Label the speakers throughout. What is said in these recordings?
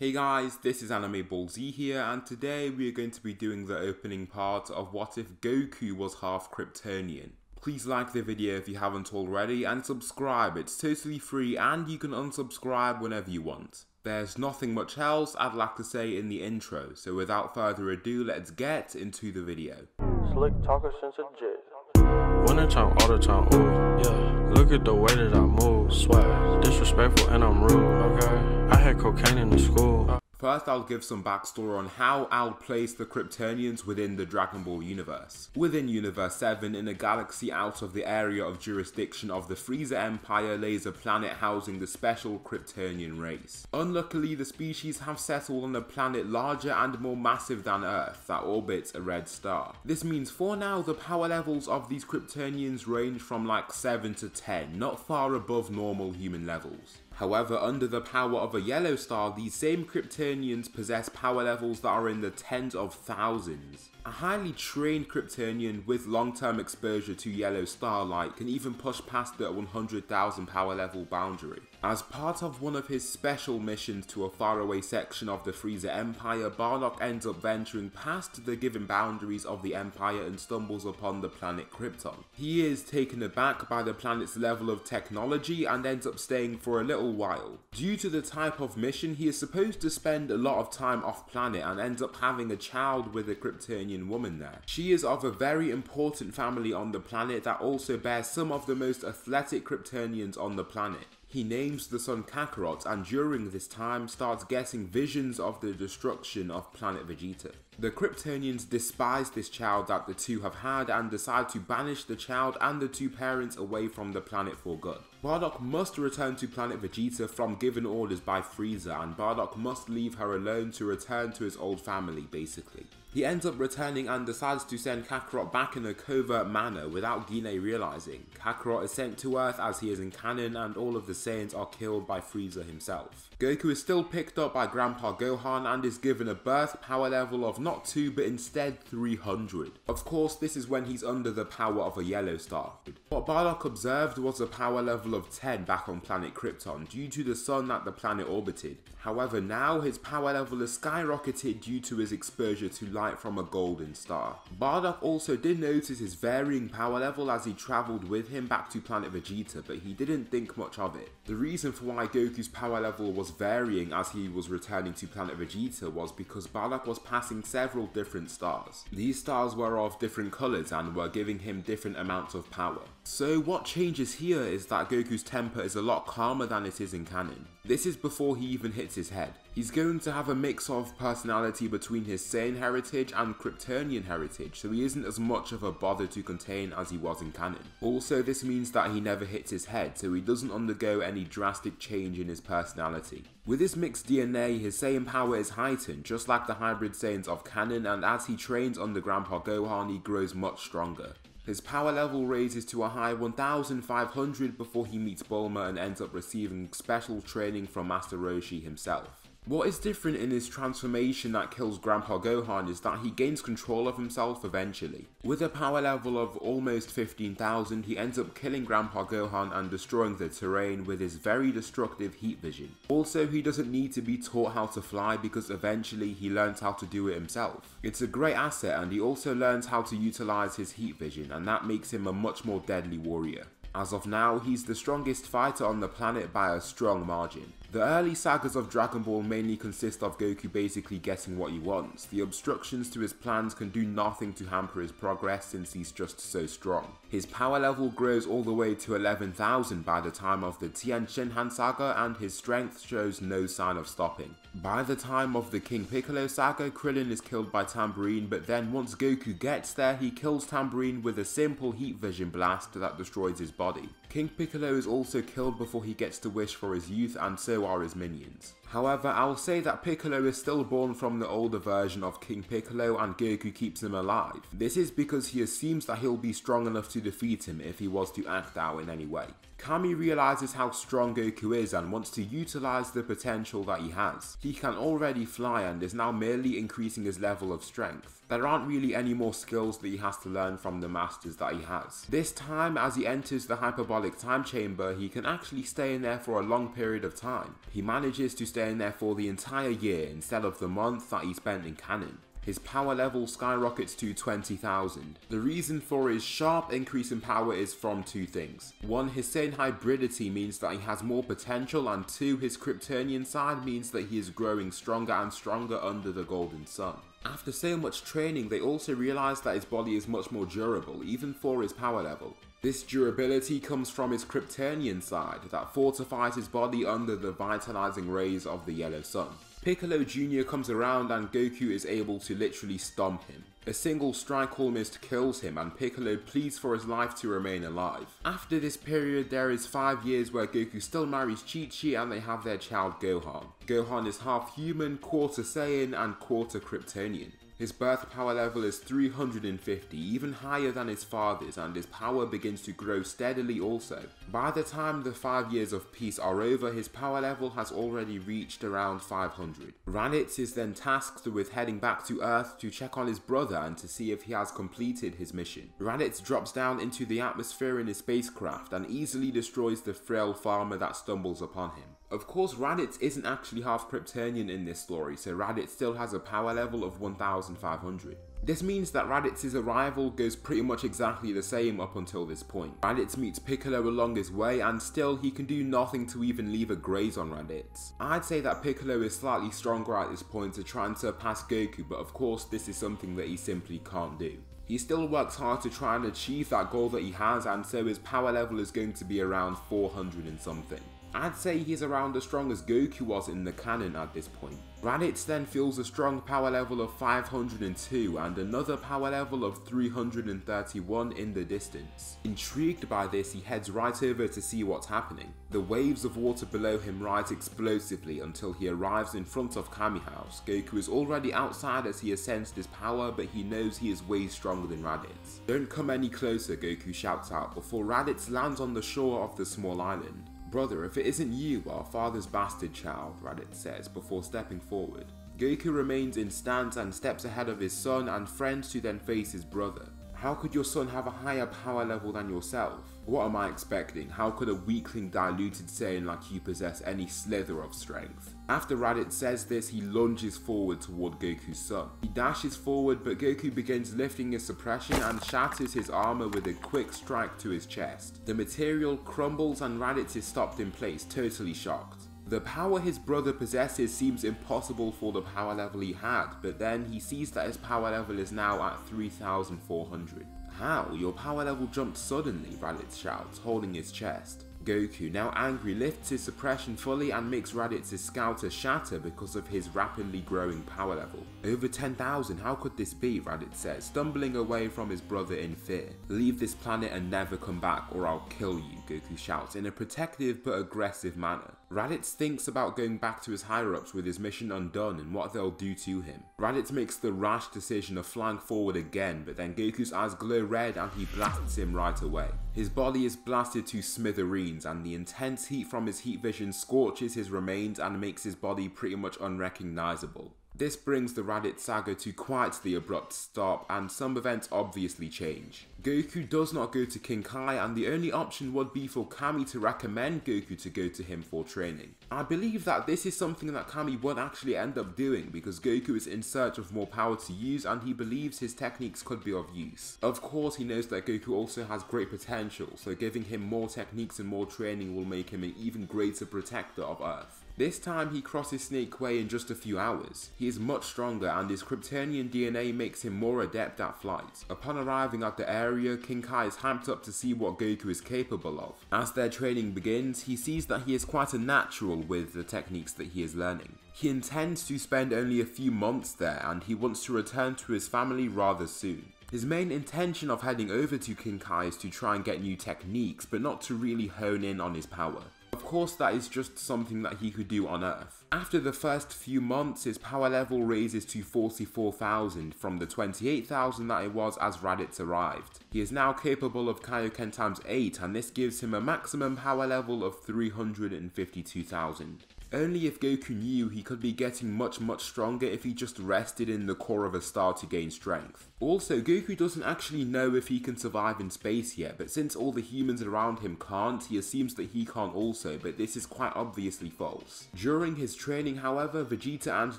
Speaker 1: Hey guys, this is Anime Ball Z here, and today we are going to be doing the opening part of What If Goku Was Half Kryptonian. Please like the video if you haven't already, and subscribe. It's totally free and you can unsubscribe whenever you want. There's nothing much else I'd like to say in the intro, so without further ado, let's get into the video.
Speaker 2: Slick talker since a jet. Winter time, all the time, ooh, yeah. Look at the way that I move, swag. Disrespectful and I'm rude, okay. I had cocaine in the school.
Speaker 1: First, I'll give some backstory on how I'll place the Kryptonians within the Dragon Ball universe. Within Universe 7, in a galaxy out of the area of jurisdiction of the Frieza Empire, lays a planet housing the special Kryptonian race. Unluckily, the species have settled on a planet larger and more massive than Earth that orbits a red star. This means for now, the power levels of these Kryptonians range from like 7 to 10, not far above normal human levels. However, under the power of a yellow star, these same Kryptonians possess power levels that are in the tens of thousands. A highly trained Kryptonian with long-term exposure to yellow star light can even push past the 100,000 power level boundary. As part of one of his special missions to a faraway section of the Frieza Empire, Bardock ends up venturing past the given boundaries of the Empire and stumbles upon the planet Krypton. He is taken aback by the planet's level of technology and ends up staying for a little while. Due to the type of mission, he is supposed to spend a lot of time off planet and ends up having a child with a Kryptonian woman there. She is of a very important family on the planet that also bears some of the most athletic Kryptonians on the planet. He names the son Kakarot, and during this time starts getting visions of the destruction of planet Vegeta. The Kryptonians despise this child that the two have had and decide to banish the child and the two parents away from the planet for good. Bardock must return to planet Vegeta from given orders by Frieza, and Bardock must leave her alone to return to his old family basically. He ends up returning and decides to send Kakarot back in a covert manner without Gine realizing. Kakarot is sent to Earth as he is in canon, and all of the Saiyans are killed by Frieza himself. Goku is still picked up by Grandpa Gohan and is given a birth power level of not 2 but instead 300. Of course, this is when he's under the power of a yellow star. What Bardock observed was a power level of 10 back on planet Krypton due to the sun that the planet orbited. However, now his power level is skyrocketed due to his exposure to light from a golden star. Bardock also did notice his varying power level as he travelled with him back to planet Vegeta, but he didn't think much of it. The reason for why Goku's power level was varying as he was returning to planet Vegeta was because Bardock was passing several different stars. These stars were of different colours and were giving him different amounts of power. So what changes here is that Goku's temper is a lot calmer than it is in canon. This is before he even hits his head. He's going to have a mix of personality between his Saiyan heritage and Kryptonian heritage, so he isn't as much of a bother to contain as he was in canon. Also, this means that he never hits his head, so he doesn't undergo any drastic change in his personality. With his mixed DNA, his Saiyan power is heightened, just like the hybrid Saiyans of canon, and as he trains under Grandpa Gohan, he grows much stronger. His power level raises to a high 1500 before he meets Bulma and ends up receiving special training from Master Roshi himself. What is different in his transformation that kills Grandpa Gohan is that he gains control of himself eventually. With a power level of almost 15,000, he ends up killing Grandpa Gohan and destroying the terrain with his very destructive heat vision. Also, he doesn't need to be taught how to fly because eventually he learns how to do it himself. It's a great asset, and he also learns how to utilize his heat vision, and that makes him a much more deadly warrior. As of now, he's the strongest fighter on the planet by a strong margin. The early sagas of Dragon Ball mainly consist of Goku basically getting what he wants. The obstructions to his plans can do nothing to hamper his progress since he's just so strong. His power level grows all the way to 11,000 by the time of the Tien Shinhan saga, and his strength shows no sign of stopping. By the time of the King Piccolo saga, Krillin is killed by Tambourine, but then once Goku gets there, he kills Tambourine with a simple heat vision blast that destroys his body. King Piccolo is also killed before he gets to wish for his youth, and so are his minions. However, I'll say that Piccolo is still born from the older version of King Piccolo and Goku keeps him alive. This is because he assumes that he'll be strong enough to defeat him if he was to act out in any way. Kami realizes how strong Goku is and wants to utilize the potential that he has. He can already fly and is now merely increasing his level of strength. There aren't really any more skills that he has to learn from the masters that he has. This time, as he enters the hyperbolic time chamber, he can actually stay in there for a long period of time. He manages to stay staying there for the entire year instead of the month that he spent in canon. His power level skyrockets to 20,000. The reason for his sharp increase in power is from two things. One, his Saiyan hybridity means that he has more potential, and two, his Kryptonian side means that he is growing stronger and stronger under the Golden Sun. After so much training, they also realize that his body is much more durable, even for his power level. This durability comes from his Kryptonian side that fortifies his body under the vitalizing rays of the yellow sun. Piccolo Jr. comes around and Goku is able to literally stomp him. A single strike almost kills him and Piccolo pleads for his life to remain alive. After this period, there is 5 years where Goku still marries Chi-Chi and they have their child Gohan. Gohan is half human, quarter Saiyan and quarter Kryptonian. His birth power level is 350, even higher than his father's, and his power begins to grow steadily also. By the time the 5 years of peace are over, his power level has already reached around 500. Raditz is then tasked with heading back to Earth to check on his brother and to see if he has completed his mission. Raditz drops down into the atmosphere in his spacecraft and easily destroys the frail farmer that stumbles upon him. Of course, Raditz isn't actually half Kryptonian in this story, so Raditz still has a power level of 1500. This means that Raditz's arrival goes pretty much exactly the same up until this point. Raditz meets Piccolo along his way and still he can do nothing to even leave a graze on Raditz. I'd say that Piccolo is slightly stronger at this point to try and surpass Goku, but of course this is something that he simply can't do. He still works hard to try and achieve that goal that he has, and so his power level is going to be around 400 and something. I'd say he's around as strong as Goku was in the canon at this point. Raditz then feels a strong power level of 502 and another power level of 331 in the distance. Intrigued by this, he heads right over to see what's happening. The waves of water below him rise explosively until he arrives in front of Kami House. Goku is already outside as he has sensed his power, but he knows he is way stronger than Raditz. "Don't come any closer," Goku shouts out before Raditz lands on the shore of the small island. "Brother, if it isn't you, our father's bastard child," Raditz says before stepping forward. Goku remains in stance and steps ahead of his son and friends to then face his brother. "How could your son have a higher power level than yourself? What am I expecting? How could a weakling diluted Saiyan like you possess any slither of strength?" After Raditz says this, he lunges forward toward Goku's son. He dashes forward, but Goku begins lifting his suppression and shatters his armor with a quick strike to his chest. The material crumbles and Raditz is stopped in place, totally shocked. The power his brother possesses seems impossible for the power level he had, but then he sees that his power level is now at 3400. "How? Your power level jumped suddenly," Raditz shouts, holding his chest. Goku, now angry, lifts his suppression fully and makes Raditz's scouter shatter because of his rapidly growing power level. "Over 10,000, how could this be?" Raditz says, stumbling away from his brother in fear. "Leave this planet and never come back or I'll kill you," Goku shouts in a protective but aggressive manner. Raditz thinks about going back to his higher-ups with his mission undone and what they'll do to him. Raditz makes the rash decision of flying forward again, but then Goku's eyes glow red and he blasts him right away. His body is blasted to smithereens and the intense heat from his heat vision scorches his remains and makes his body pretty much unrecognizable. This brings the Raditz saga to quite the abrupt stop and some events obviously change. Goku does not go to King Kai and the only option would be for Kami to recommend Goku to go to him for training. I believe that this is something that Kami would actually end up doing because Goku is in search of more power to use and he believes his techniques could be of use. Of course he knows that Goku also has great potential, so giving him more techniques and more training will make him an even greater protector of Earth. This time he crosses Snake Way in just a few hours. He is much stronger and his Kryptonian DNA makes him more adept at flight. Upon arriving at the area, King Kai is hyped up to see what Goku is capable of. As their training begins, he sees that he is quite a natural with the techniques that he is learning. He intends to spend only a few months there and he wants to return to his family rather soon. His main intention of heading over to King Kai is to try and get new techniques, but not to really hone in on his power. Of course, that is just something that he could do on Earth. After the first few months, his power level raises to 44,000 from the 28,000 that it was as Raditz arrived. He is now capable of Kaioken ×8 and this gives him a maximum power level of 352,000. Only if Goku knew he could be getting much stronger if he just rested in the core of a star to gain strength. Also, Goku doesn't actually know if he can survive in space yet, but since all the humans around him can't, he assumes that he can't also, but this is quite obviously false. During his training, however, Vegeta and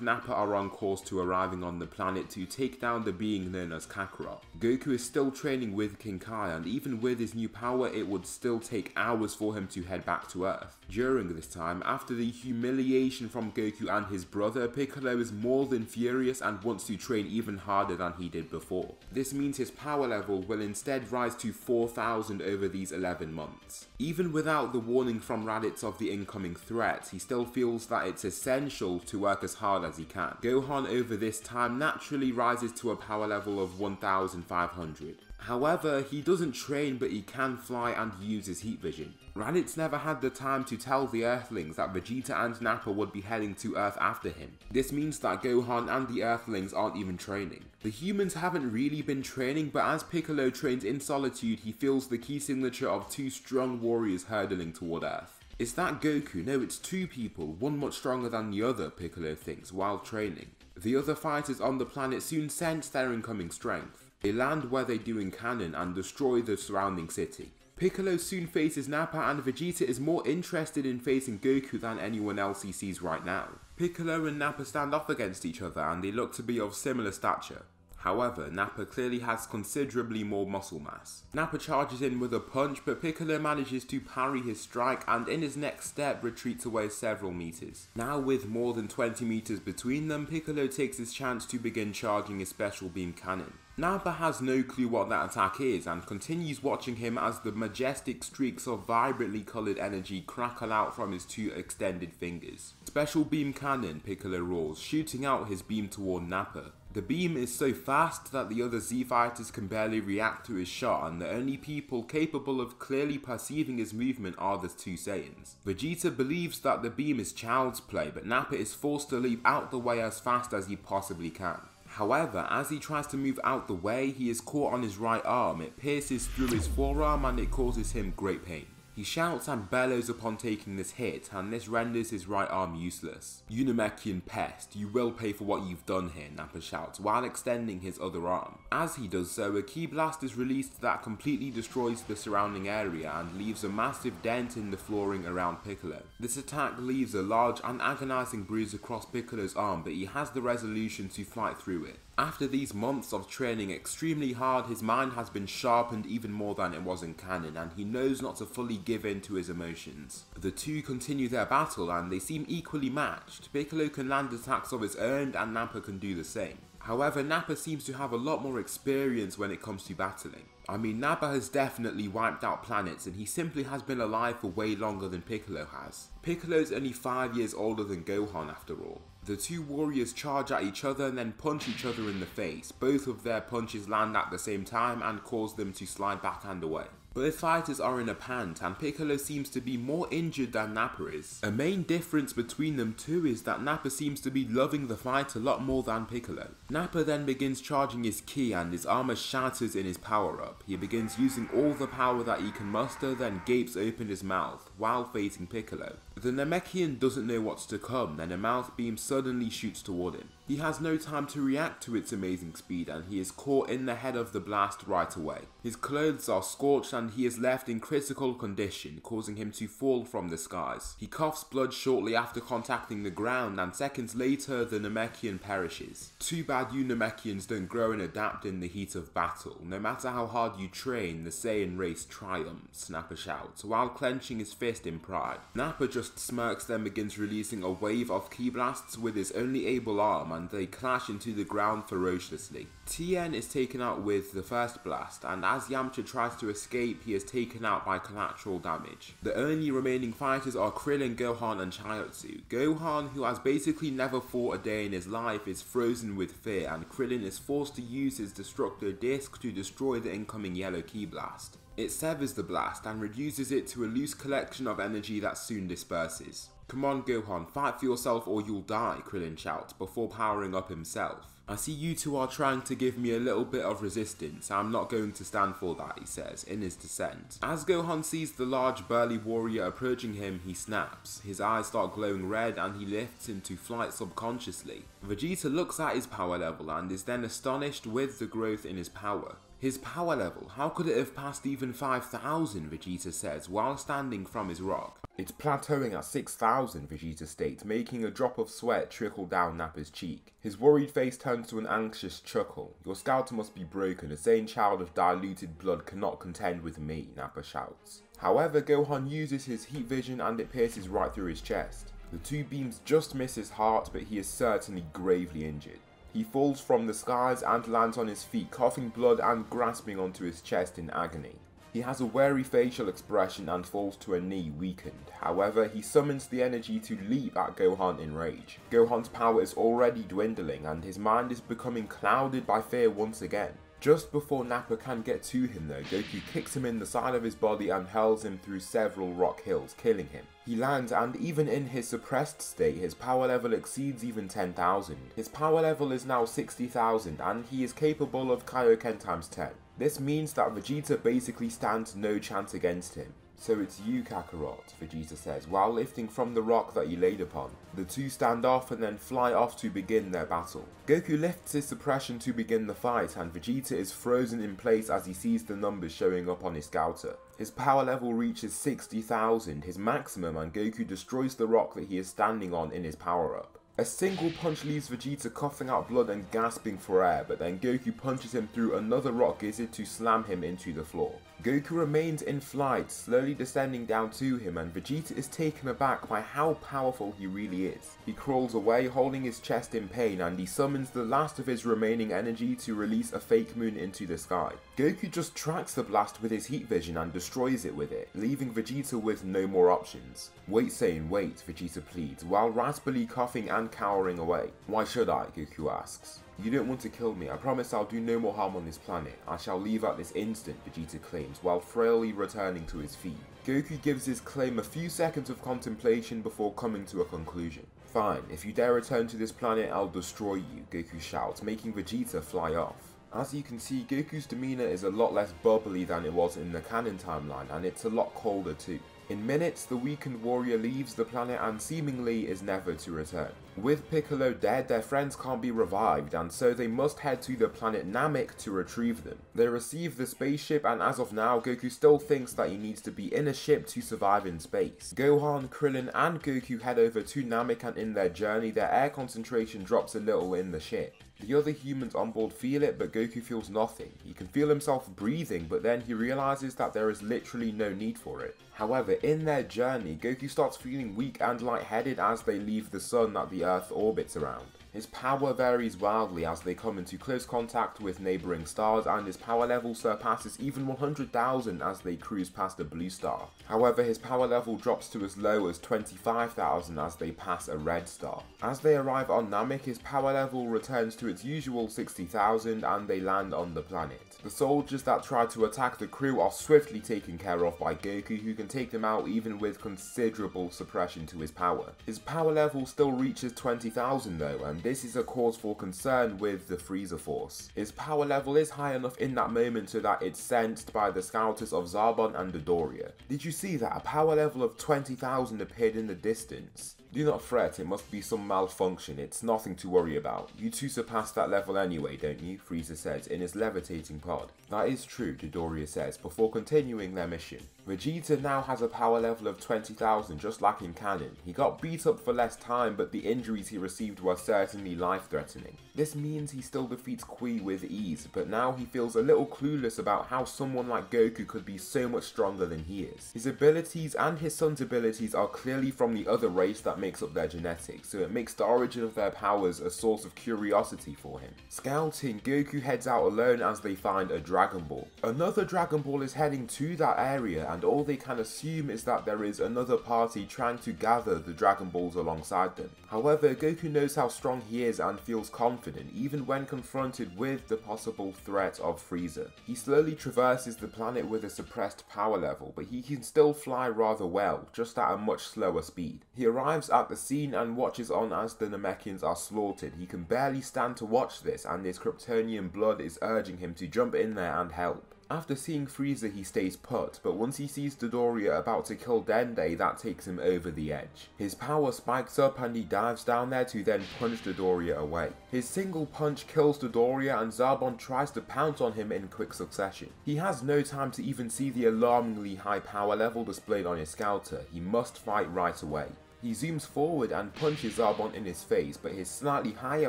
Speaker 1: Nappa are on course to arriving on the planet to take down the being known as Kakarot. Goku is still training with King Kai, and even with his new power, it would still take hours for him to head back to Earth. During this time, after the humiliation from Goku and his brother, Piccolo is more than furious and wants to train even harder than he did before. This means his power level will instead rise to 4,000 over these 11 months. Even without the warning from Raditz of the incoming threat, he still feels that it's essential to work as hard as he can. Gohan over this time naturally rises to a power level of 1,500. However, he doesn't train, but he can fly and use his heat vision. Raditz never had the time to tell the Earthlings that Vegeta and Nappa would be heading to Earth after him. This means that Gohan and the Earthlings aren't even training. The humans haven't really been training, but as Piccolo trains in solitude, he feels the key signature of two strong warriors hurtling toward Earth. Is that Goku? No, it's two people, one much stronger than the other, Piccolo thinks, while training. The other fighters on the planet soon sense their incoming strength. They land where they do in canon and destroy the surrounding city. Piccolo soon faces Nappa, and Vegeta is more interested in facing Goku than anyone else he sees right now. Piccolo and Nappa stand off against each other and they look to be of similar stature. However, Nappa clearly has considerably more muscle mass. Nappa charges in with a punch, but Piccolo manages to parry his strike and in his next step retreats away several meters. Now with more than 20 meters between them, Piccolo takes his chance to begin charging his special beam cannon. Nappa has no clue what that attack is and continues watching him as the majestic streaks of vibrantly coloured energy crackle out from his two extended fingers. Special beam cannon, Piccolo roars, shooting out his beam toward Nappa. The beam is so fast that the other Z fighters can barely react to his shot, and the only people capable of clearly perceiving his movement are the two Saiyans. Vegeta believes that the beam is child's play, but Nappa is forced to leap out the way as fast as he possibly can. However, as he tries to move out the way, he is caught on his right arm. It pierces through his forearm and it causes him great pain. He shouts and bellows upon taking this hit, and this renders his right arm useless. "Unimekian pest, you will pay for what you've done here," Nappa shouts, while extending his other arm. As he does so, a ki blast is released that completely destroys the surrounding area and leaves a massive dent in the flooring around Piccolo. This attack leaves a large and agonizing bruise across Piccolo's arm, but he has the resolution to fight through it. After these months of training extremely hard, his mind has been sharpened even more than it was in canon, and he knows not to fully give in to his emotions. The two continue their battle and they seem equally matched. Piccolo can land attacks of his own and Nappa can do the same. However, Nappa seems to have a lot more experience when it comes to battling. I mean, Nappa has definitely wiped out planets and he simply has been alive for way longer than Piccolo has. Piccolo's only 5 years older than Gohan after all. The two warriors charge at each other and then punch each other in the face. Both of their punches land at the same time and cause them to slide back and away. Both fighters are in a pant and Piccolo seems to be more injured than Nappa is. A main difference between them two is that Nappa seems to be loving the fight a lot more than Piccolo. Nappa then begins charging his ki and his armor shatters in his power up. He begins using all the power that he can muster, then gapes open his mouth while facing Piccolo. The Namekian doesn't know what's to come, then a mouth beam suddenly shoots toward him. He has no time to react to its amazing speed and he is caught in the head of the blast right away. His clothes are scorched and he is left in critical condition, causing him to fall from the skies. He coughs blood shortly after contacting the ground and seconds later the Namekian perishes. Too bad you Namekians don't grow and adapt in the heat of battle. No matter how hard you train, the Saiyan race triumphs, Nappa shouts, while clenching his fist in pride. Nappa just smirks, then begins releasing a wave of ki blasts with his only able arm and they clash into the ground ferociously. Tien is taken out with the first blast, and as Yamcha tries to escape, he is taken out by collateral damage. The only remaining fighters are Krillin, Gohan and Chiaotzu. Gohan, who has basically never fought a day in his life, is frozen with fear, and Krillin is forced to use his Destructo Disc to destroy the incoming yellow ki blast. It severs the blast and reduces it to a loose collection of energy that soon disperses. "Come on Gohan, fight for yourself or you'll die," Krillin shouts before powering up himself. "I see you two are trying to give me a little bit of resistance. I'm not going to stand for that," he says in his descent. As Gohan sees the large burly warrior approaching him, he snaps. His eyes start glowing red and he lifts into flight subconsciously. Vegeta looks at his power level and is then astonished with the growth in his power. "His power level, how could it have passed even 5,000, Vegeta says while standing from his rock. "It's plateauing at 6,000, Vegeta states, making a drop of sweat trickle down Nappa's cheek. His worried face turns to an anxious chuckle. "Your scouter must be broken, a sane child of diluted blood cannot contend with me," Nappa shouts. However, Gohan uses his heat vision and it pierces right through his chest. The two beams just miss his heart, but he is certainly gravely injured. He falls from the skies and lands on his feet, coughing blood and grasping onto his chest in agony. He has a wary facial expression and falls to a knee, weakened. However, he summons the energy to leap at Gohan in rage. Gohan's power is already dwindling and his mind is becoming clouded by fear once again. Just before Nappa can get to him though, Goku kicks him in the side of his body and hurls him through several rock hills, killing him. He lands and even in his suppressed state, his power level exceeds even 10,000. His power level is now 60,000 and he is capable of Kaioken times 10. This means that Vegeta basically stands no chance against him. "So it's you, Kakarot," Vegeta says, while lifting from the rock that he laid upon. The two stand off and then fly off to begin their battle. Goku lifts his suppression to begin the fight and Vegeta is frozen in place as he sees the numbers showing up on his scouter. His power level reaches 60,000, his maximum, and Goku destroys the rock that he is standing on in his power-up. A single punch leaves Vegeta coughing out blood and gasping for air, but then Goku punches him through another rock gizzard to slam him into the floor. Goku remains in flight, slowly descending down to him, and Vegeta is taken aback by how powerful he really is. He crawls away, holding his chest in pain, and he summons the last of his remaining energy to release a fake moon into the sky. Goku just tracks the blast with his heat vision and destroys it with it, leaving Vegeta with no more options. "Wait, Saiyan, wait," Vegeta pleads, while raspily coughing and cowering away. "Why should I?" Goku asks. "You don't want to kill me. I promise I'll do no more harm on this planet. I shall leave at this instant," Vegeta claims, while frailly returning to his feet. Goku gives his claim a few seconds of contemplation before coming to a conclusion. "Fine, if you dare return to this planet, I'll destroy you," Goku shouts, making Vegeta fly off. As you can see, Goku's demeanor is a lot less bubbly than it was in the canon timeline, and it's a lot colder too. In minutes, the weakened warrior leaves the planet and seemingly is never to return. With Piccolo dead, their friends can't be revived, and so they must head to the planet Namek to retrieve them. They receive the spaceship, and as of now, Goku still thinks that he needs to be in a ship to survive in space. Gohan, Krillin, and Goku head over to Namek, and in their journey, their air concentration drops a little in the ship. The other humans on board feel it, but Goku feels nothing. He can feel himself breathing, but then he realizes that there is literally no need for it. However, in their journey, Goku starts feeling weak and lightheaded as they leave the sun that the Earth orbits around. His power varies wildly as they come into close contact with neighbouring stars, and his power level surpasses even 100,000 as they cruise past a blue star. However, his power level drops to as low as 25,000 as they pass a red star. As they arrive on Namek, his power level returns to its usual 60,000 and they land on the planet. The soldiers that try to attack the crew are swiftly taken care of by Goku, who can take them out even with considerable suppression to his power. His power level still reaches 20,000 though, and this is a cause for concern with the Frieza Force. His power level is high enough in that moment so that it's sensed by the scouters of Zarbon and Dodoria. Did you see that? A power level of 20,000 appeared in the distance. Do not fret, it must be some malfunction, it's nothing to worry about. You two surpassed that level anyway, don't you? Frieza says in his levitating pod. That is true, Dodoria says, before continuing their mission. Vegeta now has a power level of 20,000 just like in canon. He got beat up for less time, but the injuries he received were certainly life-threatening. This means he still defeats Kui with ease, but now he feels a little clueless about how someone like Goku could be so much stronger than he is. His abilities and his son's abilities are clearly from the other race that makes up their genetics, so it makes the origin of their powers a source of curiosity for him. Scouting, Goku heads out alone as they find a Dragon Ball. Another Dragon Ball is heading to that area, and all they can assume is that there is another party trying to gather the Dragon Balls alongside them. However, Goku knows how strong he is and feels confident even when confronted with the possible threat of Frieza. He slowly traverses the planet with a suppressed power level, but he can still fly rather well, just at a much slower speed. He arrives at the scene and watches on as the Namekians are slaughtered. He can barely stand to watch this, and his Kryptonian blood is urging him to jump in there and help. After seeing Frieza, he stays put, but once he sees Dodoria about to kill Dende, that takes him over the edge. His power spikes up and he dives down there to then punch Dodoria away. His single punch kills Dodoria and Zarbon tries to pounce on him in quick succession. He has no time to even see the alarmingly high power level displayed on his scouter. He must fight right away. He zooms forward and punches Zarbon in his face, but his slightly higher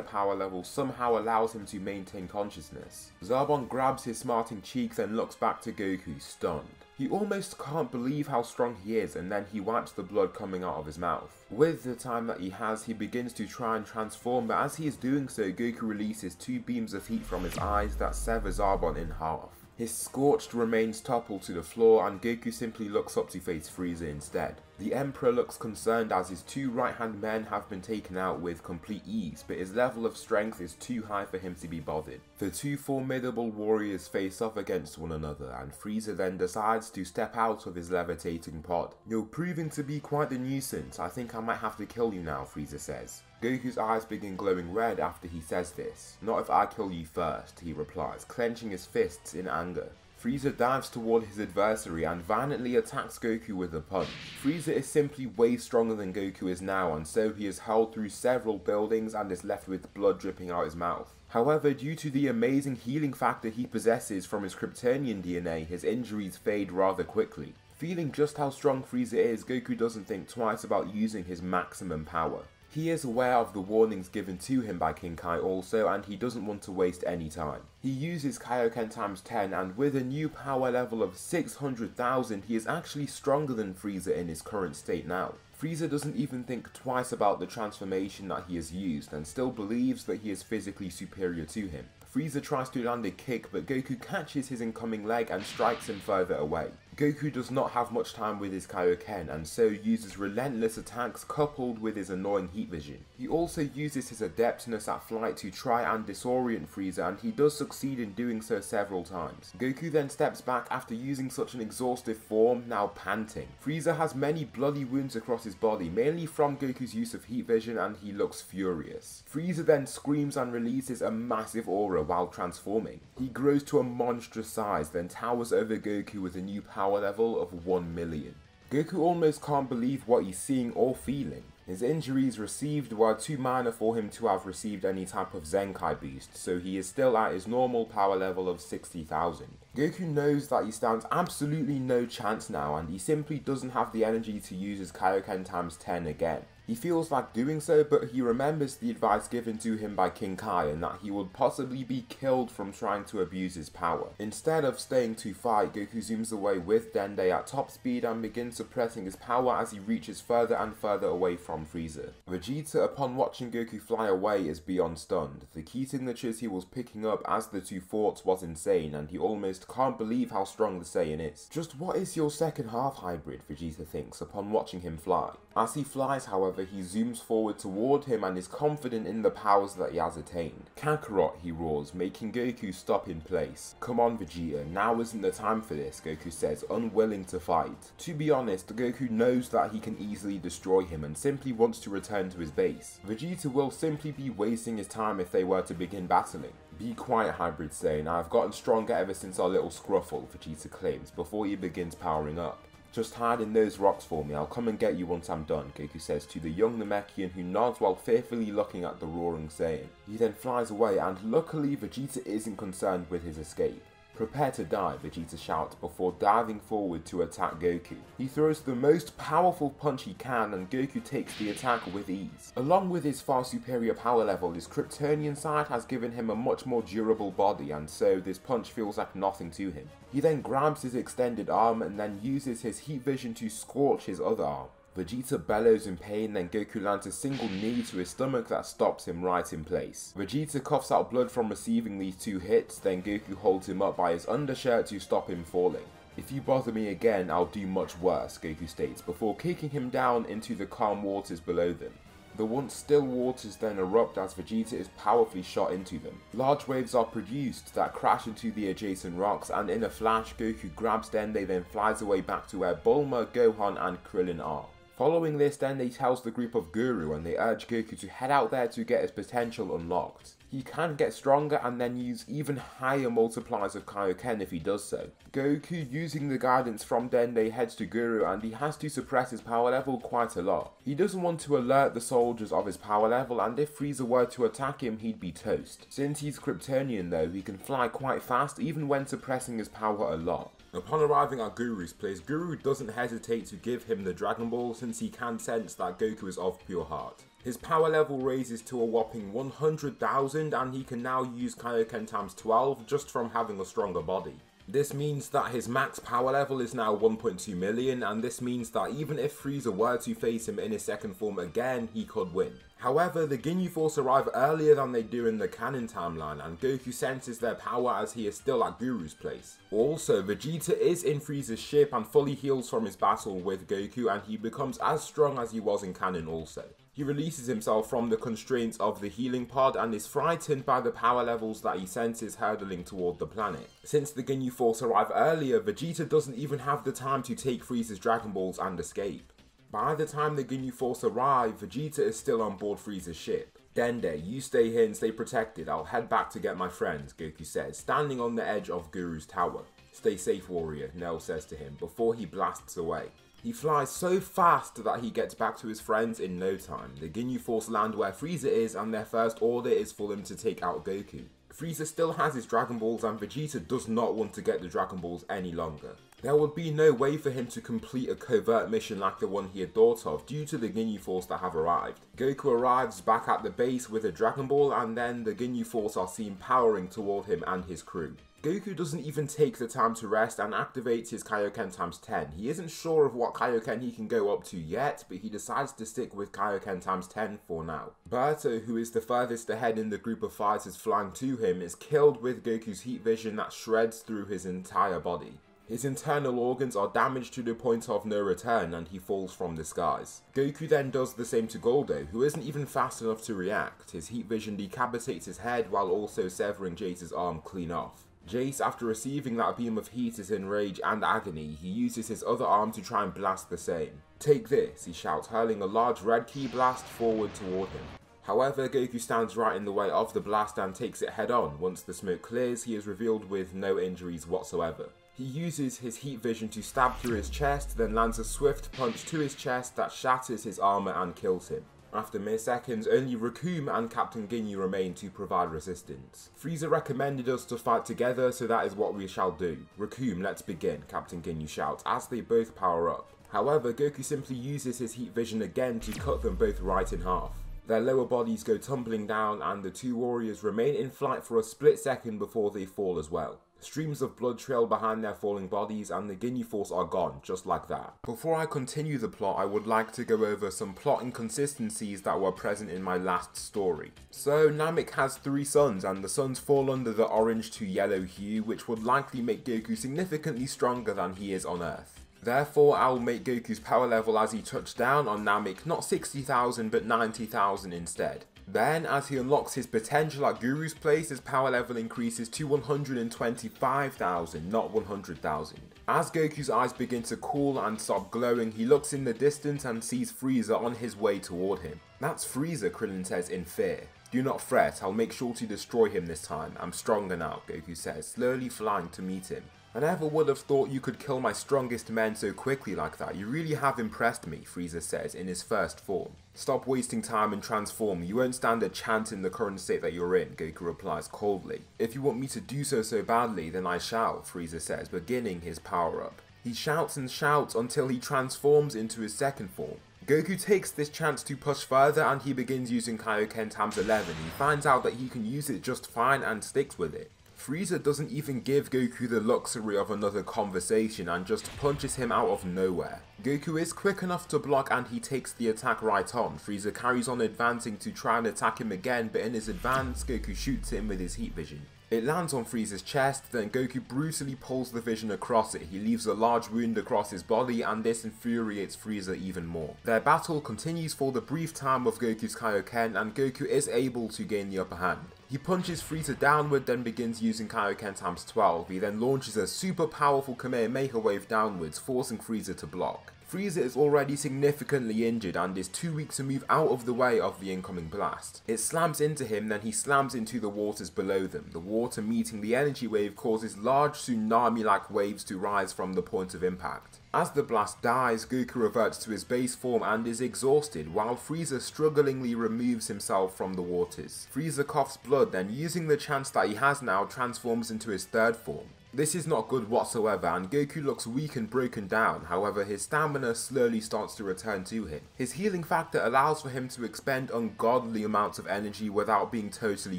Speaker 1: power level somehow allows him to maintain consciousness. Zarbon grabs his smarting cheeks and looks back to Goku, stunned. He almost can't believe how strong he is, and then he wipes the blood coming out of his mouth. With the time that he has, he begins to try and transform, but as he is doing so, Goku releases 2 beams of heat from his eyes that sever Zarbon in half. His scorched remains topple to the floor, and Goku simply looks up to face Frieza instead. The Emperor looks concerned as his 2 right-hand men have been taken out with complete ease, but his level of strength is too high for him to be bothered. The 2 formidable warriors face off against one another, and Frieza then decides to step out of his levitating pod. "You're proving to be quite the nuisance. I think I might have to kill you now," Frieza says. Goku's eyes begin glowing red after he says this. "Not if I kill you first," he replies, clenching his fists in anger. Frieza dives toward his adversary and violently attacks Goku with a punch. Frieza is simply way stronger than Goku is now, and so he is hurled through several buildings and is left with blood dripping out his mouth. However, due to the amazing healing factor he possesses from his Kryptonian DNA, his injuries fade rather quickly. Feeling just how strong Frieza is, Goku doesn't think twice about using his maximum power. He is aware of the warnings given to him by King Kai also, and he doesn't want to waste any time. He uses Kaioken times 10, and with a new power level of 600,000, he is actually stronger than Frieza in his current state now. Frieza doesn't even think twice about the transformation that he has used, and still believes that he is physically superior to him. Frieza tries to land a kick, but Goku catches his incoming leg and strikes him further away. Goku does not have much time with his Kaioken, and so uses relentless attacks coupled with his annoying heat vision. He also uses his adeptness at flight to try and disorient Frieza, and he does succeed in doing so several times. Goku then steps back after using such an exhaustive form, now panting. Frieza has many bloody wounds across his body, mainly from Goku's use of heat vision, and he looks furious. Frieza then screams and releases a massive aura while transforming. He grows to a monstrous size, then towers over Goku with a new power level of 1 million. Goku almost can't believe what he's seeing or feeling. His injuries received were too minor for him to have received any type of Zenkai boost, so he is still at his normal power level of 60,000. Goku knows that he stands absolutely no chance now, and he simply doesn't have the energy to use his Kaioken times 10 again. He feels like doing so, but he remembers the advice given to him by King Kai and that he would possibly be killed from trying to abuse his power. Instead of staying to fight, Goku zooms away with Dende at top speed and begins suppressing his power as he reaches further and further away from Frieza. Vegeta, upon watching Goku fly away, is beyond stunned. The key signatures he was picking up as the 2 fought was insane, and he almost can't believe how strong the Saiyan is. Just what is your second half hybrid, Vegeta thinks upon watching him fly. As he flies, however, he zooms forward toward him and is confident in the powers that he has attained. "Kakarot," he roars, making Goku stop in place. "Come on, Vegeta, now isn't the time for this," Goku says, unwilling to fight. To be honest, Goku knows that he can easily destroy him and simply wants to return to his base. Vegeta will simply be wasting his time if they were to begin battling. "Be quiet, Hybrid Saiyan, I've gotten stronger ever since our little scruffle," Vegeta claims before he begins powering up. "Just hide in those rocks for me, I'll come and get you once I'm done," Goku says to the young Namekian, who nods while fearfully looking at the roaring Saiyan. He then flies away, and luckily Vegeta isn't concerned with his escape. "Prepare to die," Vegeta shouts before diving forward to attack Goku. He throws the most powerful punch he can, and Goku takes the attack with ease. Along with his far superior power level, his Kryptonian side has given him a much more durable body, and so this punch feels like nothing to him. He then grabs his extended arm and then uses his heat vision to scorch his other arm. Vegeta bellows in pain, then Goku lands a single knee to his stomach that stops him right in place. Vegeta coughs out blood from receiving these 2 hits, then Goku holds him up by his undershirt to stop him falling. "If you bother me again, I'll do much worse," Goku states, before kicking him down into the calm waters below them. The once still waters then erupt as Vegeta is powerfully shot into them. Large waves are produced that crash into the adjacent rocks, and in a flash, Goku grabs Dende, then flies away back to where Bulma, Gohan and Krillin are. Following this, Dende tells the group of Guru, and they urge Goku to head out there to get his potential unlocked. He can get stronger and then use even higher multipliers of Kaioken if he does so. Goku, using the guidance from Dende, heads to Guru, and he has to suppress his power level quite a lot. He doesn't want to alert the soldiers of his power level, and if Frieza were to attack him, he'd be toast. Since he's Kryptonian though, he can fly quite fast even when suppressing his power a lot. Upon arriving at Guru's place, Guru doesn't hesitate to give him the Dragon Ball since he can sense that Goku is of pure heart. His power level raises to a whopping 100,000 and he can now use Kaioken times 12 just from having a stronger body. This means that his max power level is now 1.2 million, and this means that even if Frieza were to face him in his second form again, he could win. However, the Ginyu Force arrive earlier than they do in the canon timeline, and Goku senses their power as he is still at Guru's place. Also, Vegeta is in Frieza's ship and fully heals from his battle with Goku, and he becomes as strong as he was in canon also. He releases himself from the constraints of the healing pod and is frightened by the power levels that he senses hurtling toward the planet. Since the Ginyu Force arrive earlier, Vegeta doesn't even have the time to take Frieza's Dragon Balls and escape. By the time the Ginyu Force arrive, Vegeta is still on board Frieza's ship. "Dende, you stay here and stay protected. I'll head back to get my friends," Goku says, standing on the edge of Guru's tower. "Stay safe, warrior," Nell says to him before he blasts away. He flies so fast that he gets back to his friends in no time. The Ginyu Force land where Frieza is, and their first order is for them to take out Goku. Frieza still has his Dragon Balls and Vegeta does not want to get the Dragon Balls any longer. There would be no way for him to complete a covert mission like the one he had thought of due to the Ginyu Force that have arrived. Goku arrives back at the base with a Dragon Ball, and then the Ginyu Force are seen powering toward him and his crew. Goku doesn't even take the time to rest and activates his Kaioken times 10. He isn't sure of what Kaioken he can go up to yet, but he decides to stick with Kaioken times 10 for now. Berto, who is the furthest ahead in the group of fighters flying to him, is killed with Goku's heat vision that shreds through his entire body. His internal organs are damaged to the point of no return and he falls from the skies. Goku then does the same to Goldo, who isn't even fast enough to react. His heat vision decapitates his head while also severing Jace's arm clean off. Jace, after receiving that beam of heat, is in rage and agony. He uses his other arm to try and blast the same. "Take this," he shouts, hurling a large red ki blast forward toward him. However, Goku stands right in the way of the blast and takes it head on. Once the smoke clears, he is revealed with no injuries whatsoever. He uses his heat vision to stab through his chest, then lands a swift punch to his chest that shatters his armor and kills him. After mere seconds, only Recoome and Captain Ginyu remain to provide resistance. "Frieza recommended us to fight together, so that is what we shall do. Recoome, let's begin," Captain Ginyu shouts as they both power up. However, Goku simply uses his heat vision again to cut them both right in half. Their lower bodies go tumbling down and the two warriors remain in flight for a split second before they fall as well. Streams of blood trail behind their falling bodies and the Ginyu Force are gone, just like that. Before I continue the plot, I would like to go over some plot inconsistencies that were present in my last story. So, Namek has 3 sons, and the sons fall under the orange to yellow hue, which would likely make Goku significantly stronger than he is on Earth. Therefore, I'll make Goku's power level as he touched down on Namek not 60,000 but 90,000 instead. Then, as he unlocks his potential at Guru's place, his power level increases to 125,000, not 100,000. As Goku's eyes begin to cool and stop glowing, he looks in the distance and sees Frieza on his way toward him. "That's Frieza," Krillin says in fear. "Do not fret, I'll make sure to destroy him this time. I'm stronger now," Goku says, slowly flying to meet him. "I never would have thought you could kill my strongest men so quickly like that. You really have impressed me," Frieza says in his first form. "Stop wasting time and transform. You won't stand a chance in the current state that you're in," Goku replies coldly. "If you want me to do so badly, then I shall," Frieza says, beginning his power up. He shouts and shouts until he transforms into his second form. Goku takes this chance to push further and he begins using Kaioken times 11. He finds out that he can use it just fine and sticks with it. Frieza doesn't even give Goku the luxury of another conversation and just punches him out of nowhere. Goku is quick enough to block and he takes the attack right on. Frieza carries on advancing to try and attack him again, but in his advance, Goku shoots him with his heat vision. It lands on Frieza's chest, then Goku brutally pulls the vision across it. He leaves a large wound across his body, and this infuriates Frieza even more. Their battle continues for the brief time of Goku's Kaioken, and Goku is able to gain the upper hand. He punches Frieza downward, then begins using Kaioken times 12. He then launches a super powerful Kamehameha wave downwards, forcing Frieza to block. Frieza is already significantly injured and is too weak to move out of the way of the incoming blast. It slams into him, then he slams into the waters below them. The water meeting the energy wave causes large tsunami-like waves to rise from the point of impact. As the blast dies, Goku reverts to his base form and is exhausted, while Frieza strugglingly removes himself from the waters. Frieza coughs blood, then using the chance that he has now, transforms into his third form. This is not good whatsoever, and Goku looks weak and broken down. However, his stamina slowly starts to return to him. His healing factor allows for him to expend ungodly amounts of energy without being totally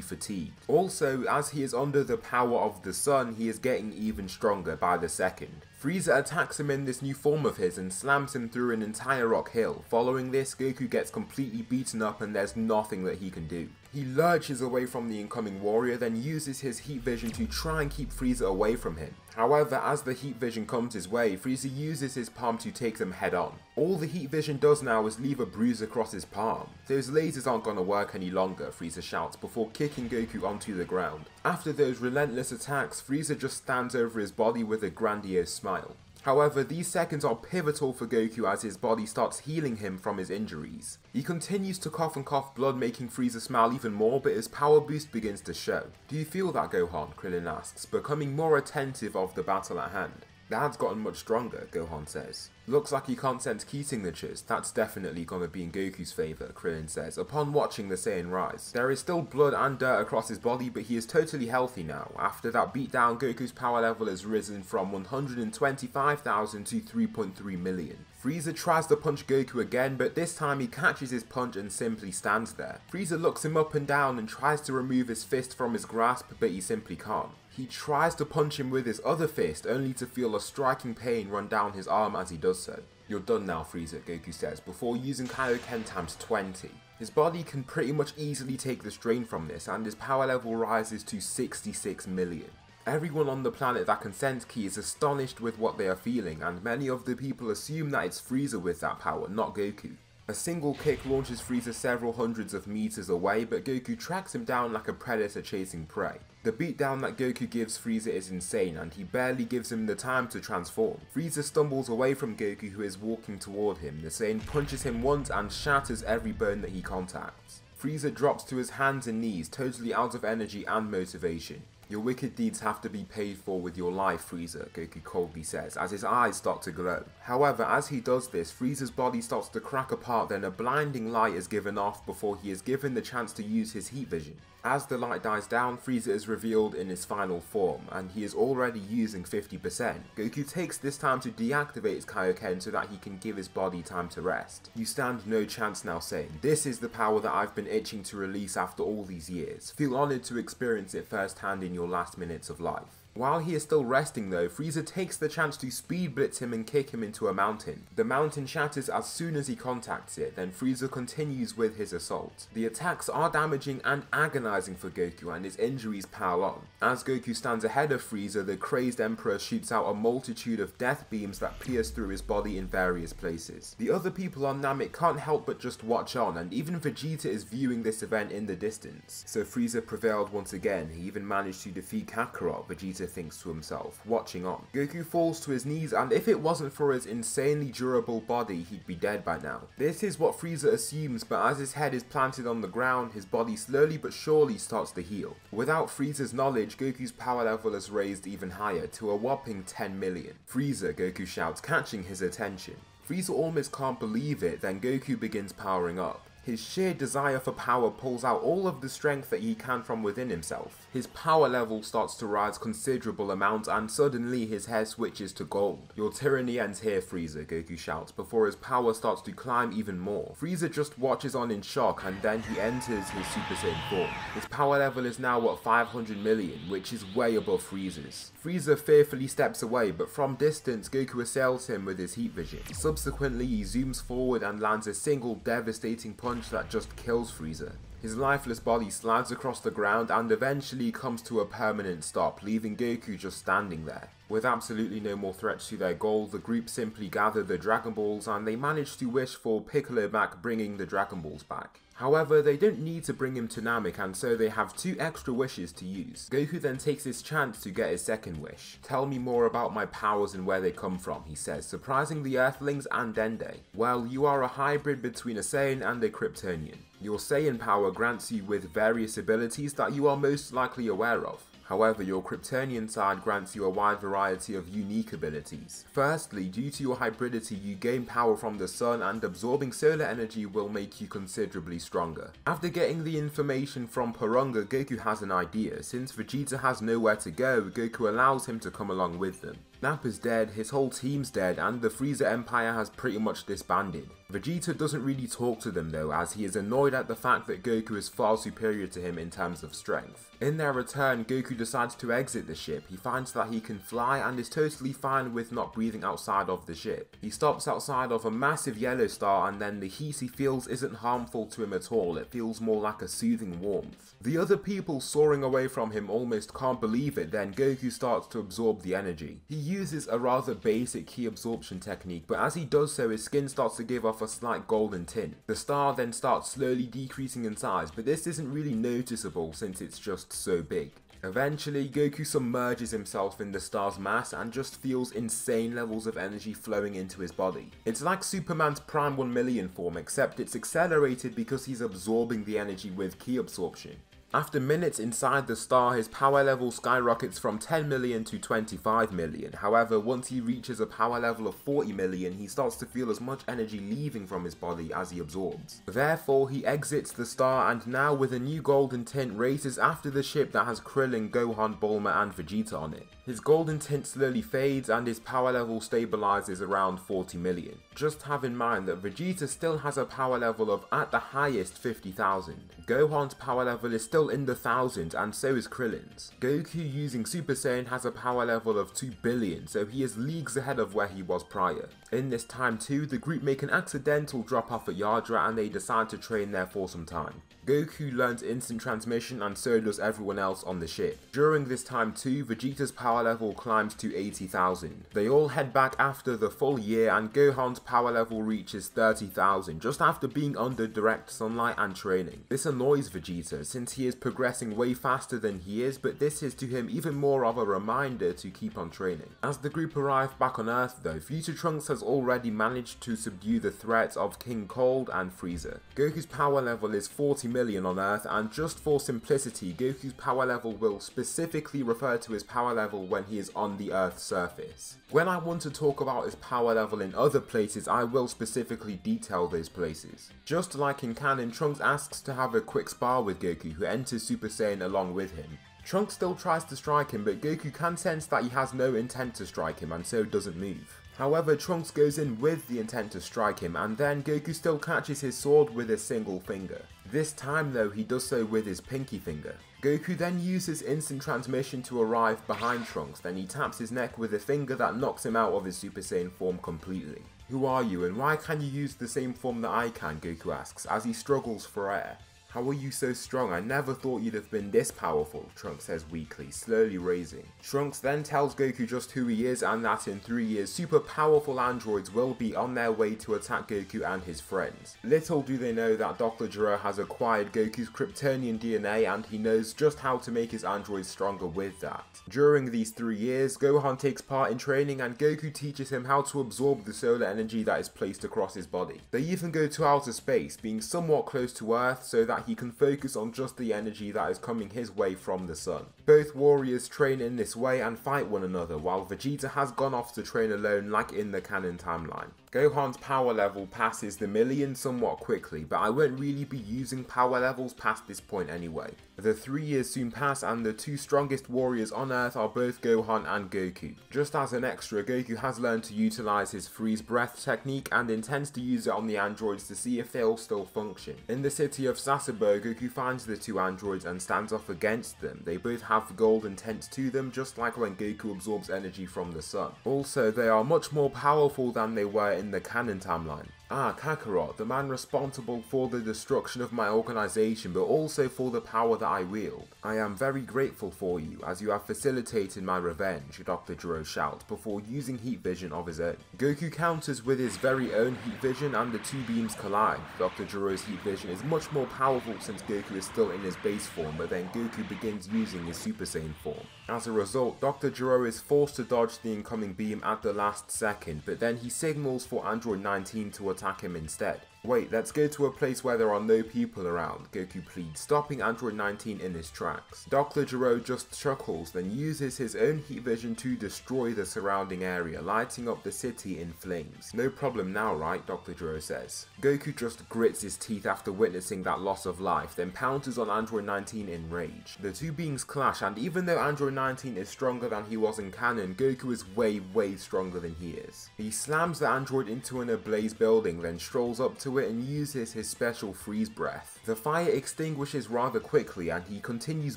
Speaker 1: fatigued. Also, as he is under the power of the sun, he is getting even stronger by the second. Frieza attacks him in this new form of his and slams him through an entire rock hill. Following this, Goku gets completely beaten up and there's nothing that he can do. He lurches away from the incoming warrior, then uses his heat vision to try and keep Frieza away from him. However, as the heat vision comes his way, Frieza uses his palm to take them head on. All the heat vision does now is leave a bruise across his palm. Those lasers aren't gonna work any longer, Frieza shouts before kicking Goku onto the ground. After those relentless attacks, Frieza just stands over his body with a grandiose smile. However, these seconds are pivotal for Goku as his body starts healing him from his injuries. He continues to cough and cough blood, making Frieza smile even more, but his power boost begins to show. "Do you feel that, Gohan?" Krillin asks, becoming more attentive of the battle at hand. "Dad's gotten much stronger," Gohan says. "Looks like he can't sense ki signatures. That's definitely gonna be in Goku's favour," Krillin says, upon watching the Saiyan rise. There is still blood and dirt across his body, but he is totally healthy now. After that beatdown, Goku's power level has risen from 125,000 to 3.3 million. Frieza tries to punch Goku again, but this time he catches his punch and simply stands there. Frieza looks him up and down and tries to remove his fist from his grasp, but he simply can't. He tries to punch him with his other fist, only to feel a striking pain run down his arm as he does so. "You're done now, Frieza," Goku says, before using Kaioken times 20. His body can pretty much easily take the strain from this, and his power level rises to 66 million. Everyone on the planet that can sense ki is astonished with what they are feeling, and many of the people assume that it's Frieza with that power, not Goku. A single kick launches Frieza several hundreds of meters away, but Goku tracks him down like a predator chasing prey. The beatdown that Goku gives Frieza is insane, and he barely gives him the time to transform. Frieza stumbles away from Goku, who is walking toward him. The Saiyan punches him once and shatters every bone that he contacts. Frieza drops to his hands and knees, totally out of energy and motivation. "Your wicked deeds have to be paid for with your life, Frieza," Goku coldly says, as his eyes start to glow. However, as he does this, Frieza's body starts to crack apart, then a blinding light is given off before he is given the chance to use his heat vision. As the light dies down, Frieza is revealed in his final form, and he is already using 50%. Goku takes this time to deactivate his Kaioken so that he can give his body time to rest. "You stand no chance now, Saiyan. This is the power that I've been itching to release after all these years. Feel honoured to experience it firsthand in your last minutes of life." While he is still resting though, Frieza takes the chance to speed blitz him and kick him into a mountain. The mountain shatters as soon as he contacts it, then Frieza continues with his assault. The attacks are damaging and agonizing for Goku, and his injuries pile on. As Goku stands ahead of Frieza, the crazed Emperor shoots out a multitude of death beams that pierce through his body in various places. The other people on Namek can't help but just watch on, and even Vegeta is viewing this event in the distance. So Frieza prevailed once again. He even managed to defeat Kakarot, Vegeta thinks to himself, watching on. Goku falls to his knees, and if it wasn't for his insanely durable body, he'd be dead by now. This is what Frieza assumes, but as his head is planted on the ground, his body slowly but surely starts to heal. Without Frieza's knowledge, Goku's power level is raised even higher, to a whopping 10 million. "Frieza," Goku shouts, catching his attention. Frieza almost can't believe it, then Goku begins powering up. His sheer desire for power pulls out all of the strength that he can from within himself. His power level starts to rise considerable amount and suddenly his hair switches to gold. "Your tyranny ends here, Frieza," Goku shouts before his power starts to climb even more. Frieza just watches on in shock and then he enters his Super Saiyan form. His power level is now at 500 million, which is way above Frieza's. Frieza fearfully steps away, but from distance Goku assails him with his heat vision. Subsequently he zooms forward and lands a single devastating punch that just kills Frieza. His lifeless body slides across the ground and eventually comes to a permanent stop, leaving Goku just standing there. With absolutely no more threats to their goal, the group simply gather the Dragon Balls and they manage to wish for Piccolo back, bringing the Dragon Balls back. However, they don't need to bring him to Namek and so they have 2 extra wishes to use. Goku then takes his chance to get his second wish. "Tell me more about my powers and where they come from," he says, surprising the Earthlings and Dende. "Well, you are a hybrid between a Saiyan and a Kryptonian. Your Saiyan power grants you with various abilities that you are most likely aware of. However, your Kryptonian side grants you a wide variety of unique abilities. Firstly, due to your hybridity, you gain power from the sun and absorbing solar energy will make you considerably stronger." After getting the information from Porunga, Goku has an idea. Since Vegeta has nowhere to go, Goku allows him to come along with them. Nappa's dead, his whole team's dead, and the Frieza Empire has pretty much disbanded. Vegeta doesn't really talk to them though, as he is annoyed at the fact that Goku is far superior to him in terms of strength. In their return, Goku decides to exit the ship. He finds that he can fly and is totally fine with not breathing outside of the ship. He stops outside of a massive yellow star and then the heat he feels isn't harmful to him at all, it feels more like a soothing warmth. The other people soaring away from him almost can't believe it, then Goku starts to absorb the energy. He uses a rather basic ki absorption technique, but as he does so his skin starts to give off a slight golden tint. The star then starts slowly decreasing in size, but this isn't really noticeable since it's just so big. Eventually, Goku submerges himself in the star's mass and just feels insane levels of energy flowing into his body. It's like Superman's Prime 1 million form, except it's accelerated because he's absorbing the energy with ki absorption. After minutes inside the star, his power level skyrockets from 10 million to 25 million. However, once he reaches a power level of 40 million, he starts to feel as much energy leaving from his body as he absorbs. Therefore, he exits the star and now with a new golden tint races after the ship that has Krillin, Gohan, Bulma and Vegeta on it. His golden tint slowly fades and his power level stabilizes around 40 million. Just have in mind that Vegeta still has a power level of at the highest 50,000. Gohan's power level is still in the thousands and so is Krillin's. Goku using Super Saiyan has a power level of 2 billion, so he is leagues ahead of where he was prior. In this time too, the group make an accidental drop off at Yardra and they decide to train there for some time. Goku learns instant transmission and so does everyone else on the ship. During this time too, Vegeta's power level climbs to 80,000. They all head back after the full year and Gohan's power level reaches 30,000 just after being under direct sunlight and training. This annoys Vegeta since he is progressing way faster than he is, but this is to him even more of a reminder to keep on training. As the group arrive back on Earth though, Future Trunks has already managed to subdue the threats of King Cold and Frieza. Goku's power level is 40 million on Earth, and just for simplicity, Goku's power level will specifically refer to his power level when he is on the Earth's surface. When I want to talk about his power level in other places, I will specifically detail those places. Just like in canon, Trunks asks to have a quick spar with Goku, who enters Super Saiyan along with him. Trunks still tries to strike him, but Goku can sense that he has no intent to strike him and so doesn't move. However, Trunks goes in with the intent to strike him and then Goku still catches his sword with a single finger. This time though, he does so with his pinky finger. Goku then uses instant transmission to arrive behind Trunks, then he taps his neck with a finger that knocks him out of his Super Saiyan form completely. "Who are you and why can you use the same form that I can?" Goku asks as he struggles for air. "How are you so strong? I never thought you'd have been this powerful," Trunks says weakly, slowly raising. Trunks then tells Goku just who he is and that in 3 years super powerful androids will be on their way to attack Goku and his friends. Little do they know that Dr. Gero has acquired Goku's Kryptonian DNA and he knows just how to make his androids stronger with that. During these 3 years, Gohan takes part in training and Goku teaches him how to absorb the solar energy that is placed across his body. They even go to outer space, being somewhat close to Earth so that that he can focus on just the energy that is coming his way from the sun. Both warriors train in this way and fight one another, while Vegeta has gone off to train alone like in the canon timeline. Gohan's power level passes the million somewhat quickly, but I won't really be using power levels past this point anyway. The 3 years soon pass and the two strongest warriors on Earth are both Gohan and Goku. Just as an extra, Goku has learned to utilize his freeze breath technique and intends to use it on the androids to see if they'll still function. In the city of Sasebo, Goku finds the two androids and stands off against them. They both have golden tints to them, just like when Goku absorbs energy from the sun. Also, they are much more powerful than they were in the canon timeline. Kakarot, the man responsible for the destruction of my organization, but also for the power that I wield. I am very grateful for you, as you have facilitated my revenge, Dr. Gero shouts, before using heat vision of his own. Goku counters with his very own heat vision and the two beams collide. Dr. Gero's heat vision is much more powerful since Goku is still in his base form, but then Goku begins using his Super Saiyan form. As a result, Dr. Gero is forced to dodge the incoming beam at the last second, but then he signals for Android 19 to attack him instead. Wait, let's go to a place where there are no people around, Goku pleads, stopping Android 19 in his tracks. Dr. Gero just chuckles, then uses his own heat vision to destroy the surrounding area, lighting up the city in flames. No problem now, right? Dr. Gero says. Goku just grits his teeth after witnessing that loss of life, then pounces on Android 19 in rage. The two beings clash, and even though Android 19 is stronger than he was in canon, Goku is way stronger than he is. He slams the android into an ablaze building, then strolls up to it and uses his special freeze breath. The fire extinguishes rather quickly and he continues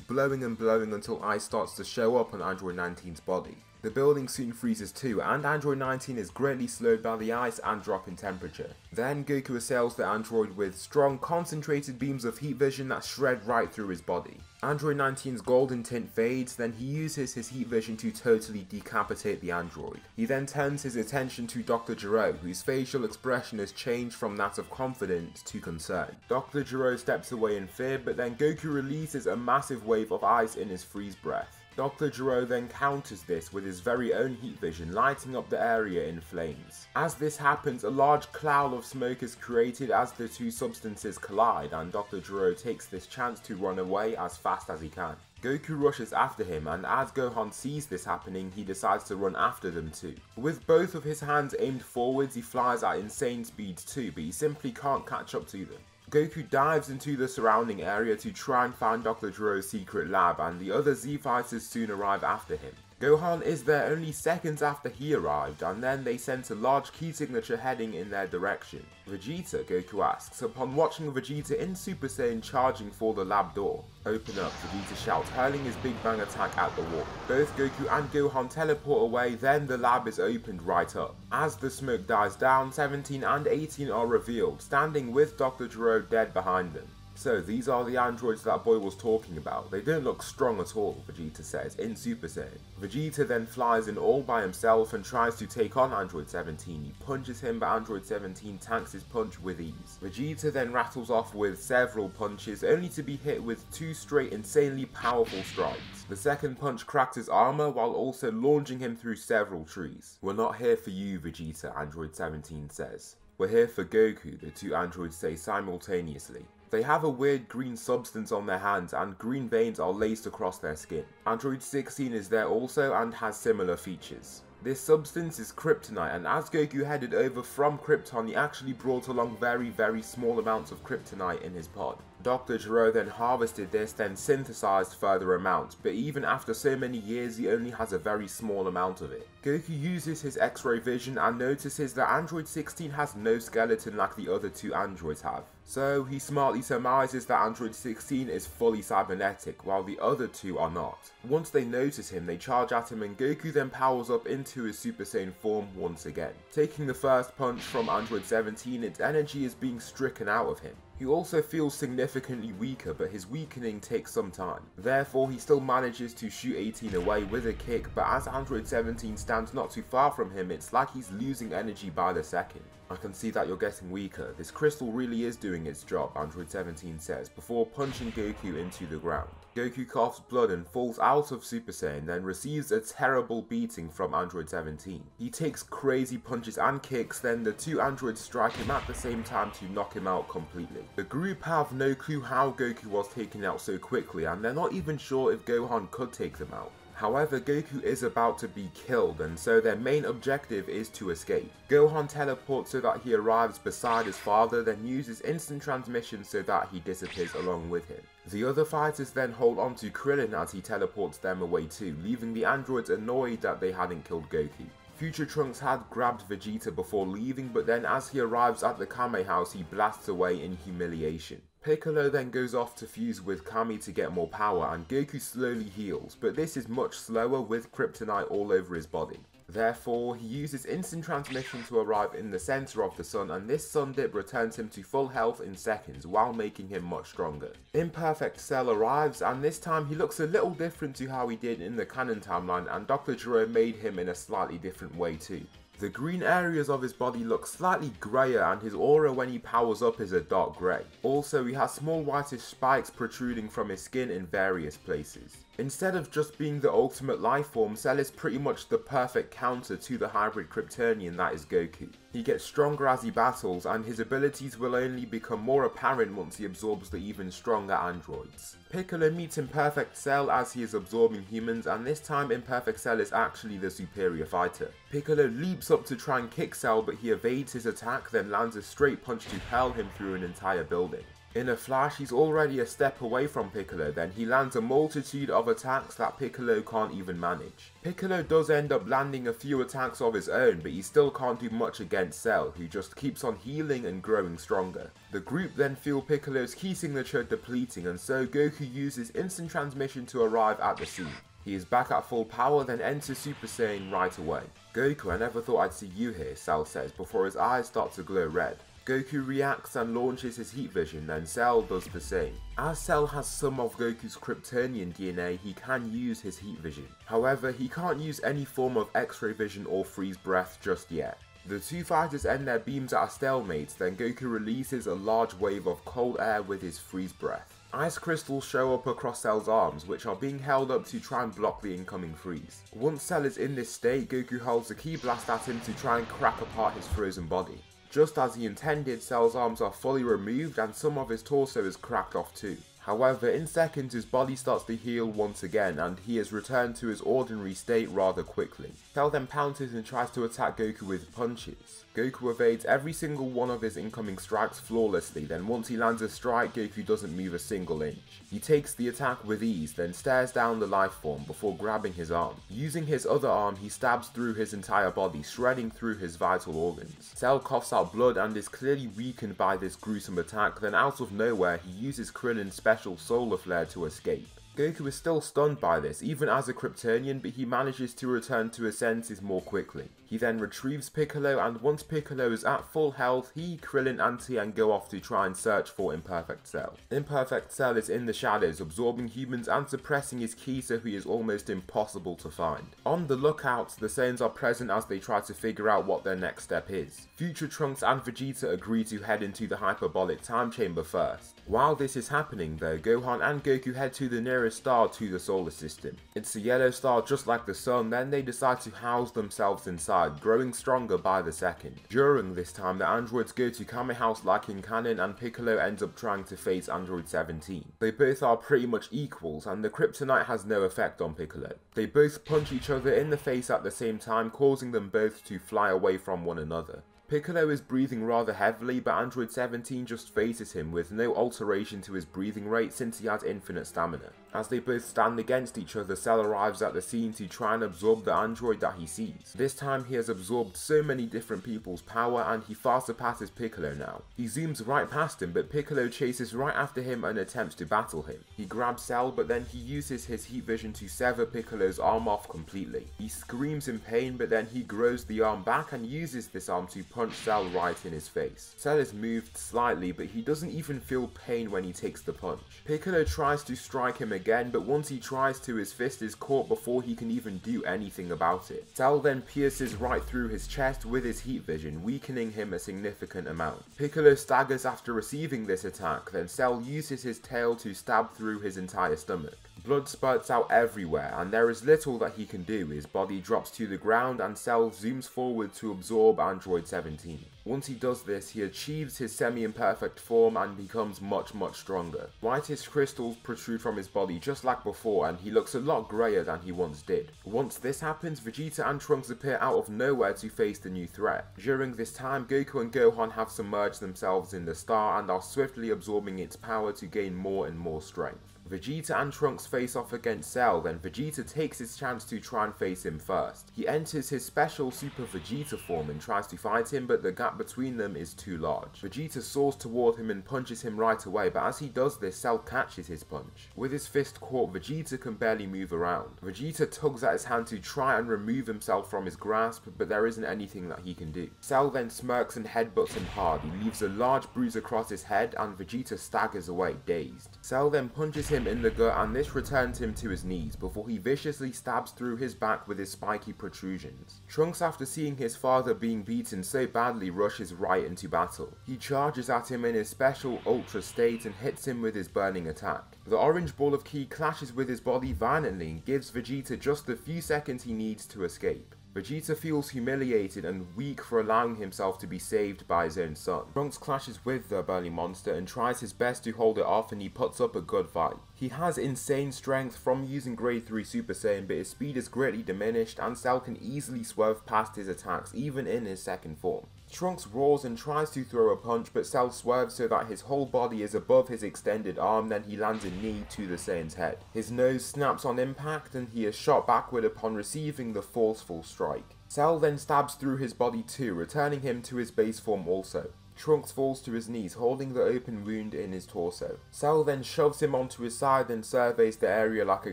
Speaker 1: blowing and blowing until ice starts to show up on Android 19's body. The building soon freezes too, and Android 19 is greatly slowed by the ice and drop in temperature. Then Goku assails the android with strong concentrated beams of heat vision that shred right through his body. Android 19's golden tint fades, then he uses his heat vision to totally decapitate the android. He then turns his attention to Dr. Gero, whose facial expression has changed from that of confidence to concern. Dr. Gero steps away in fear, but then Goku releases a massive wave of ice in his freeze breath. Dr. Gero then counters this with his very own heat vision, lighting up the area in flames. As this happens, a large cloud of smoke is created as the two substances collide, and Dr. Gero takes this chance to run away as fast as he can. Goku rushes after him, and as Gohan sees this happening, he decides to run after them too. With both of his hands aimed forwards, he flies at insane speeds too, but he simply can't catch up to them. Goku dives into the surrounding area to try and find Dr. Gero's secret lab, and the other Z-Fighters soon arrive after him. Gohan is there only seconds after he arrived, and then they sense a large key signature heading in their direction. Vegeta, Goku asks, upon watching Vegeta in Super Saiyan charging for the lab door. Open up, Vegeta shouts, hurling his Big Bang attack at the wall. Both Goku and Gohan teleport away, then the lab is opened right up. As the smoke dies down, 17 and 18 are revealed, standing with Dr. Gero dead behind them. So these are the androids that boy was talking about. They don't look strong at all, Vegeta says, in Super Saiyan. Vegeta then flies in all by himself and tries to take on Android 17. He punches him, but Android 17 tanks his punch with ease. Vegeta then rattles off with several punches, only to be hit with two straight insanely powerful strikes. The second punch cracks his armor while also launching him through several trees. We're not here for you, Vegeta, Android 17 says. We're here for Goku, the two androids say simultaneously. They have a weird green substance on their hands and green veins are laced across their skin. Android 16 is there also and has similar features. This substance is kryptonite, and as Goku headed over from Krypton, he actually brought along very small amounts of kryptonite in his pod. Dr. Gero then harvested this, then synthesized further amounts, but even after so many years he only has a very small amount of it. Goku uses his X-ray vision and notices that Android 16 has no skeleton like the other two androids have. So he smartly surmises that Android 16 is fully cybernetic, while the other two are not. Once they notice him, they charge at him and Goku then powers up into his Super Saiyan form once again. Taking the first punch from Android 17, its energy is being stricken out of him. He also feels significantly weaker, but his weakening takes some time. Therefore, he still manages to shoot 18 away with a kick, but as Android 17 stands not too far from him, it's like he's losing energy by the second. I can see that you're getting weaker. This crystal really is doing its job, Android 17 says, before punching Goku into the ground. Goku coughs blood and falls out of Super Saiyan, then receives a terrible beating from Android 17. He takes crazy punches and kicks, then the two androids strike him at the same time to knock him out completely. The group have no clue how Goku was taken out so quickly, and they're not even sure if Gohan could take them out. However, Goku is about to be killed, and so their main objective is to escape. Gohan teleports so that he arrives beside his father, then uses instant transmission so that he disappears along with him. The other fighters then hold on to Krillin as he teleports them away too, leaving the androids annoyed that they hadn't killed Goku. Future Trunks had grabbed Vegeta before leaving, but then as he arrives at the Kame house, he blasts away in humiliation. Piccolo then goes off to fuse with Kami to get more power, and Goku slowly heals, but this is much slower with kryptonite all over his body. Therefore, he uses instant transmission to arrive in the center of the sun, and this sun dip returns him to full health in seconds while making him much stronger. Imperfect Cell arrives, and this time he looks a little different to how he did in the canon timeline, and Dr. Jerome made him in a slightly different way too. The green areas of his body look slightly greyer, and his aura when he powers up is a dark grey. Also, he has small whitish spikes protruding from his skin in various places. Instead of just being the ultimate life form, Cell is pretty much the perfect counter to the hybrid Kryptonian that is Goku. He gets stronger as he battles, and his abilities will only become more apparent once he absorbs the even stronger androids. Piccolo meets Imperfect Cell as he is absorbing humans, and this time Imperfect Cell is actually the superior fighter. Piccolo leaps up to try and kick Cell, but he evades his attack, then lands a straight punch to hurl him through an entire building. In a flash, he's already a step away from Piccolo, then he lands a multitude of attacks that Piccolo can't even manage. Piccolo does end up landing a few attacks of his own, but he still can't do much against Cell, who just keeps on healing and growing stronger. The group then feel Piccolo's key signature depleting, and so Goku uses instant transmission to arrive at the scene. He is back at full power, then enters Super Saiyan right away. "Goku, I never thought I'd see you here," Cell says before his eyes start to glow red. Goku reacts and launches his heat vision, then Cell does the same. As Cell has some of Goku's Kryptonian DNA, he can use his heat vision. However, he can't use any form of X-ray vision or freeze breath just yet. The two fighters end their beams at a stalemate, then Goku releases a large wave of cold air with his freeze breath. Ice crystals show up across Cell's arms, which are being held up to try and block the incoming freeze. Once Cell is in this state, Goku holds a ki blast at him to try and crack apart his frozen body. Just as he intended, Cell's arms are fully removed and some of his torso is cracked off too. However, in seconds his body starts to heal once again, and he is returned to his ordinary state rather quickly. Cell then pounces and tries to attack Goku with punches. Goku evades every single one of his incoming strikes flawlessly, then once he lands a strike, Goku doesn't move a single inch. He takes the attack with ease, then stares down the life form before grabbing his arm. Using his other arm, he stabs through his entire body, shredding through his vital organs. Cell coughs out blood and is clearly weakened by this gruesome attack, then out of nowhere he uses Krillin's special solar flare to escape. Goku is still stunned by this, even as a Kryptonian, but he manages to return to his senses more quickly. He then retrieves Piccolo, and once Piccolo is at full health, he, Krillin and Tien go off to try and search for Imperfect Cell. Imperfect Cell is in the shadows, absorbing humans and suppressing his ki so he is almost impossible to find. On the lookout, the Saiyans are present as they try to figure out what their next step is. Future Trunks and Vegeta agree to head into the hyperbolic time chamber first. While this is happening though, Gohan and Goku head to the nearest star to the solar system. It's a yellow star just like the sun, then they decide to house themselves inside, growing stronger by the second. During this time, the androids go to Kame House like in canon, and Piccolo ends up trying to face Android 17. They both are pretty much equals, and the kryptonite has no effect on Piccolo. They both punch each other in the face at the same time, causing them both to fly away from one another. Piccolo is breathing rather heavily, but Android 17 just faces him with no alteration to his breathing rate since he has infinite stamina. As they both stand against each other, Cell arrives at the scene to try and absorb the android that he sees. This time he has absorbed so many different people's power and he far surpasses Piccolo now. He zooms right past him, but Piccolo chases right after him and attempts to battle him. He grabs Cell, but then he uses his heat vision to sever Piccolo's arm off completely. He screams in pain, but then he grows the arm back and uses this arm to punch Cell right in his face. Cell is moved slightly, but he doesn't even feel pain when he takes the punch. Piccolo tries to strike him again, again, but once he tries to, his fist is caught before he can even do anything about it. Cell then pierces right through his chest with his heat vision, weakening him a significant amount. Piccolo staggers after receiving this attack, then Cell uses his tail to stab through his entire stomach. Blood spurts out everywhere, and there is little that he can do. His body drops to the ground and Cell zooms forward to absorb Android 17. Once he does this, he achieves his semi-imperfect form and becomes much stronger. Whitish crystals protrude from his body just like before, and he looks a lot greyer than he once did. Once this happens, Vegeta and Trunks appear out of nowhere to face the new threat. During this time, Goku and Gohan have submerged themselves in the star and are swiftly absorbing its power to gain more and more strength. Vegeta and Trunks face off against Cell, then Vegeta takes his chance to try and face him first. He enters his special Super Vegeta form and tries to fight him, but the gap between them is too large. Vegeta soars toward him and punches him right away, but as he does this, Cell catches his punch. With his fist caught, Vegeta can barely move around. Vegeta tugs at his hand to try and remove himself from his grasp, but there isn't anything that he can do. Cell then smirks and headbutts him hard. He leaves a large bruise across his head, and Vegeta staggers away, dazed. Cell then punches him in the gut, and this returns him to his knees before he viciously stabs through his back with his spiky protrusions. Trunks, after seeing his father being beaten so badly, rushes right into battle. He charges at him in his special ultra state and hits him with his burning attack. The orange ball of ki clashes with his body violently and gives Vegeta just the few seconds he needs to escape. Vegeta feels humiliated and weak for allowing himself to be saved by his own son. Trunks clashes with the burly monster and tries his best to hold it off, and he puts up a good fight. He has insane strength from using grade 3 Super Saiyan, but his speed is greatly diminished and Cell can easily swerve past his attacks even in his second form. Trunks roars and tries to throw a punch, but Cell swerves so that his whole body is above his extended arm, then he lands a knee to the Saiyan's head. His nose snaps on impact and he is shot backward upon receiving the forceful strike. Cell then stabs through his body too, returning him to his base form also. Trunks falls to his knees, holding the open wound in his torso. Cell then shoves him onto his side and surveys the area like a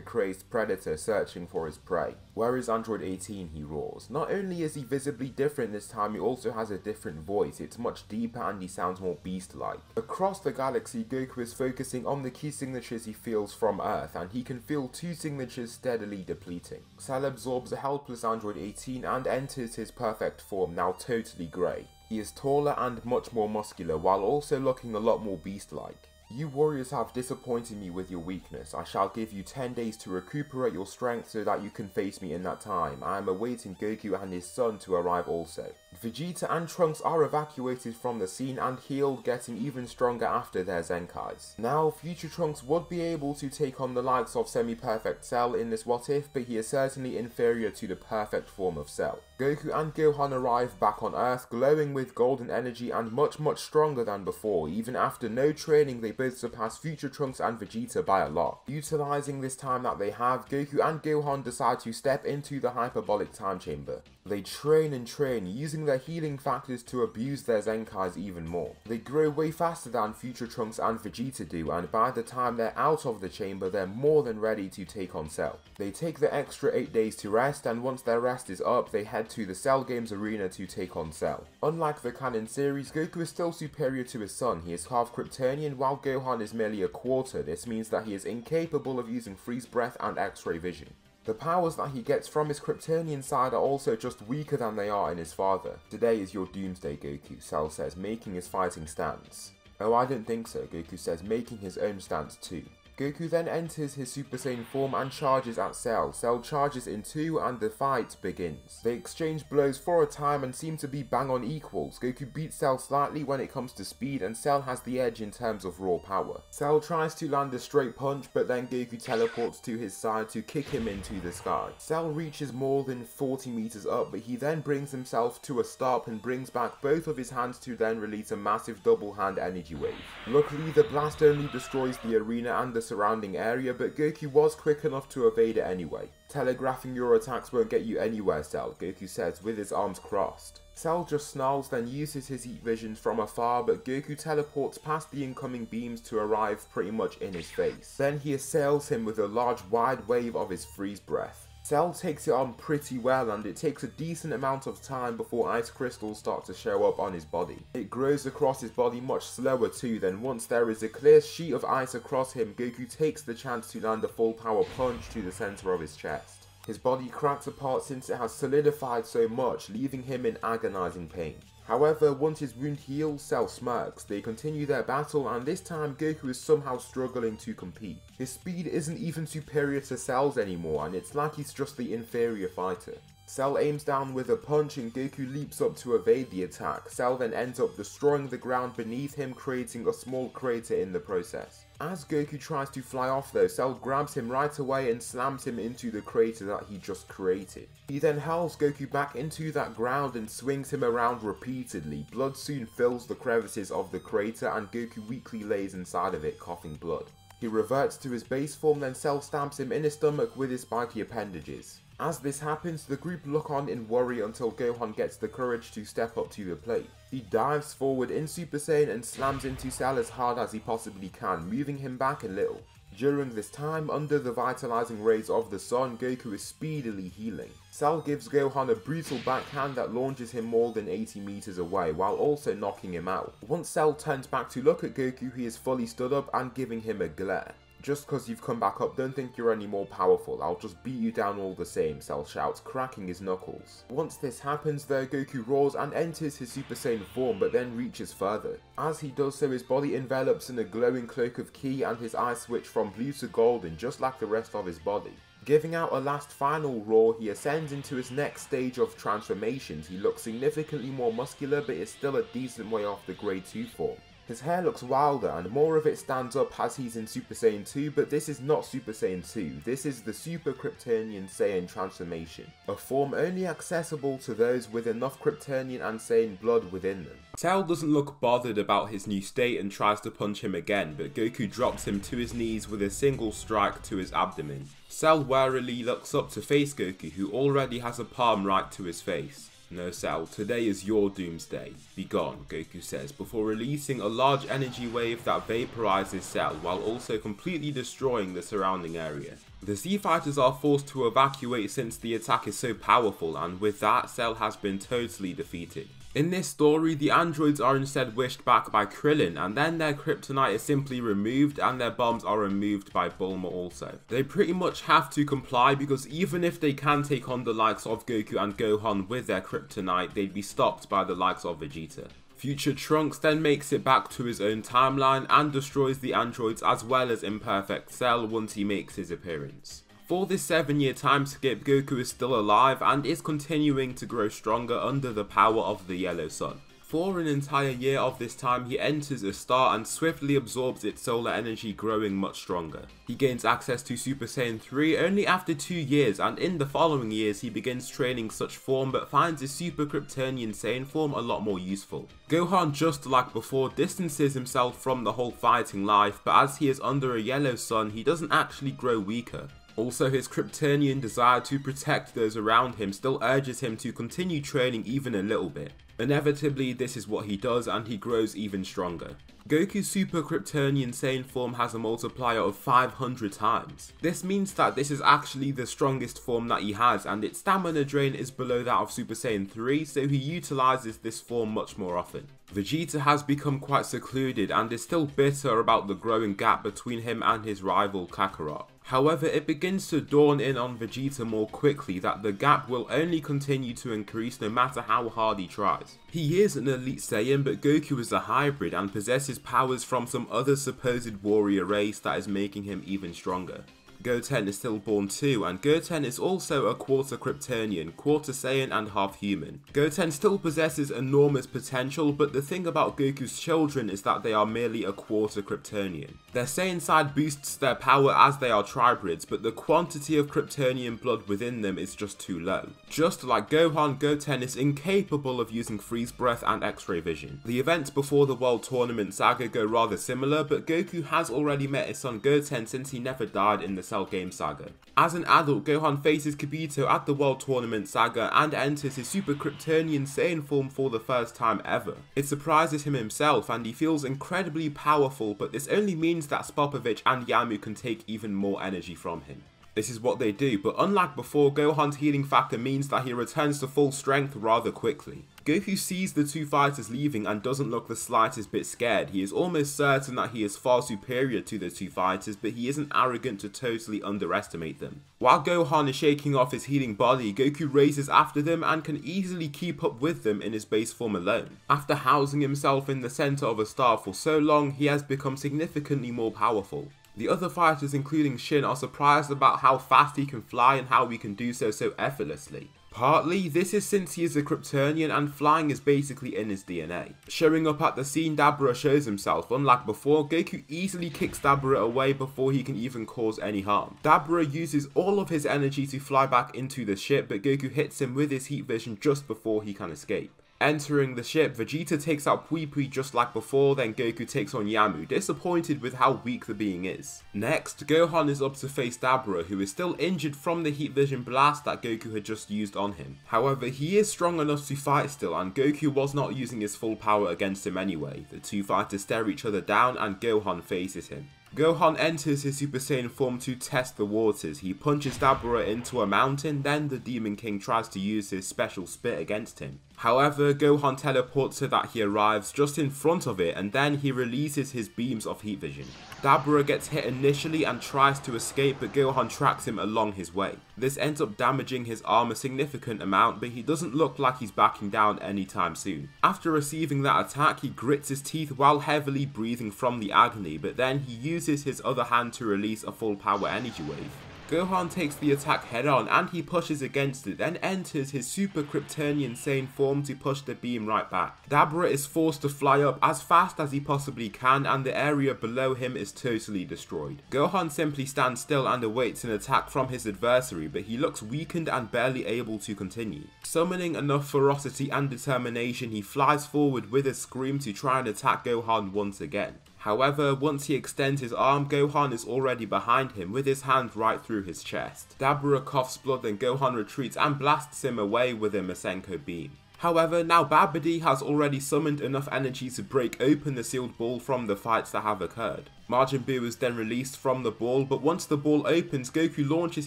Speaker 1: crazed predator searching for his prey. "Where is Android 18? He roars. Not only is he visibly different this time, he also has a different voice. It's much deeper and he sounds more beast-like. Across the galaxy, Goku is focusing on the key signatures he feels from Earth, and he can feel 2 signatures steadily depleting. Cell absorbs a helpless Android 18 and enters his perfect form, now totally grey. He is taller and much more muscular, while also looking a lot more beast-like. "You warriors have disappointed me with your weakness. I shall give you 10 days to recuperate your strength so that you can face me in that time. I am awaiting Goku and his son to arrive also." Vegeta and Trunks are evacuated from the scene and healed, getting even stronger after their Zenkais. Now, future Trunks would be able to take on the likes of semi-perfect Cell in this what if, but he is certainly inferior to the perfect form of Cell. Goku and Gohan arrive back on Earth, glowing with golden energy and much stronger than before. Even after no training, they both surpass future Trunks and Vegeta by a lot. Utilizing this time that they have, Goku and Gohan decide to step into the hyperbolic time chamber. They train and train, using their healing factors to abuse their Zenkais even more. They grow way faster than future Trunks and Vegeta do, and by the time they're out of the chamber, they're more than ready to take on Cell. They take the extra 8 days to rest, and once their rest is up, they head to the Cell Games arena to take on Cell. Unlike the canon series, Goku is still superior to his son. He is half Kryptonian, while Gohan is merely a quarter. This means that he is incapable of using freeze breath and X-ray vision. The powers that he gets from his Kryptonian side are also just weaker than they are in his father. "Today is your doomsday, Goku," Cell says, making his fighting stance. "Oh, I don't think so," Goku says, making his own stance too. Goku then enters his Super Saiyan form and charges at Cell. Cell charges in two and the fight begins. They exchange blows for a time and seem to be bang on equals. Goku beats Cell slightly when it comes to speed, and Cell has the edge in terms of raw power. Cell tries to land a straight punch, but then Goku teleports to his side to kick him into the sky. Cell reaches more than 40 meters up, but he then brings himself to a stop and brings back both of his hands to then release a massive double hand energy wave. Luckily, the blast only destroys the arena and the surrounding area, but Goku was quick enough to evade it anyway. "Telegraphing your attacks won't get you anywhere, Cell," Goku says with his arms crossed. Cell just snarls, then uses his heat visions from afar, but Goku teleports past the incoming beams to arrive pretty much in his face. Then he assails him with a large wide wave of his freeze breath. Cell takes it on pretty well, and it takes a decent amount of time before ice crystals start to show up on his body. It grows across his body much slower too. Then once there is a clear sheet of ice across him, Goku takes the chance to land a full power punch to the center of his chest. His body cracks apart since it has solidified so much, leaving him in agonizing pain. However, once his wound heals, Cell smirks. They continue their battle, and this time Goku is somehow struggling to compete. His speed isn't even superior to Cell's anymore, and it's like he's just the inferior fighter. Cell aims down with a punch and Goku leaps up to evade the attack. Cell then ends up destroying the ground beneath him, creating a small crater in the process. As Goku tries to fly off though, Cell grabs him right away and slams him into the crater that he just created. He then hurls Goku back into that ground and swings him around repeatedly. Blood soon fills the crevices of the crater and Goku weakly lays inside of it, coughing blood. He reverts to his base form, then Cell stamps him in his stomach with his spiky appendages. As this happens, the group look on in worry until Gohan gets the courage to step up to the plate. He dives forward in Super Saiyan and slams into Cell as hard as he possibly can, moving him back a little. During this time, under the vitalizing rays of the sun, Goku is speedily healing. Cell gives Gohan a brutal backhand that launches him more than 80 meters away, while also knocking him out. Once Cell turns back to look at Goku, he is fully stood up and giving him a glare. "Just cause you've come back up, don't think you're any more powerful, I'll just beat you down all the same," Cell shouts, cracking his knuckles. Once this happens though, Goku roars and enters his Super Saiyan form, but then reaches further. As he does so, his body envelops in a glowing cloak of ki and his eyes switch from blue to golden, just like the rest of his body. Giving out a last final roar, he ascends into his next stage of transformations. He looks significantly more muscular, but is still a decent way off the grade 2 form. His hair looks wilder and more of it stands up as he's in Super Saiyan 2, but this is not Super Saiyan 2, this is the Super Kryptonian Saiyan transformation, a form only accessible to those with enough Kryptonian and Saiyan blood within them. Cell doesn't look bothered about his new state and tries to punch him again, but Goku drops him to his knees with a single strike to his abdomen. Cell warily looks up to face Goku, who already has a palm right to his face. "No, Cell, today is your doomsday. Be gone," Goku says, before releasing a large energy wave that vaporizes Cell while also completely destroying the surrounding area. The Z Fighters are forced to evacuate since the attack is so powerful, and with that, Cell has been totally defeated. In this story, the androids are instead wished back by Krillin, and then their kryptonite is simply removed and their bombs are removed by Bulma also. They pretty much have to comply because even if they can take on the likes of Goku and Gohan with their kryptonite, they'd be stopped by the likes of Vegeta. Future Trunks then makes it back to his own timeline and destroys the androids as well as Imperfect Cell once he makes his appearance. For this 7-year time skip, Goku is still alive and is continuing to grow stronger under the power of the Yellow Sun. For an entire year of this time, he enters a star and swiftly absorbs its solar energy, growing much stronger. He gains access to Super Saiyan 3 only after 2 years, and in the following years he begins training such form but finds his Super Kryptonian Saiyan form a lot more useful. Gohan, just like before, distances himself from the whole fighting life, but as he is under a Yellow Sun, he doesn't actually grow weaker. Also, his Kryptonian desire to protect those around him still urges him to continue training even a little bit. Inevitably, this is what he does and he grows even stronger. Goku's Super Kryptonian Saiyan form has a multiplier of 500 times. This means that this is actually the strongest form that he has, and its stamina drain is below that of Super Saiyan 3, so he utilizes this form much more often. Vegeta has become quite secluded and is still bitter about the growing gap between him and his rival Kakarot. However, it begins to dawn in on Vegeta more quickly that the gap will only continue to increase no matter how hard he tries. He is an elite Saiyan, but Goku is a hybrid and possesses powers from some other supposed warrior race that is making him even stronger. Goten is stillborn too, and Goten is also a quarter Kryptonian, quarter Saiyan and half human. Goten still possesses enormous potential, but the thing about Goku's children is that they are merely a quarter Kryptonian. Their Saiyan side boosts their power as they are tribrids, but the quantity of Kryptonian blood within them is just too low. Just like Gohan, Goten is incapable of using freeze breath and X-ray vision. The events before the World Tournament saga go rather similar, but Goku has already met his son Goten since he never died in the Cell Game saga. As an adult, Gohan faces Kibito at the World Tournament saga and enters his Super Kryptonian Saiyan form for the first time ever. It surprises him himself and he feels incredibly powerful, but this only means that Spopovich and Yamu can take even more energy from him. This is what they do, but unlike before, Gohan's healing factor means that he returns to full strength rather quickly. Goku sees the two fighters leaving and doesn't look the slightest bit scared. He is almost certain that he is far superior to the two fighters, but he isn't arrogant to totally underestimate them. While Gohan is shaking off his healing body, Goku races after them and can easily keep up with them in his base form alone. After housing himself in the center of a star for so long, he has become significantly more powerful. The other fighters, including Shin, are surprised about how fast he can fly and how he can do so effortlessly. Partly, this is since he is a Kryptonian and flying is basically in his DNA. Showing up at the scene, Dabura shows himself. Unlike before, Goku easily kicks Dabura away before he can even cause any harm. Dabura uses all of his energy to fly back into the ship, but Goku hits him with his heat vision just before he can escape. Entering the ship, Vegeta takes out Pui Pui just like before, then Goku takes on Yamu, disappointed with how weak the being is. Next, Gohan is up to face Dabura, who is still injured from the heat vision blast that Goku had just used on him. However, he is strong enough to fight still, and Goku was not using his full power against him anyway. The two fighters stare each other down and Gohan faces him. Gohan enters his Super Saiyan form to test the waters. He punches Dabura into a mountain, then the Demon King tries to use his special spit against him. However, Gohan teleports so that he arrives just in front of it, and then he releases his beams of heat vision. Dabura gets hit initially and tries to escape, but Gohan tracks him along his way. This ends up damaging his arm a significant amount, but he doesn't look like he's backing down anytime soon. After receiving that attack, he grits his teeth while heavily breathing from the agony, but then he uses his other hand to release a full power energy wave. Gohan takes the attack head on and he pushes against it, then enters his Super Kryptonian Saiyan form to push the beam right back. Dabura is forced to fly up as fast as he possibly can and the area below him is totally destroyed. Gohan simply stands still and awaits an attack from his adversary, but he looks weakened and barely able to continue. Summoning enough ferocity and determination, he flies forward with a scream to try and attack Gohan once again. However, once he extends his arm, Gohan is already behind him with his hand right through his chest. Dabura coughs blood and Gohan retreats and blasts him away with a Masenko beam. However, now Babidi has already summoned enough energy to break open the sealed ball from the fights that have occurred. Majin Buu is then released from the ball, but once the ball opens, Goku launches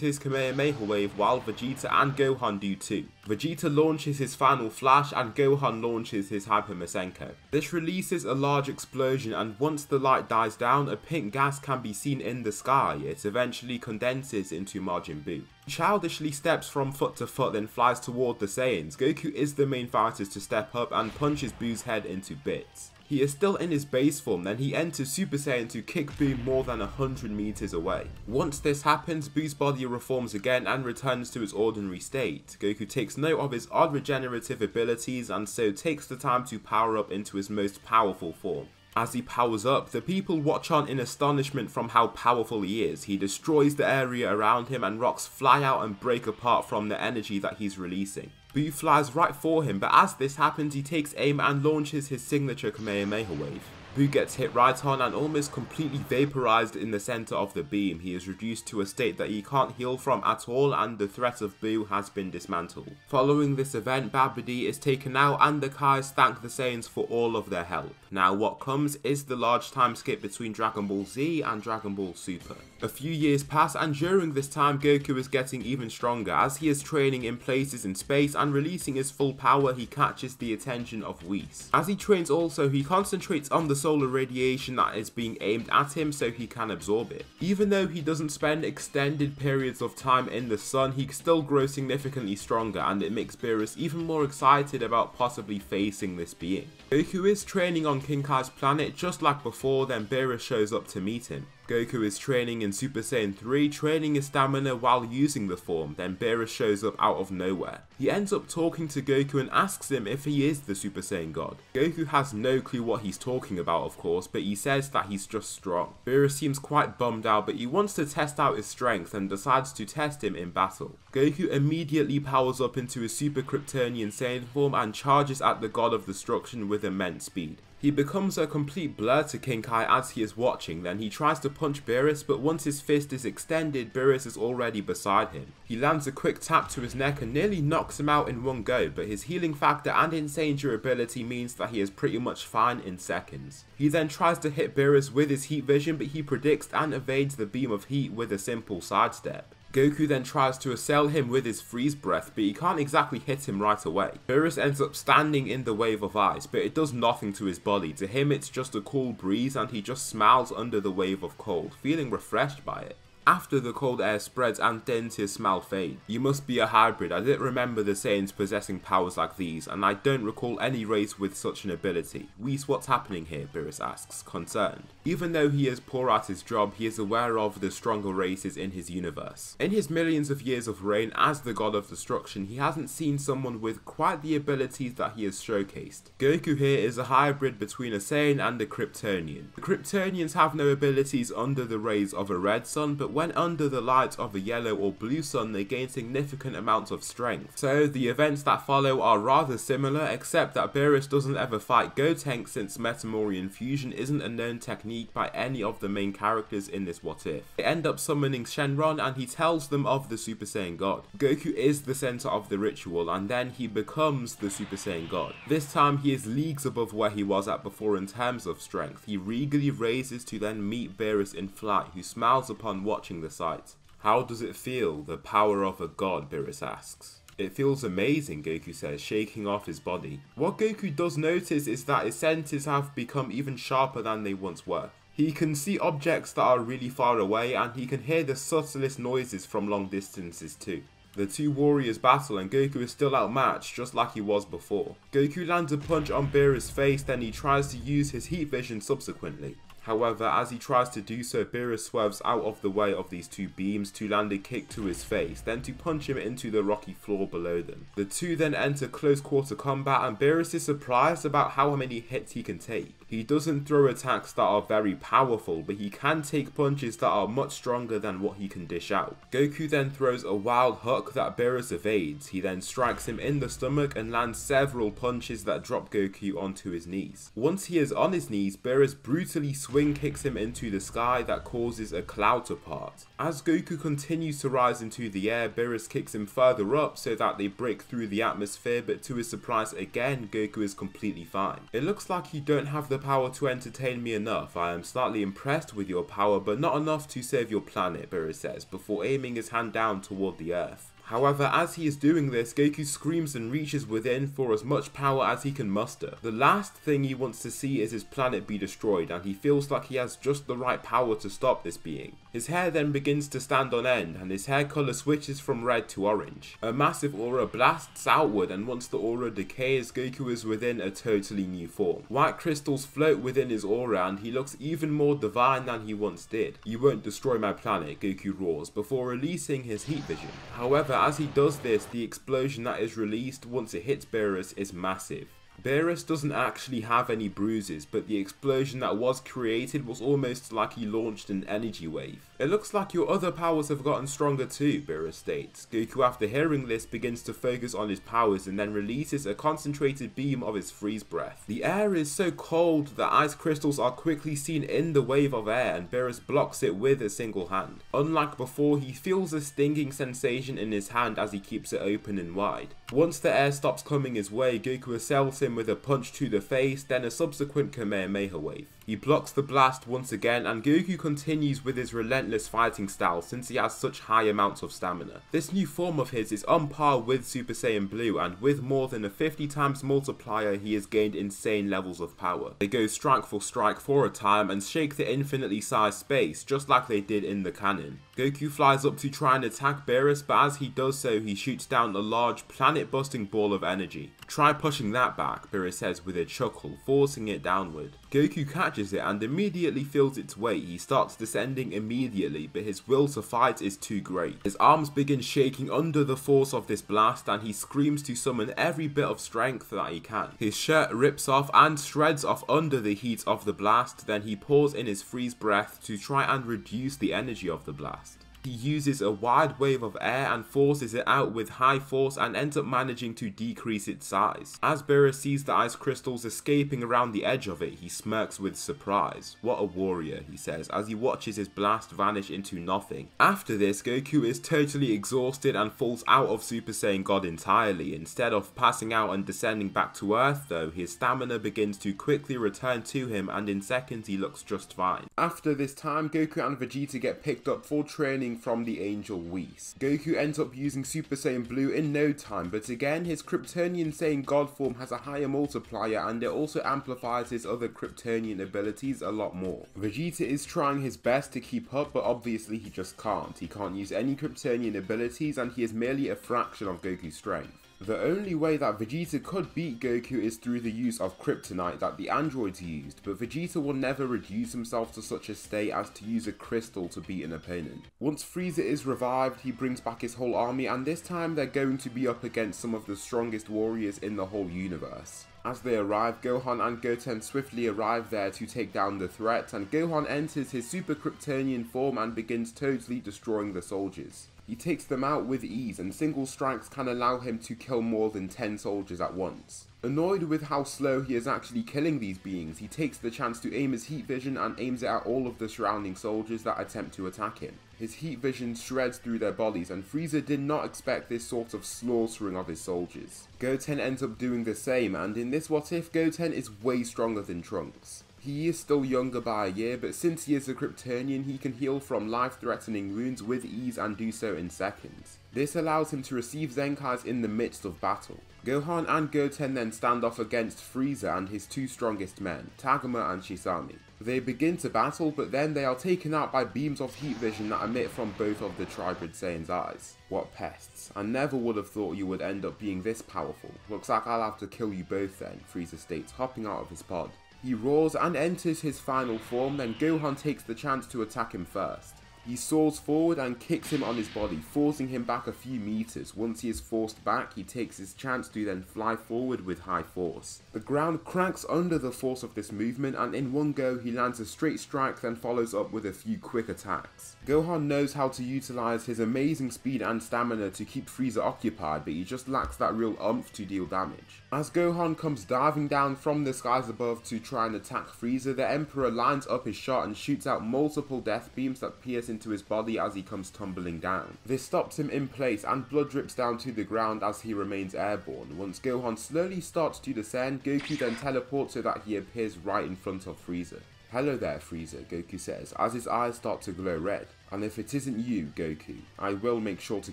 Speaker 1: his Kamehameha wave while Vegeta and Gohan do too. Vegeta launches his final flash and Gohan launches his Hyper Masenko. This releases a large explosion, and once the light dies down, a pink gas can be seen in the sky. It eventually condenses into Majin Buu. He childishly steps from foot to foot, then flies toward the Saiyans. Goku is the main fighter to step up and punches Buu's head into bits. He is still in his base form, then he enters Super Saiyan to kick Buu more than 100 meters away. Once this happens, Buu's body reforms again and returns to its ordinary state. Goku takes note of his odd regenerative abilities and so takes the time to power up into his most powerful form. As he powers up, the people watch on in astonishment from how powerful he is. He destroys the area around him and rocks fly out and break apart from the energy that he's releasing. Buu flies right for him, but as this happens he takes aim and launches his signature Kamehameha wave. Buu gets hit right on and almost completely vaporized in the center of the beam. He is reduced to a state that he can't heal from at all and the threat of Buu has been dismantled. Following this event, Babidi is taken out and the Kais thank the Saiyans for all of their help. Now what comes is the large time skip between Dragon Ball Z and Dragon Ball Super. A few years pass and during this time Goku is getting even stronger. As he is training in places in space and releasing his full power, he catches the attention of Whis. As he trains also, he concentrates on the solar radiation that is being aimed at him so he can absorb it. Even though he doesn't spend extended periods of time in the sun, he still grows significantly stronger and it makes Beerus even more excited about possibly facing this being. Goku is training on King Kai's planet just like before, then Beerus shows up to meet him. Goku is training in Super Saiyan 3, training his stamina while using the form, then Beerus shows up out of nowhere. He ends up talking to Goku and asks him if he is the Super Saiyan God. Goku has no clue what he's talking about of course, but he says that he's just strong. Beerus seems quite bummed out, but he wants to test out his strength and decides to test him in battle. Goku immediately powers up into his Super Kryptonian Saiyan form and charges at the God of Destruction with immense speed. He becomes a complete blur to King Kai as he is watching, then he tries to punch Beerus, but once his fist is extended, Beerus is already beside him. He lands a quick tap to his neck and nearly knocks him out in one go, but his healing factor and insane durability means that he is pretty much fine in seconds. He then tries to hit Beerus with his heat vision, but he predicts and evades the beam of heat with a simple sidestep. Goku then tries to assail him with his freeze breath, but he can't exactly hit him right away. Beerus ends up standing in the wave of ice, but it does nothing to his body. To him it's just a cool breeze and he just smiles under the wave of cold, feeling refreshed by it. After the cold air spreads and then his smile fades. You must be a hybrid. I didn't remember the Saiyans possessing powers like these, and I don't recall any race with such an ability. Whis, what's happening here? Beerus asks, concerned. Even though he is poor at his job, he is aware of the stronger races in his universe. In his millions of years of reign as the god of destruction, he hasn't seen someone with quite the abilities that he has showcased. Goku here is a hybrid between a Saiyan and a Kryptonian. The Kryptonians have no abilities under the rays of a red sun, but when under the light of a yellow or blue sun they gain significant amounts of strength. So the events that follow are rather similar, except that Beerus doesn't ever fight Gotenks since Metamorian fusion isn't a known technique by any of the main characters in this What If. They end up summoning Shenron and he tells them of the Super Saiyan God. Goku is the center of the ritual and then he becomes the Super Saiyan God. This time he is leagues above where he was at before in terms of strength. He regally raises to then meet Beerus in flight, who smiles upon watching the sight. How does it feel, the power of a god? Beerus asks. It feels amazing, Goku says, shaking off his body. What Goku does notice is that his senses have become even sharper than they once were. He can see objects that are really far away and he can hear the subtlest noises from long distances too. The two warriors battle and Goku is still outmatched just like he was before. Goku lands a punch on Beerus' face, then he tries to use his heat vision subsequently. However, as he tries to do so, Beerus swerves out of the way of these two beams to land a kick to his face, then to punch him into the rocky floor below them. The two then enter close quarter combat and Beerus is surprised about how many hits he can take. He doesn't throw attacks that are very powerful, but he can take punches that are much stronger than what he can dish out. Goku then throws a wild hook that Beerus evades. He then strikes him in the stomach and lands several punches that drop Goku onto his knees. Once he is on his knees, Beerus brutally swing kicks him into the sky that causes a cloud to part. As Goku continues to rise into the air, Beerus kicks him further up so that they break through the atmosphere, but to his surprise again, Goku is completely fine. It looks like you don't have the power to entertain me enough. I am slightly impressed with your power, but not enough to save your planet, Beerus says, before aiming his hand down toward the earth. However, as he is doing this, Goku screams and reaches within for as much power as he can muster. The last thing he wants to see is his planet be destroyed, and he feels like he has just the right power to stop this being. His hair then begins to stand on end, and his hair color switches from red to orange. A massive aura blasts outward, and once the aura decays, Goku is within a totally new form. White crystals float within his aura, and he looks even more divine than he once did. "You won't destroy my planet," Goku roars, before releasing his heat vision. However, as he does this, the explosion that is released once it hits Beerus is massive. Beerus doesn't actually have any bruises, but the explosion that was created was almost like he launched an energy wave. "It looks like your other powers have gotten stronger too," Beerus states. Goku, after hearing this, begins to focus on his powers and then releases a concentrated beam of his freeze breath. The air is so cold that ice crystals are quickly seen in the wave of air, and Beerus blocks it with a single hand. Unlike before, he feels a stinging sensation in his hand as he keeps it open and wide. Once the air stops coming his way, Goku assails him with a punch to the face, then a subsequent Kamehameha wave. He blocks the blast once again, and Goku continues with his relentless fighting style since he has such high amounts of stamina. This new form of his is on par with Super Saiyan Blue, and with more than a 50 times multiplier he has gained insane levels of power. They go strike for a time and shake the infinitely sized space, just like they did in the canon. Goku flies up to try and attack Beerus, but as he does so he shoots down a large planet-busting ball of energy. "Try pushing that back," Beerus says with a chuckle, forcing it downward. Goku catches it and immediately feels its weight. He starts descending immediately, but his will to fight is too great. His arms begin shaking under the force of this blast, and he screams to summon every bit of strength that he can. His shirt rips off and shreds off under the heat of the blast, then he pours in his freeze breath to try and reduce the energy of the blast. He uses a wide wave of air and forces it out with high force and ends up managing to decrease its size. As Beerus sees the ice crystals escaping around the edge of it, he smirks with surprise. "What a warrior," he says as he watches his blast vanish into nothing. After this, Goku is totally exhausted and falls out of Super Saiyan God entirely. Instead of passing out and descending back to Earth though, his stamina begins to quickly return to him, and in seconds he looks just fine. After this time, Goku and Vegeta get picked up for training training from the angel Whis. Goku ends up using Super Saiyan Blue in no time, but again his Kryptonian Saiyan God form has a higher multiplier and it also amplifies his other Kryptonian abilities a lot more. Vegeta is trying his best to keep up, but obviously he just can't. He can't use any Kryptonian abilities and he is merely a fraction of Goku's strength. The only way that Vegeta could beat Goku is through the use of kryptonite that the androids used, but Vegeta will never reduce himself to such a state as to use a crystal to beat an opponent. Once Frieza is revived, he brings back his whole army, and this time they're going to be up against some of the strongest warriors in the whole universe. As they arrive, Gohan and Goten swiftly arrive there to take down the threat, and Gohan enters his Super Kryptonian form and begins totally destroying the soldiers. He takes them out with ease, and single strikes can allow him to kill more than 10 soldiers at once. Annoyed with how slow he is actually killing these beings, he takes the chance to aim his heat vision and aims it at all of the surrounding soldiers that attempt to attack him. His heat vision shreds through their bodies, and Frieza did not expect this sort of slaughtering of his soldiers. Goten ends up doing the same, and in this what if, Goten is way stronger than Trunks. He is still younger by a year, but since he is a Kryptonian, he can heal from life-threatening wounds with ease and do so in seconds. This allows him to receive Zenkais in the midst of battle. Gohan and Goten then stand off against Frieza and his two strongest men, Tagoma and Shisami. They begin to battle, but then they are taken out by beams of heat vision that emit from both of the Tribrid Saiyan's eyes. What pests. I never would have thought you would end up being this powerful. Looks like I'll have to kill you both then, Frieza states, hopping out of his pod. He roars and enters his final form, then Gohan takes the chance to attack him first. He soars forward and kicks him on his body, forcing him back a few meters. Once he is forced back, he takes his chance to then fly forward with high force. The ground cracks under the force of this movement, and in one go he lands a straight strike, then follows up with a few quick attacks. Gohan knows how to utilize his amazing speed and stamina to keep Frieza occupied, but he just lacks that real oomph to deal damage. As Gohan comes diving down from the skies above to try and attack Frieza, the Emperor lines up his shot and shoots out multiple death beams that pierce into his body as he comes tumbling down. This stops him in place and blood drips down to the ground as he remains airborne. Once Gohan slowly starts to descend, Goku then teleports so that he appears right in front of Frieza. "Hello there, Frieza," Goku says, as his eyes start to glow red. "And if it isn't you, Goku, I will make sure to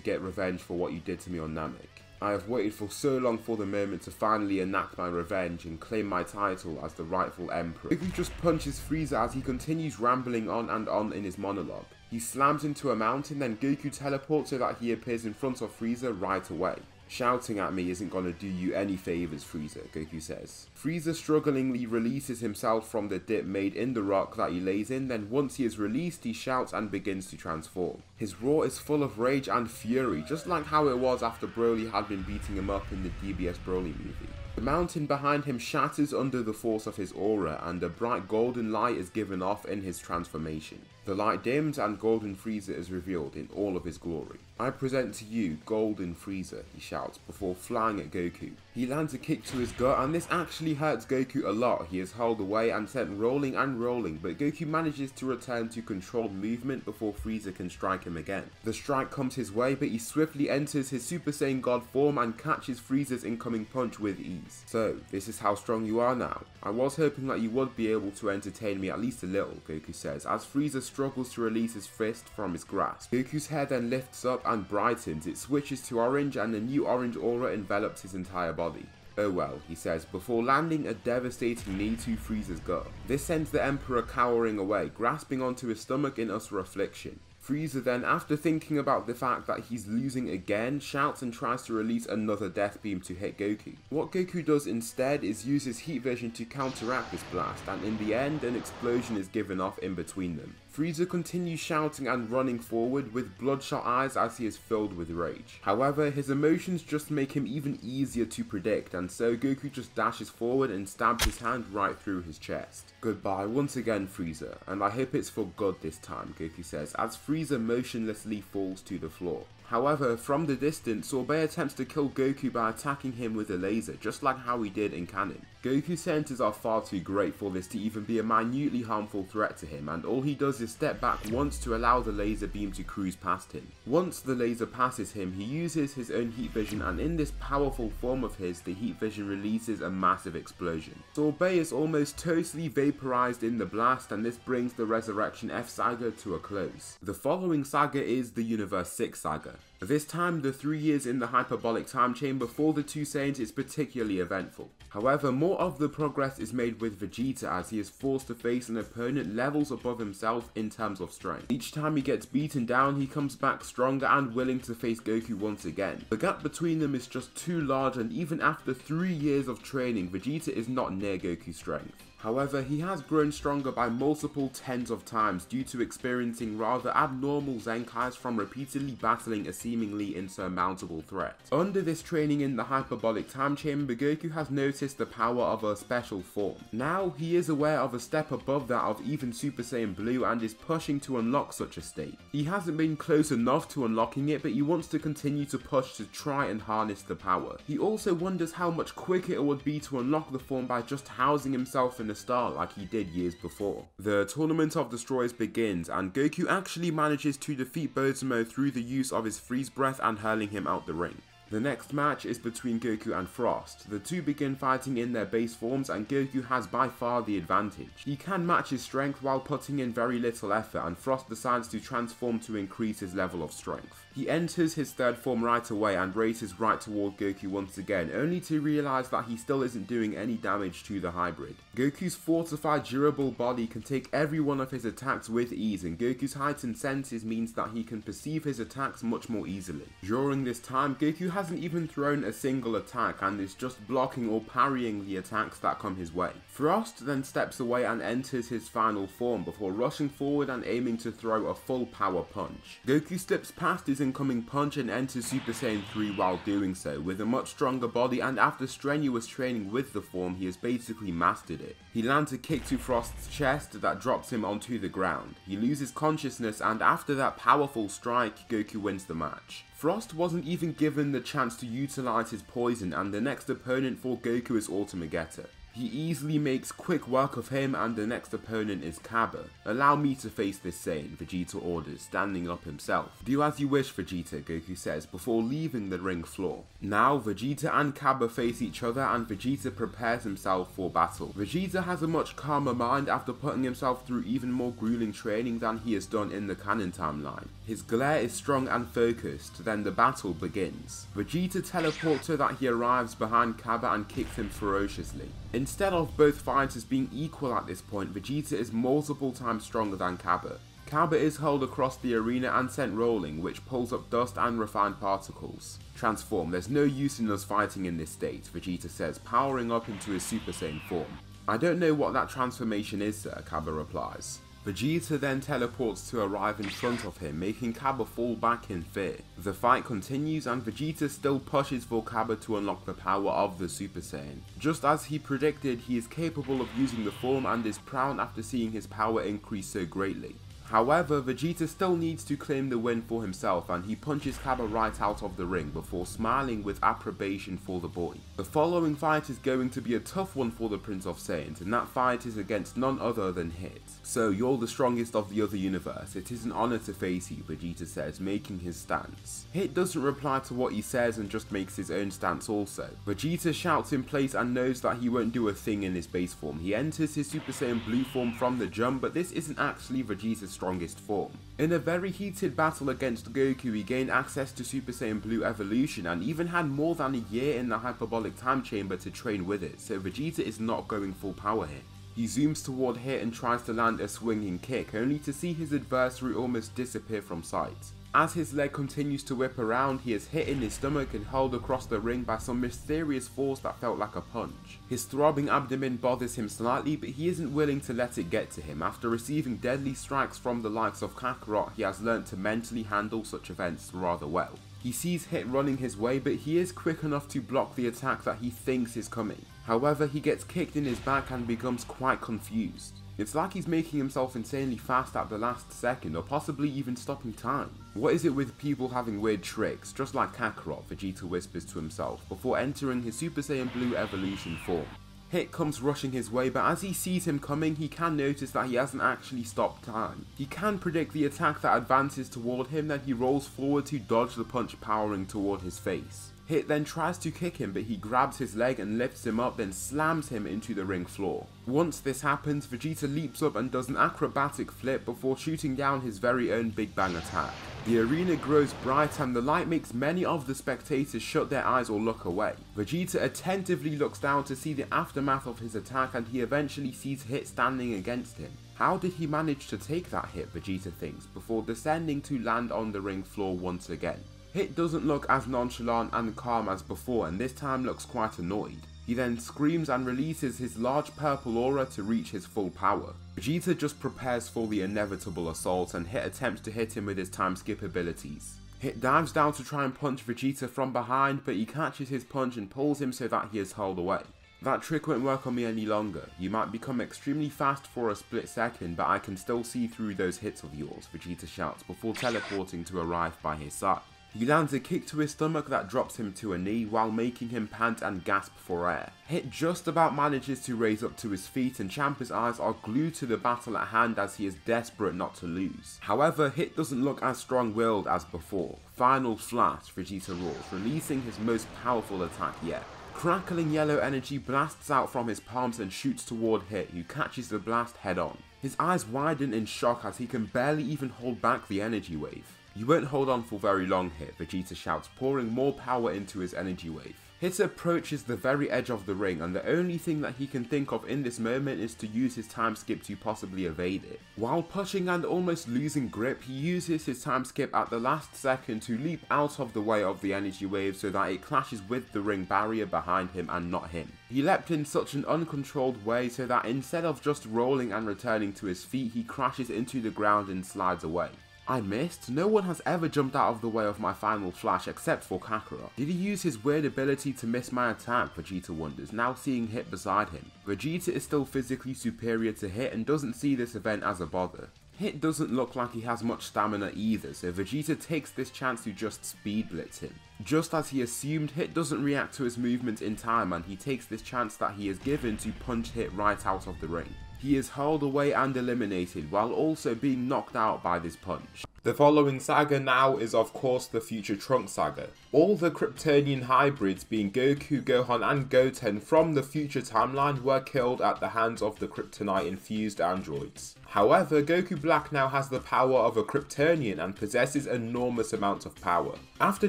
Speaker 1: get revenge for what you did to me on Namek. I have waited for so long for the moment to finally enact my revenge and claim my title as the rightful Emperor." Goku just punches Frieza as he continues rambling on and on in his monologue. He slams into a mountain, then Goku teleports so that he appears in front of Frieza right away. "Shouting at me isn't gonna do you any favors, Frieza," Goku says. Frieza strugglingly releases himself from the dip made in the rock that he lays in, then once he is released, he shouts and begins to transform. His roar is full of rage and fury, just like how it was after Broly had been beating him up in the DBS Broly movie. The mountain behind him shatters under the force of his aura, and a bright golden light is given off in his transformation. The light dims and Golden Frieza is revealed in all of his glory. "I present to you Golden Frieza," he shouts before flying at Goku. He lands a kick to his gut, and this actually hurts Goku a lot. He is hurled away and sent rolling and rolling, but Goku manages to return to controlled movement before Frieza can strike him again. The strike comes his way, but he swiftly enters his Super Saiyan God form and catches Frieza's incoming punch with ease. "So, this is how strong you are now. I was hoping that you would be able to entertain me at least a little," Goku says, as Frieza struggles to release his fist from his grasp. Goku's hair then lifts up and brightens. It switches to orange, and a new orange aura envelops his entire body. "Oh well," he says, before landing a devastating knee to Frieza's gut. This sends the Emperor cowering away, grasping onto his stomach in utter affliction. Frieza then, after thinking about the fact that he's losing again, shouts and tries to release another death beam to hit Goku. What Goku does instead is use his heat vision to counteract this blast, and in the end an explosion is given off in between them. Frieza continues shouting and running forward with bloodshot eyes as he is filled with rage. However, his emotions just make him even easier to predict, and so Goku just dashes forward and stabs his hand right through his chest. "Goodbye once again, Frieza, and I hope it's for good this time," Goku says, as Frieza motionlessly falls to the floor. However, from the distance, Sorbet attempts to kill Goku by attacking him with a laser, just like how he did in canon. Goku's senses are far too great for this to even be a minutely harmful threat to him, and all he does is step back once to allow the laser beam to cruise past him. Once the laser passes him, he uses his own heat vision, and in this powerful form of his, the heat vision releases a massive explosion. Sorbet is almost totally vaporized in the blast, and this brings the Resurrection F saga to a close. The following saga is the Universe 6 saga. This time, the 3 years in the hyperbolic time chamber for the two Saiyans is particularly eventful. However, more of the progress is made with Vegeta as he is forced to face an opponent levels above himself in terms of strength. Each time he gets beaten down, he comes back stronger and willing to face Goku once again. The gap between them is just too large, and even after 3 years of training, Vegeta is not near Goku's strength. However, he has grown stronger by multiple tens of times due to experiencing rather abnormal Zenkais from repeatedly battling a seemingly insurmountable threat. Under this training in the hyperbolic time chamber, Goku has noticed the power of a special form. Now, he is aware of a step above that of even Super Saiyan Blue and is pushing to unlock such a state. He hasn't been close enough to unlocking it, but he wants to continue to push to try and harness the power. He also wonders how much quicker it would be to unlock the form by just housing himself in a star like he did years before. The Tournament of Destroyers begins, and Goku actually manages to defeat Bozimo through the use of his freeze breath and hurling him out the ring. The next match is between Goku and Frost. The two begin fighting in their base forms, and Goku has by far the advantage. He can match his strength while putting in very little effort, and Frost decides to transform to increase his level of strength. He enters his third form right away and races right toward Goku once again, only to realise that he still isn't doing any damage to the hybrid. Goku's fortified durable body can take every one of his attacks with ease, and Goku's heightened senses means that he can perceive his attacks much more easily. During this time, Goku hasn't even thrown a single attack and is just blocking or parrying the attacks that come his way. Frost then steps away and enters his final form before rushing forward and aiming to throw a full power punch. Goku slips past his incoming punch and enters Super Saiyan 3 while doing so. With a much stronger body and after strenuous training with the form, he has basically mastered it. He lands a kick to Frost's chest that drops him onto the ground. He loses consciousness, and after that powerful strike, Goku wins the match. Frost wasn't even given the chance to utilize his poison, and the next opponent for Goku is Ultimagetta. He easily makes quick work of him, and the next opponent is Cabba. "Allow me to face this Saiyan," Vegeta orders, standing up himself. "Do as you wish, Vegeta," Goku says before leaving the ring floor. Now Vegeta and Cabba face each other, and Vegeta prepares himself for battle. Vegeta has a much calmer mind after putting himself through even more grueling training than he has done in the canon timeline. His glare is strong and focused, then the battle begins. Vegeta teleports so that he arrives behind Cabba and kicks him ferociously. Instead of both fighters being equal at this point, Vegeta is multiple times stronger than Cabba. Cabba is hurled across the arena and sent rolling, which pulls up dust and refined particles. "Transform, there's no use in us fighting in this state," Vegeta says, powering up into his Super Saiyan form. "I don't know what that transformation is, sir," Cabba replies. Vegeta then teleports to arrive in front of him, making Cabba fall back in fear. The fight continues, and Vegeta still pushes for Cabba to unlock the power of the Super Saiyan. Just as he predicted, he is capable of using the form and is proud after seeing his power increase so greatly. However, Vegeta still needs to claim the win for himself, and he punches Cabba right out of the ring before smiling with approbation for the boy. The following fight is going to be a tough one for the Prince of Saiyans, and that fight is against none other than Hit. "So you're the strongest of the other universe. It is an honor to face you," Vegeta says, making his stance. Hit doesn't reply to what he says and just makes his own stance also. Vegeta shouts in place and knows that he won't do a thing in his base form. He enters his Super Saiyan Blue form from the jump, but this isn't actually Vegeta's strongest form. In a very heated battle against Goku, he gained access to Super Saiyan Blue evolution and even had more than a year in the hyperbolic time chamber to train with it, so Vegeta is not going full power here. He zooms toward Hit and tries to land a swinging kick, only to see his adversary almost disappear from sight. As his leg continues to whip around, he is hit in his stomach and hurled across the ring by some mysterious force that felt like a punch. His throbbing abdomen bothers him slightly, but he isn't willing to let it get to him. After receiving deadly strikes from the likes of Kakarot, he has learnt to mentally handle such events rather well. He sees Hit running his way, but he is quick enough to block the attack that he thinks is coming. However, he gets kicked in his back and becomes quite confused. It's like he's making himself insanely fast at the last second, or possibly even stopping time. What is it with people having weird tricks? Just like Kakarot, Vegeta whispers to himself before entering his Super Saiyan Blue evolution form. Hit comes rushing his way, but as he sees him coming, he can notice that he hasn't actually stopped time. He can predict the attack that advances toward him, then he rolls forward to dodge the punch powering toward his face. Hit then tries to kick him, but he grabs his leg and lifts him up, then slams him into the ring floor. Once this happens, Vegeta leaps up and does an acrobatic flip before shooting down his very own Big Bang attack. The arena grows bright and the light makes many of the spectators shut their eyes or look away. Vegeta attentively looks down to see the aftermath of his attack, and he eventually sees Hit standing against him. How did he manage to take that hit, Vegeta thinks, before descending to land on the ring floor once again. Hit doesn't look as nonchalant and calm as before, and this time looks quite annoyed. He then screams and releases his large purple aura to reach his full power. Vegeta just prepares for the inevitable assault, and Hit attempts to hit him with his time skip abilities. Hit dives down to try and punch Vegeta from behind, but he catches his punch and pulls him so that he is hurled away. That trick won't work on me any longer. You might become extremely fast for a split second, but I can still see through those hits of yours, Vegeta shouts before teleporting to arrive by his side. He lands a kick to his stomach that drops him to a knee while making him pant and gasp for air. Hit just about manages to raise up to his feet, and Champa's eyes are glued to the battle at hand as he is desperate not to lose. However, Hit doesn't look as strong-willed as before. Final flash, Vegeta roars, releasing his most powerful attack yet. Crackling yellow energy blasts out from his palms and shoots toward Hit, who catches the blast head on. His eyes widen in shock as he can barely even hold back the energy wave. You won't hold on for very long, Hit, Vegeta shouts, pouring more power into his energy wave. Hit approaches the very edge of the ring, and the only thing that he can think of in this moment is to use his time skip to possibly evade it. While pushing and almost losing grip, he uses his time skip at the last second to leap out of the way of the energy wave so that it clashes with the ring barrier behind him and not him. He leapt in such an uncontrolled way so that instead of just rolling and returning to his feet, he crashes into the ground and slides away. I missed? No one has ever jumped out of the way of my final flash except for Kakarot. Did he use his weird ability to miss my attack? Vegeta wonders, now seeing Hit beside him. Vegeta is still physically superior to Hit and doesn't see this event as a bother. Hit doesn't look like he has much stamina either, so Vegeta takes this chance to just speed blitz him. Just as he assumed, Hit doesn't react to his movement in time, and he takes this chance that he is given to punch Hit right out of the ring. He is hurled away and eliminated, while also being knocked out by this punch. The following saga now is of course the Future Trunks saga. All the Kryptonian hybrids, being Goku, Gohan and Goten from the future timeline, were killed at the hands of the Kryptonite infused androids. However, Goku Black now has the power of a Kryptonian and possesses enormous amounts of power. After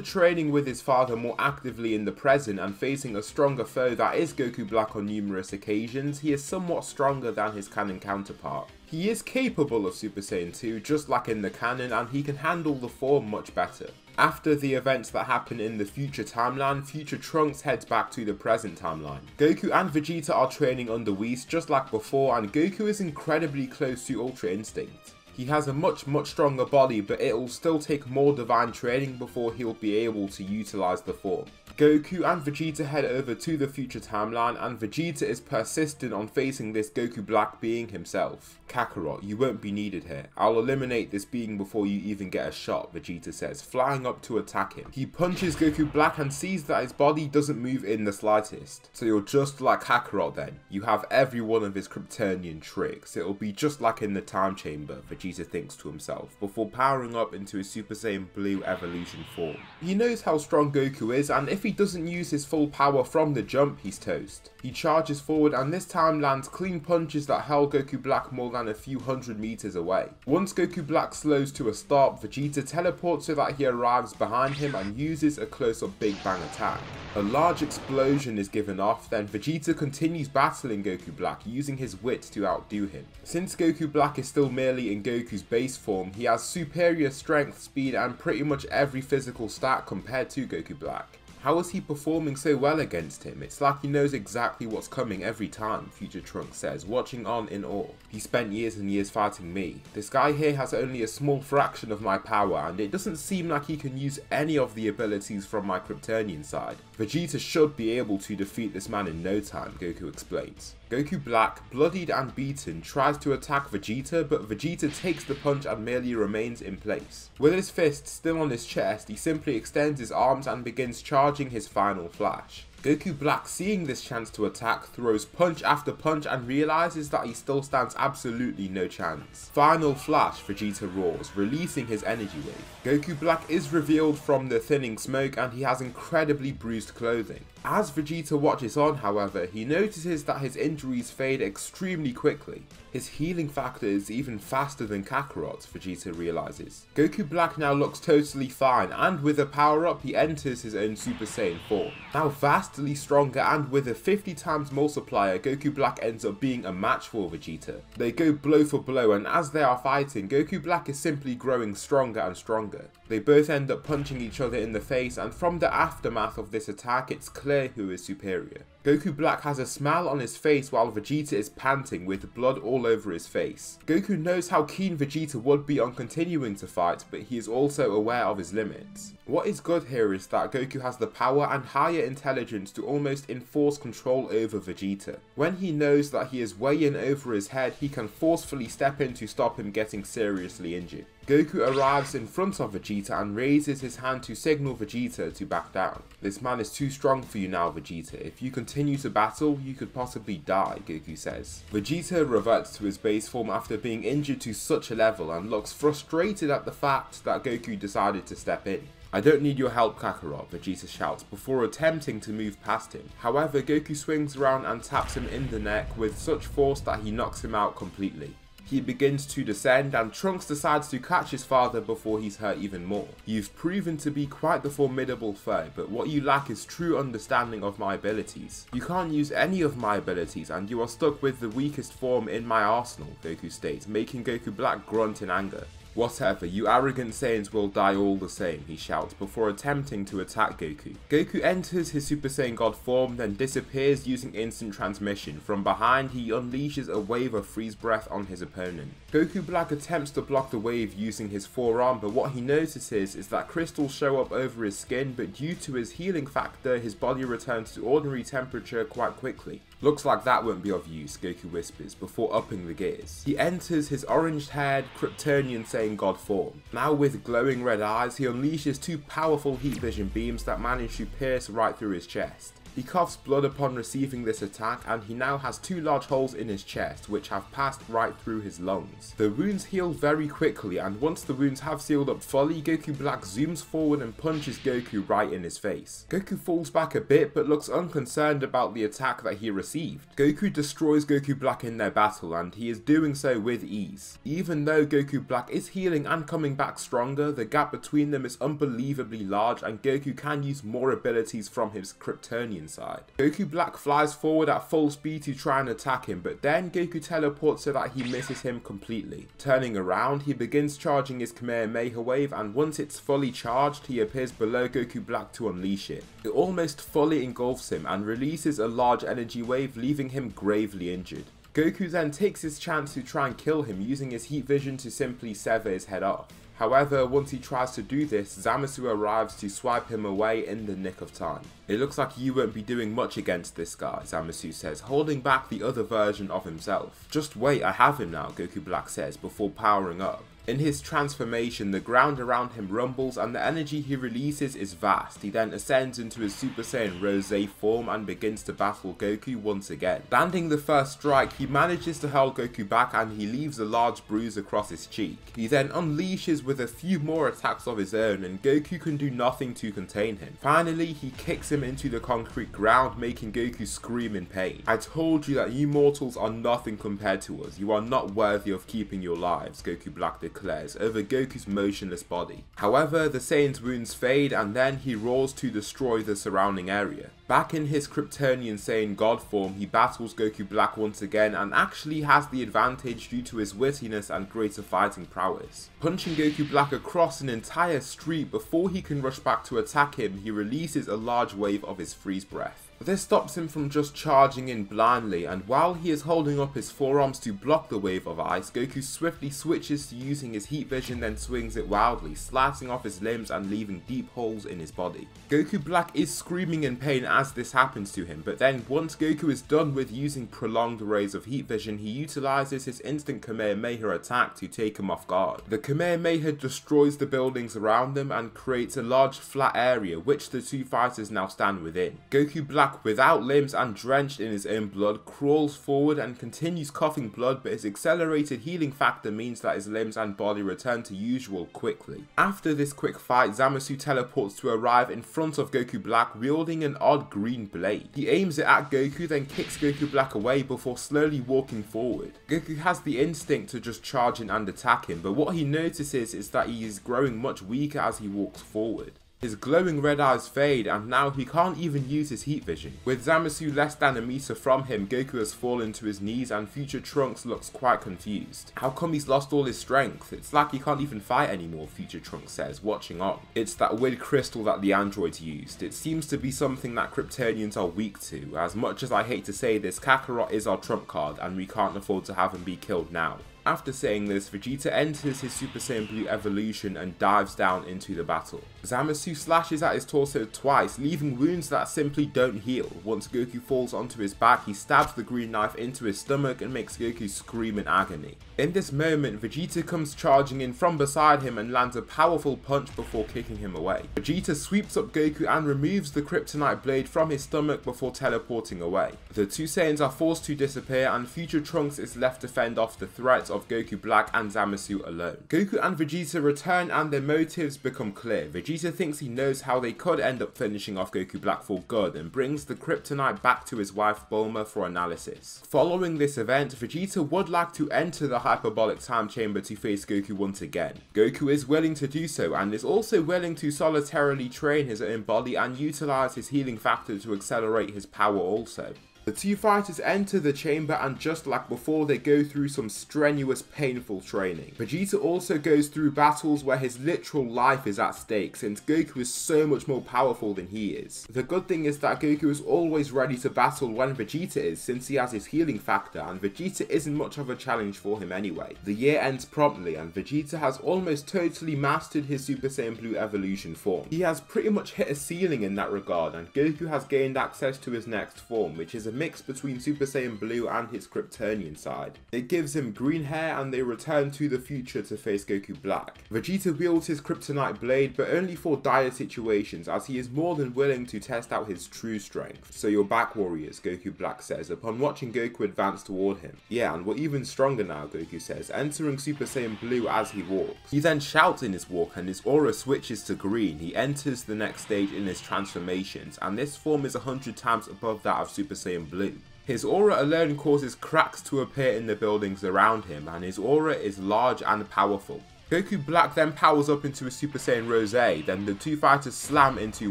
Speaker 1: training with his father more actively in the present and facing a stronger foe that is Goku Black on numerous occasions, he is somewhat stronger than his canon counterpart. He is capable of Super Saiyan 2 just like in the canon, and he can handle the form much better. After the events that happen in the future timeline, Future Trunks heads back to the present timeline. Goku and Vegeta are training under Whis just like before, and Goku is incredibly close to Ultra Instinct. He has a much stronger body, but it will still take more divine training before he'll be able to utilize the form. Goku and Vegeta head over to the future timeline, and Vegeta is persistent on facing this Goku Black being himself. Kakarot, you won't be needed here. I'll eliminate this being before you even get a shot, Vegeta says, flying up to attack him. He punches Goku Black and sees that his body doesn't move in the slightest. So you're just like Kakarot then. You have every one of his Kryptonian tricks. It'll be just like in the time chamber, Vegeta thinks to himself, before powering up into his Super Saiyan Blue evolution form. He knows how strong Goku is, and if he doesn't use his full power from the jump, he's toast. He charges forward and this time lands clean punches that hurl Goku Black more than a few hundred meters away. Once Goku Black slows to a stop, Vegeta teleports so that he arrives behind him and uses a close-up Big Bang attack. A large explosion is given off, then Vegeta continues battling Goku Black, using his wit to outdo him. Since Goku Black is still merely in Goku's base form, he has superior strength, speed and pretty much every physical stat compared to Goku Black. How is he performing so well against him? It's like he knows exactly what's coming every time, Future Trunks says, watching on in awe. He spent years and years fighting me. This guy here has only a small fraction of my power, and it doesn't seem like he can use any of the abilities from my Kryptonian side. Vegeta should be able to defeat this man in no time, Goku explains. Goku Black, bloodied and beaten, tries to attack Vegeta, but Vegeta takes the punch and merely remains in place. With his fist still on his chest, he simply extends his arms and begins charging his final flash. Goku Black, seeing this chance to attack, throws punch after punch and realizes that he still stands absolutely no chance. Final flash, Vegeta roars, releasing his energy wave. Goku Black is revealed from the thinning smoke and he has incredibly bruised clothing. As Vegeta watches on, however, he notices that his injuries fade extremely quickly. His healing factor is even faster than Kakarot's, Vegeta realizes. Goku Black now looks totally fine, and with a power-up he enters his own Super Saiyan form. Now vastly stronger and with a 50 times multiplier, Goku Black ends up being a match for Vegeta. They go blow for blow, and as they are fighting, Goku Black is simply growing stronger and stronger. They both end up punching each other in the face, and from the aftermath of this attack, it's clear who is superior. Goku Black has a smile on his face while Vegeta is panting with blood all over his face. Goku knows how keen Vegeta would be on continuing to fight, but he is also aware of his limits. What is good here is that Goku has the power and higher intelligence to almost enforce control over Vegeta. When he knows that he is way in over his head, he can forcefully step in to stop him getting seriously injured. Goku arrives in front of Vegeta and raises his hand to signal Vegeta to back down. "This man is too strong for you now, Vegeta. If you continue to battle, you could possibly die," Goku says. Vegeta reverts to his base form after being injured to such a level and looks frustrated at the fact that Goku decided to step in. "I don't need your help, Kakarot," Vegeta shouts before attempting to move past him. However, Goku swings around and taps him in the neck with such force that he knocks him out completely. He begins to descend and Trunks decides to catch his father before he's hurt even more. "You've proven to be quite the formidable foe, but what you lack is true understanding of my abilities. You can't use any of my abilities and you are stuck with the weakest form in my arsenal," Goku states, making Goku Black grunt in anger. "Whatever, you arrogant Saiyans will die all the same," he shouts before attempting to attack Goku. Goku enters his Super Saiyan God form, then disappears using instant transmission. From behind, he unleashes a wave of freeze breath on his opponent. Goku Black attempts to block the wave using his forearm, but what he notices is that crystals show up over his skin, but due to his healing factor, his body returns to ordinary temperature quite quickly. "Looks like that won't be of use," Goku whispers before upping the gears. He enters his orange-haired Kryptonian Saiyan God form. Now with glowing red eyes, he unleashes two powerful heat vision beams that manage to pierce right through his chest. He coughs blood upon receiving this attack, and he now has two large holes in his chest which have passed right through his lungs. The wounds heal very quickly, and once the wounds have sealed up fully, Goku Black zooms forward and punches Goku right in his face. Goku falls back a bit but looks unconcerned about the attack that he received. Goku destroys Goku Black in their battle, and he is doing so with ease. Even though Goku Black is healing and coming back stronger, the gap between them is unbelievably large and Goku can use more abilities from his Kryptonian side. Goku Black flies forward at full speed to try and attack him, but then Goku teleports so that he misses him completely. Turning around, he begins charging his Kamehameha wave, and once it's fully charged, he appears below Goku Black to unleash it. It almost fully engulfs him and releases a large energy wave, leaving him gravely injured. Goku then takes his chance to try and kill him using his heat vision to simply sever his head off. However, once he tries to do this, Zamasu arrives to swipe him away in the nick of time. "It looks like you won't be doing much against this guy," Zamasu says, holding back the other version of himself. "Just wait, I have him now," Goku Black says before powering up. In his transformation, the ground around him rumbles and the energy he releases is vast. He then ascends into his Super Saiyan Rose form and begins to battle Goku once again. Landing the first strike, he manages to hold Goku back and he leaves a large bruise across his cheek. He then unleashes with a few more attacks of his own and Goku can do nothing to contain him. Finally, he kicks him into the concrete ground, making Goku scream in pain. "I told you that you mortals are nothing compared to us. You are not worthy of keeping your lives," Goku Black declares over Goku's motionless body. However, the Saiyan's wounds fade and then he roars to destroy the surrounding area. Back in his Kryptonian Saiyan God form, he battles Goku Black once again and actually has the advantage due to his wittiness and greater fighting prowess. Punching Goku Black across an entire street before he can rush back to attack him, he releases a large wave of his freeze breath. This stops him from just charging in blindly, and while he is holding up his forearms to block the wave of ice, Goku swiftly switches to using his heat vision, then swings it wildly, slicing off his limbs and leaving deep holes in his body. Goku Black is screaming in pain as this happens to him, but then once Goku is done with using prolonged rays of heat vision, he utilizes his instant Kamehameha attack to take him off guard. The Kamehameha destroys the buildings around them and creates a large flat area which the two fighters now stand within. Goku Black, without limbs and drenched in his own blood, crawls forward and continues coughing blood, but his accelerated healing factor means that his limbs and body return to usual quickly. After this quick fight, Zamasu teleports to arrive in front of Goku Black wielding an odd green blade. He aims it at Goku, then kicks Goku Black away before slowly walking forward. Goku has the instinct to just charge in and attack him, but what he notices is that he is growing much weaker as he walks forward. His glowing red eyes fade and now he can't even use his heat vision. With Zamasu less than a meter from him, Goku has fallen to his knees and future Trunks looks quite confused. How come he's lost all his strength? It's like he can't even fight anymore, future Trunks says, watching on. It's that weird crystal that the androids used. It seems to be something that Kryptonians are weak to. As much as I hate to say this, Kakarot is our trump card and we can't afford to have him be killed now. After saying this, Vegeta enters his Super Saiyan Blue evolution and dives down into the battle. Zamasu slashes at his torso twice, leaving wounds that simply don't heal. Once Goku falls onto his back, he stabs the green knife into his stomach and makes Goku scream in agony. In this moment, Vegeta comes charging in from beside him and lands a powerful punch before kicking him away. Vegeta sweeps up Goku and removes the kryptonite blade from his stomach before teleporting away. The two Saiyans are forced to disappear and future Trunks is left to fend off the threats of Goku Black and Zamasu alone. Goku and Vegeta return and their motives become clear. Vegeta thinks he knows how they could end up finishing off Goku Black for good and brings the kryptonite back to his wife Bulma for analysis. Following this event, Vegeta would like to enter the hyperbolic time chamber to face Goku once again. Goku is willing to do so and is also willing to solitarily train his own body and utilize his healing factor to accelerate his power also. The two fighters enter the chamber and just like before they go through some strenuous painful training. Vegeta also goes through battles where his literal life is at stake since Goku is so much more powerful than he is. The good thing is that Goku is always ready to battle when Vegeta is since he has his healing factor and Vegeta isn't much of a challenge for him anyway. The year ends promptly and Vegeta has almost totally mastered his Super Saiyan Blue evolution form. He has pretty much hit a ceiling in that regard and Goku has gained access to his next form, which is a mix between Super Saiyan Blue and his Kryptonian side. It gives him green hair and they return to the future to face Goku Black. Vegeta wields his kryptonite blade but only for dire situations as he is more than willing to test out his true strength. So you're back warriors, Goku Black says upon watching Goku advance toward him. Yeah, and we're even stronger now, Goku says, entering Super Saiyan Blue as he walks. He then shouts in his walk and his aura switches to green. He enters the next stage in his transformations and this form is 100 times above that of Super Saiyan Blue. His aura alone causes cracks to appear in the buildings around him and his aura is large and powerful. Goku Black then powers up into a Super Saiyan Rose, then the two fighters slam into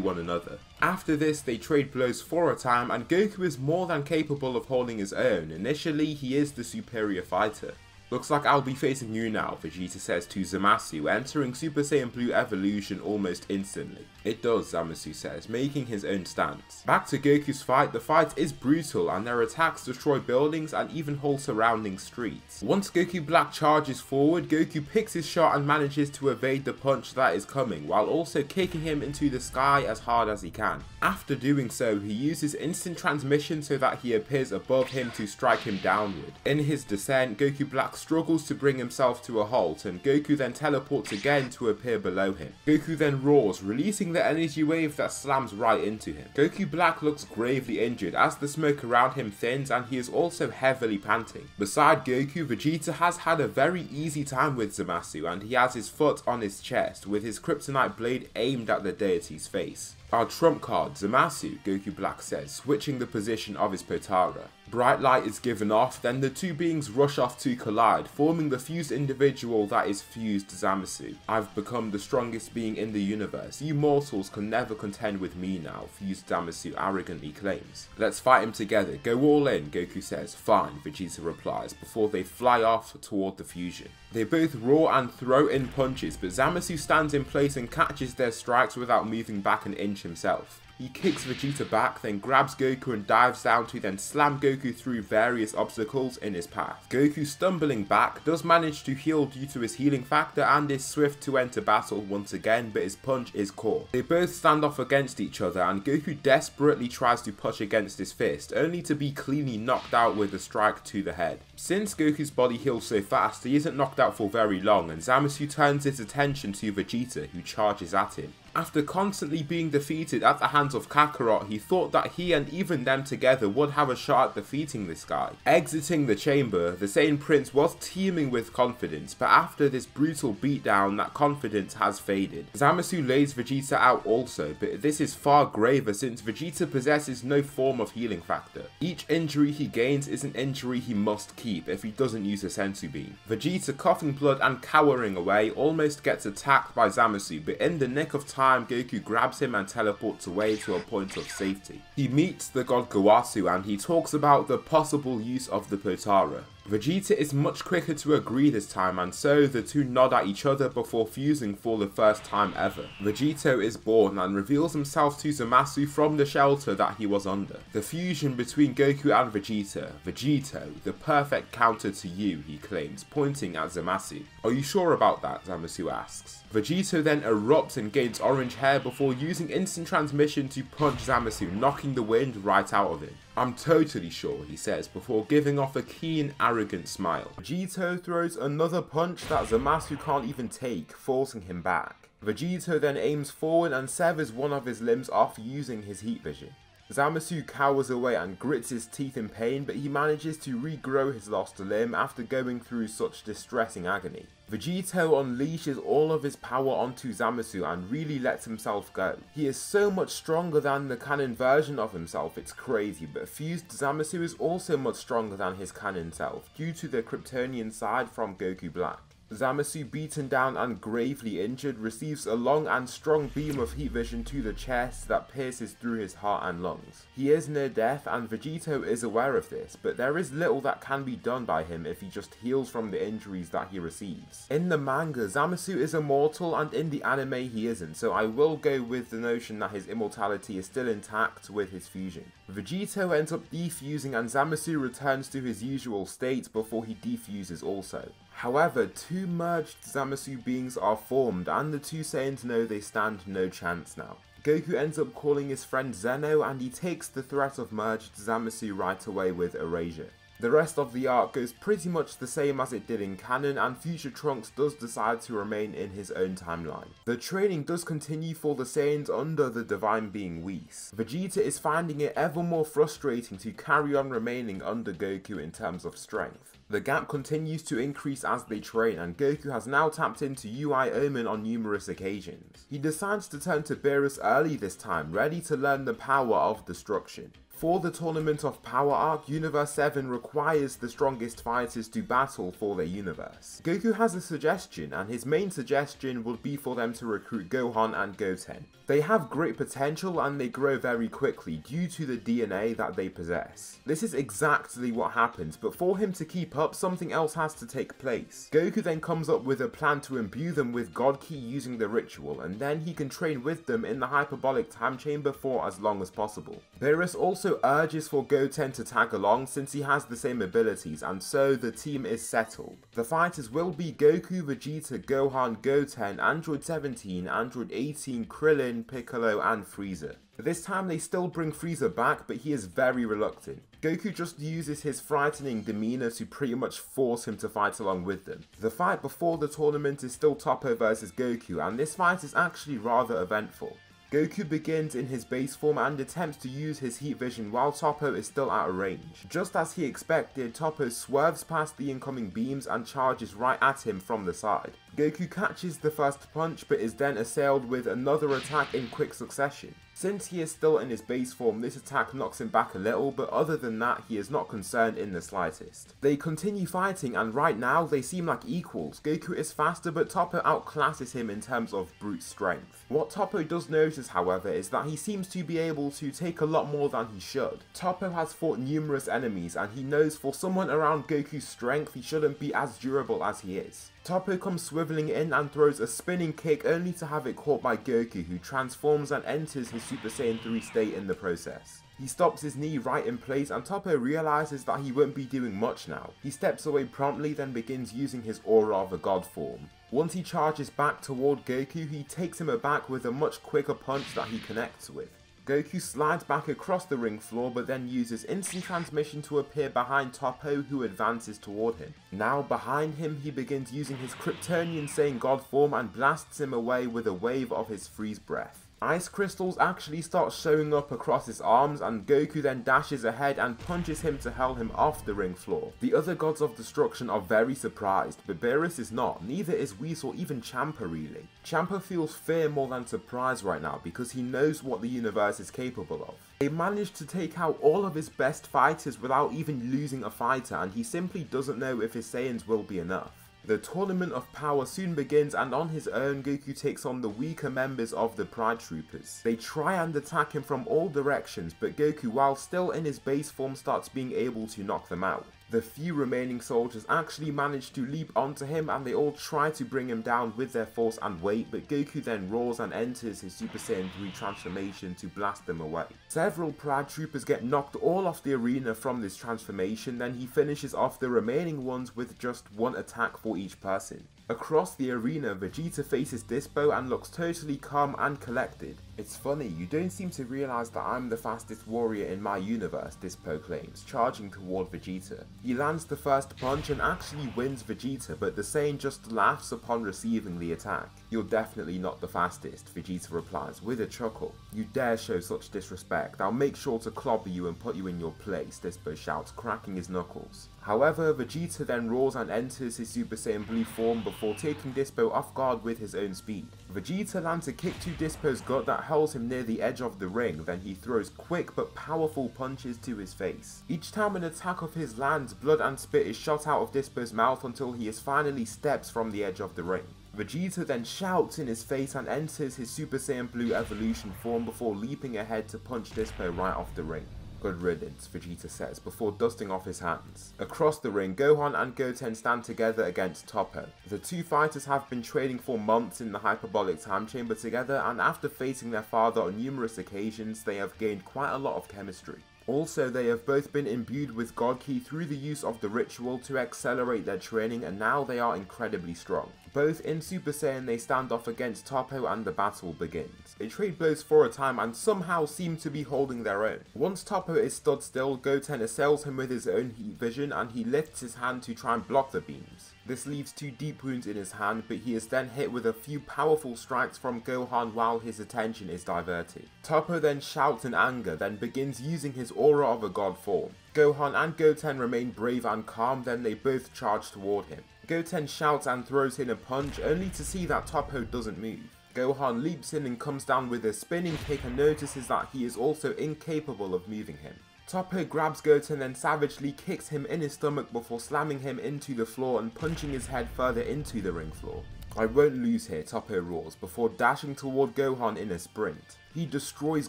Speaker 1: one another. After this they trade blows for a time and Goku is more than capable of holding his own. Initially he is the superior fighter. Looks like I'll be facing you now, Vegeta says to Zamasu, entering Super Saiyan Blue evolution almost instantly. It does, Zamasu says, making his own stance. Back to Goku's fight, the fight is brutal and their attacks destroy buildings and even whole surrounding streets. Once Goku Black charges forward, Goku picks his shot and manages to evade the punch that is coming, while also kicking him into the sky as hard as he can. After doing so, he uses instant transmission so that he appears above him to strike him downward. In his descent, Goku Black struggles to bring himself to a halt and Goku then teleports again to appear below him. Goku then roars, releasing the energy wave that slams right into him. Goku Black looks gravely injured as the smoke around him thins and he is also heavily panting. Beside Goku, Vegeta has had a very easy time with Zamasu and he has his foot on his chest with his kryptonite blade aimed at the deity's face. Our trump card, Zamasu, Goku Black says, switching the position of his Potara. Bright light is given off, then the two beings rush off to collide, forming the fused individual that is fused Zamasu. I've become the strongest being in the universe. You mortals can never contend with me now, fused Zamasu arrogantly claims. Let's fight him together, go all in, Goku says. Fine, Vegeta replies, before they fly off toward the fusion. They both roar and throw in punches, but Zamasu stands in place and catches their strikes without moving back an inch himself. He kicks Vegeta back, then grabs Goku and dives down to then slam Goku through various obstacles in his path. Goku, stumbling back, does manage to heal due to his healing factor and is swift to enter battle once again, but his punch is caught. They both stand off against each other and Goku desperately tries to push against his fist, only to be cleanly knocked out with a strike to the head. Since Goku's body heals so fast, he isn't knocked out for very long, and Zamasu turns his attention to Vegeta, who charges at him. After constantly being defeated at the hands of Kakarot, he thought that he and even them together would have a shot at defeating this guy. Exiting the chamber, the Saiyan Prince was teeming with confidence, but after this brutal beatdown, that confidence has faded. Zamasu lays Vegeta out also, but this is far graver since Vegeta possesses no form of healing factor. Each injury he gains is an injury he must keep if he doesn't use a sensu bean. Vegeta, coughing blood and cowering away, almost gets attacked by Zamasu, but in the nick of time, Goku grabs him and teleports away to a point of safety. He meets the god Gowasu and he talks about the possible use of the Potara. Vegeta is much quicker to agree this time, and so the two nod at each other before fusing for the first time ever. Vegito is born and reveals himself to Zamasu from the shelter that he was under. The fusion between Goku and Vegeta. Vegito, the perfect counter to you, he claims, pointing at Zamasu. Are you sure about that? Zamasu asks. Vegito then erupts and gains orange hair before using instant transmission to punch Zamasu, knocking the wind right out of him. I'm totally sure, he says, before giving off a keen, arrogant smile. Vegito throws another punch that Zamasu can't even take, forcing him back. Vegito then aims forward and severs one of his limbs off using his heat vision. Zamasu cowers away and grits his teeth in pain, but he manages to regrow his lost limb after going through such distressing agony. Vegito unleashes all of his power onto Zamasu and really lets himself go. He is so much stronger than the canon version of himself, it's crazy, but fused Zamasu is also much stronger than his canon self, due to the Kryptonian side from Goku Black. Zamasu, beaten down and gravely injured, receives a long and strong beam of heat vision to the chest that pierces through his heart and lungs. He is near death and Vegito is aware of this, but there is little that can be done by him if he just heals from the injuries that he receives. In the manga, Zamasu is immortal and in the anime he isn't, so I will go with the notion that his immortality is still intact with his fusion. Vegito ends up defusing and Zamasu returns to his usual state before he defuses also. However, two merged Zamasu beings are formed and the two Saiyans know they stand no chance now. Goku ends up calling his friend Zeno and he takes the threat of merged Zamasu right away with erasure. The rest of the arc goes pretty much the same as it did in canon, and Future Trunks does decide to remain in his own timeline. The training does continue for the Saiyans under the divine being Whis. Vegeta is finding it ever more frustrating to carry on remaining under Goku in terms of strength. The gap continues to increase as they train, and Goku has now tapped into UI Omen on numerous occasions. He decides to turn to Beerus early this time, ready to learn the power of destruction. For the Tournament of Power arc, Universe 7 requires the strongest fighters to battle for their universe. Goku has a suggestion, and his main suggestion would be for them to recruit Gohan and Goten. They have great potential and they grow very quickly due to the DNA that they possess. This is exactly what happens, but for him to keep up, something else has to take place. Goku then comes up with a plan to imbue them with God Ki using the ritual, and then he can train with them in the hyperbolic time chamber for as long as possible. Beerus also urges for Goten to tag along since he has the same abilities, and so the team is settled. The fighters will be Goku, Vegeta, Gohan, Goten, Android 17, Android 18, Krillin, Piccolo and Frieza. This time they still bring Frieza back, but he is very reluctant. Goku just uses his frightening demeanor to pretty much force him to fight along with them. The fight before the tournament is still Toppo versus Goku, and this fight is actually rather eventful. Goku begins in his base form and attempts to use his heat vision while Toppo is still out of range. Just as he expected, Toppo swerves past the incoming beams and charges right at him from the side. Goku catches the first punch but is then assailed with another attack in quick succession. Since he is still in his base form, this attack knocks him back a little, but other than that, he is not concerned in the slightest. They continue fighting, and right now, they seem like equals. Goku is faster, but Toppo outclasses him in terms of brute strength. What Toppo does notice, however, is that he seems to be able to take a lot more than he should. Toppo has fought numerous enemies, and he knows for someone around Goku's strength, he shouldn't be as durable as he is. Toppo comes swiveling in and throws a spinning kick only to have it caught by Goku, who transforms and enters his Super Saiyan 3 state in the process. He stops his knee right in place and Toppo realizes that he won't be doing much now. He steps away promptly, then begins using his aura of a god form. Once he charges back toward Goku, he takes him aback with a much quicker punch that he connects with. Goku slides back across the ring floor but then uses instant transmission to appear behind Toppo, who advances toward him. Now behind him, he begins using his Kryptonian Saiyan god form and blasts him away with a wave of his freeze breath. Ice crystals actually start showing up across his arms and Goku then dashes ahead and punches him to hurl him off the ring floor. The other gods of destruction are very surprised, but Beerus is not, neither is Whis or even Champa really. Champa feels fear more than surprise right now because he knows what the universe is capable of. They managed to take out all of his best fighters without even losing a fighter, and he simply doesn't know if his Saiyans will be enough. The Tournament of Power soon begins and on his own Goku takes on the weaker members of the Pride Troopers. They try and attack him from all directions, but Goku, while still in his base form, starts being able to knock them out. The few remaining soldiers actually manage to leap onto him and they all try to bring him down with their force and weight, but Goku then roars and enters his Super Saiyan 3 transformation to blast them away. Several Pride Troopers get knocked all off the arena from this transformation, then he finishes off the remaining ones with just one attack for each person. Across the arena, Vegeta faces Dispo and looks totally calm and collected. "It's funny, you don't seem to realise that I'm the fastest warrior in my universe," Dispo claims, charging toward Vegeta. He lands the first punch and actually wins Vegeta, but the Saiyan just laughs upon receiving the attack. "You're definitely not the fastest," Vegeta replies with a chuckle. "You dare show such disrespect, I'll make sure to clobber you and put you in your place," Dispo shouts, cracking his knuckles. However, Vegeta then roars and enters his Super Saiyan Blue form before taking Dispo off guard with his own speed. Vegeta lands a kick to Dispo's gut that hurls him near the edge of the ring, then he throws quick but powerful punches to his face. Each time an attack of his lands, blood and spit is shot out of Dispo's mouth until he finally steps from the edge of the ring. Vegeta then shouts in his face and enters his Super Saiyan Blue evolution form before leaping ahead to punch Dispo right off the ring. "Good riddance," Vegeta says before dusting off his hands. Across the ring, Gohan and Goten stand together against Toppo. The two fighters have been training for months in the hyperbolic time chamber together, and after facing their father on numerous occasions, they have gained quite a lot of chemistry. Also, they have both been imbued with God Ki through the use of the ritual to accelerate their training, and now they are incredibly strong. Both in Super Saiyan, they stand off against Toppo and the battle begins. They trade blows for a time and somehow seem to be holding their own. Once Toppo is stood still, Goten assails him with his own heat vision and he lifts his hand to try and block the beams. This leaves 2 deep wounds in his hand, but he is then hit with a few powerful strikes from Gohan while his attention is diverted. Toppo then shouts in anger, then begins using his aura of a god form. Gohan and Goten remain brave and calm, then they both charge toward him. Goten shouts and throws in a punch, only to see that Toppo doesn't move. Gohan leaps in and comes down with a spinning kick and notices that he is also incapable of moving him. Toppo grabs Goten and savagely kicks him in his stomach before slamming him into the floor and punching his head further into the ring floor. "I won't lose here," Toppo roars before dashing toward Gohan in a sprint. He destroys